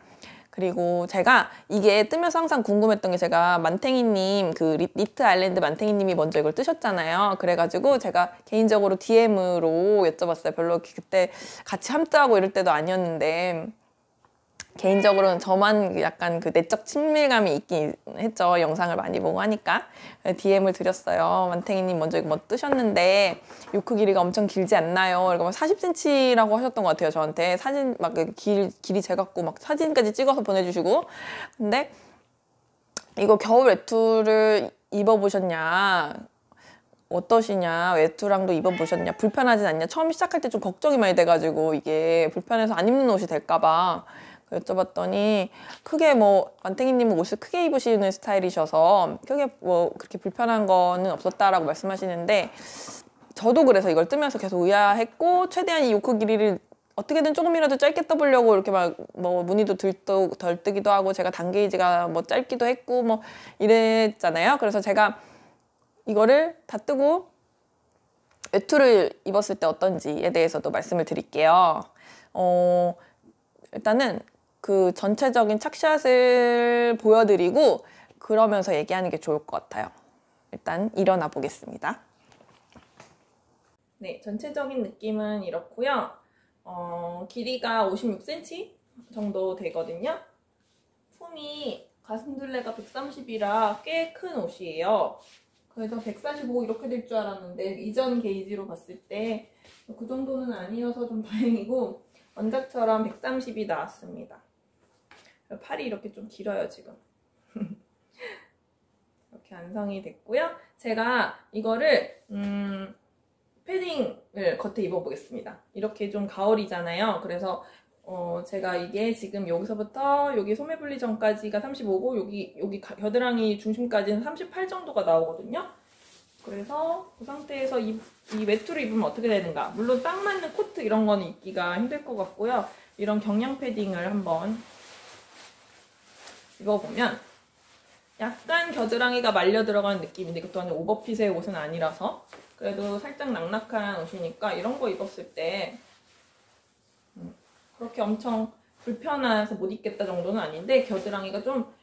그리고 제가 이게 뜨면서 항상 궁금했던 게 제가 만탱이님 그 니트 아일랜드 만탱이님이 먼저 이걸 뜨셨잖아요. 그래가지고 제가 개인적으로 DM으로 여쭤봤어요. 별로 그때 같이 함뜨하고 이럴 때도 아니었는데 개인적으로는 저만 약간 그 내적 친밀감이 있긴 했죠. 영상을 많이 보고 하니까. DM을 드렸어요. 만탱이님 먼저 이거 뭐 뜨셨는데 요크 길이가 엄청 길지 않나요? 이렇게 막 40cm라고 하셨던 것 같아요. 저한테 사진 막 길이 재갖고 막 사진까지 찍어서 보내주시고. 근데 이거 겨울 외투를 입어보셨냐? 어떠시냐? 외투랑도 입어보셨냐? 불편하진 않냐? 처음 시작할 때 좀 걱정이 많이 돼가지고 이게 불편해서 안 입는 옷이 될까봐 여쭤봤더니 크게 뭐 만탱이님은 옷을 크게 입으시는 스타일이셔서 크게 뭐 그렇게 불편한 거는 없었다라고 말씀하시는데 저도 그래서 이걸 뜨면서 계속 의아했고 최대한 이 요크 길이를 어떻게든 조금이라도 짧게 떠보려고 이렇게 막 뭐 무늬도 덜 뜨기도 하고 제가 단 게이지가 뭐 짧기도 했고 뭐 이랬잖아요. 그래서 제가 이거를 다 뜨고 외투를 입었을 때 어떤지에 대해서도 말씀을 드릴게요. 일단은 그 전체적인 착샷을 보여드리고 그러면서 얘기하는 게 좋을 것 같아요. 일단 일어나 보겠습니다. 네, 전체적인 느낌은 이렇고요. 길이가 56cm 정도 되거든요. 품이 가슴둘레가 130이라 꽤 큰 옷이에요. 그래서 145 이렇게 될 줄 알았는데 이전 게이지로 봤을 때 그 정도는 아니어서 좀 다행이고 원작처럼 130이 나왔습니다. 팔이 이렇게 좀 길어요 지금. 이렇게 완성이 됐고요. 제가 이거를 패딩을 겉에 입어보겠습니다. 이렇게 좀 가을이잖아요. 그래서 제가 이게 지금 여기서부터 여기 소매 분리 전까지가 35고 여기 겨드랑이 중심까지는 38 정도가 나오거든요. 그래서 그 상태에서 이 외투를 입으면 어떻게 되는가. 물론 딱 맞는 코트 이런 거는 입기가 힘들 것 같고요. 이런 경량 패딩을 한번 입어보면 약간 겨드랑이가 말려 들어가는 느낌인데 이것도 완전 오버핏의 옷은 아니라서 그래도 살짝 낙낙한 옷이니까 이런 거 입었을 때 그렇게 엄청 불편해서 못 입겠다 정도는 아닌데 겨드랑이가 좀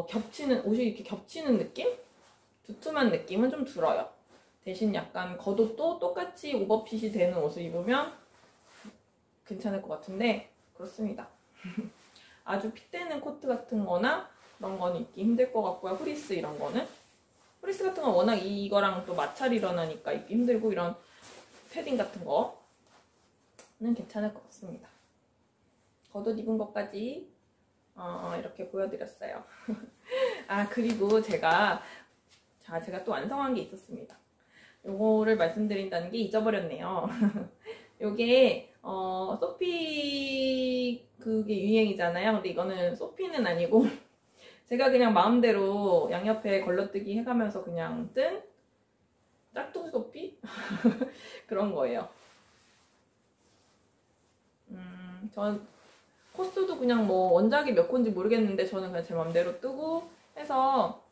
겹치는 옷이 이렇게 겹치는 느낌? 두툼한 느낌은 좀 들어요. 대신 약간 겉옷도 똑같이 오버핏이 되는 옷을 입으면 괜찮을 것 같은데 그렇습니다. 아주 핏되는 코트 같은 거나 그런 거는 입기 힘들 것 같고요. 후리스 이런 거는 후리스 같은 건 워낙 이거랑 또 마찰이 일어나니까 입기 힘들고 이런 패딩 같은 거는 괜찮을 것 같습니다. 겉옷 입은 것까지 이렇게 보여드렸어요. 아 그리고 제가 또 완성한 게 있었습니다. 요거를 말씀드린다는 게 잊어버렸네요. 요게 소피 그게 유행이잖아요. 근데 이거는 소피는 아니고 제가 그냥 마음대로 양옆에 걸러뜨기 해가면서 그냥 뜬 짝퉁 소피? 그런 거예요. 전 코스도 그냥 뭐 원작이 몇 건지 모르겠는데 저는 그냥 제 맘대로 뜨고 해서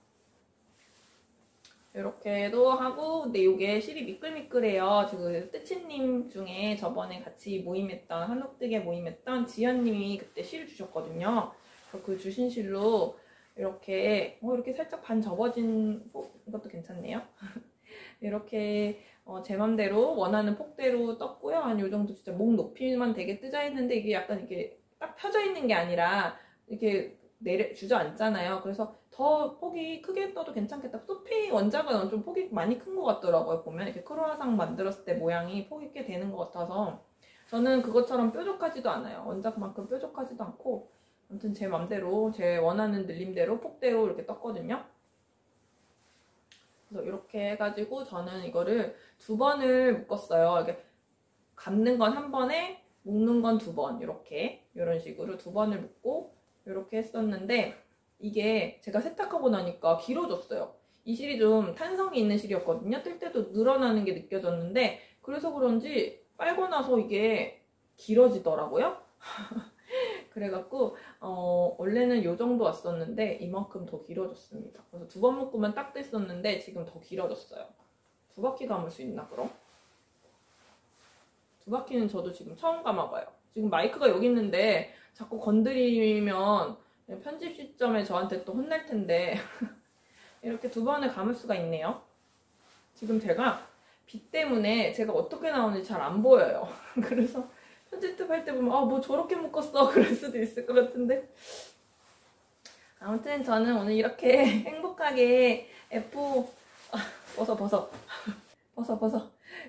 이렇게도 하고 근데 이게 실이 미끌미끌해요. 지금 뜨치님 중에 저번에 같이 모임했던 한옥뜨개 모임했던 지연님이 그때 실을 주셨거든요. 그래서 그 주신 실로 이렇게 이렇게 살짝 반 접어진 이것도 괜찮네요. 이렇게 제 맘대로 원하는 폭대로 떴고요. 한 요 정도 진짜 목 높이만 되게 뜨자 했는데 이게 약간 이렇게 딱 펴져 있는 게 아니라 이렇게 주저앉잖아요. 그래서 더 폭이 크게 떠도 괜찮겠다. 소피 원작은 좀 폭이 많이 큰 것 같더라고요. 보면 이렇게 크로아상 만들었을 때 모양이 폭이 꽤 되는 것 같아서 저는 그것처럼 뾰족하지도 않아요. 원작만큼 뾰족하지도 않고 아무튼 제 맘대로 제 원하는 늘림대로 폭대로 이렇게 떴거든요. 그래서 이렇게 해가지고 저는 이거를 2번을 묶었어요. 이렇게 감는 건 한 번에 묶는 건 2번 이렇게 이런 식으로 2번을 묶고 이렇게 했었는데 이게 제가 세탁하고 나니까 길어졌어요. 이 실이 좀 탄성이 있는 실이었거든요. 뜰 때도 늘어나는 게 느껴졌는데 그래서 그런지 빨고 나서 이게 길어지더라고요. 그래갖고 원래는 이 정도 왔었는데 이만큼 더 길어졌습니다. 그래서 2번 묶으면 딱 됐었는데 지금 더 길어졌어요. 2바퀴 감을 수 있나 그럼? 2바퀴는 저도 지금 처음 감아봐요. 지금 마이크가 여기 있는데 자꾸 건드리면 편집 시점에 저한테 또 혼날 텐데 이렇게 2번을 감을 수가 있네요. 지금 제가 빛 때문에 제가 어떻게 나오는지 잘 안 보여요. 그래서 편집할 때 보면 뭐 저렇게 묶었어 그럴 수도 있을 것 같은데 아무튼 저는 오늘 이렇게 행복하게 F 벗어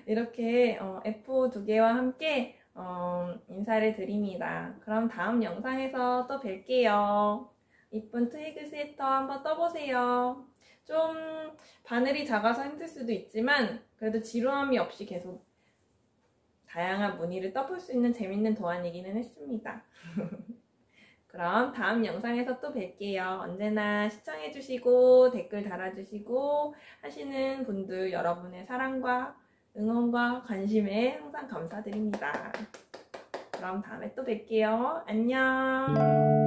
이렇게 F 2개와 함께 인사를 드립니다. 그럼 다음 영상에서 또 뵐게요. 이쁜 트위그 스웨터 한번 떠보세요. 좀 바늘이 작아서 힘들 수도 있지만 그래도 지루함이 없이 계속 다양한 무늬를 떠볼 수 있는 재밌는 도안이기는 했습니다. 그럼 다음 영상에서 또 뵐게요. 언제나 시청해주시고 댓글 달아주시고 하시는 분들 여러분의 사랑과 응원과 관심에 항상 감사드립니다. 그럼 다음에 또 뵐게요. 안녕.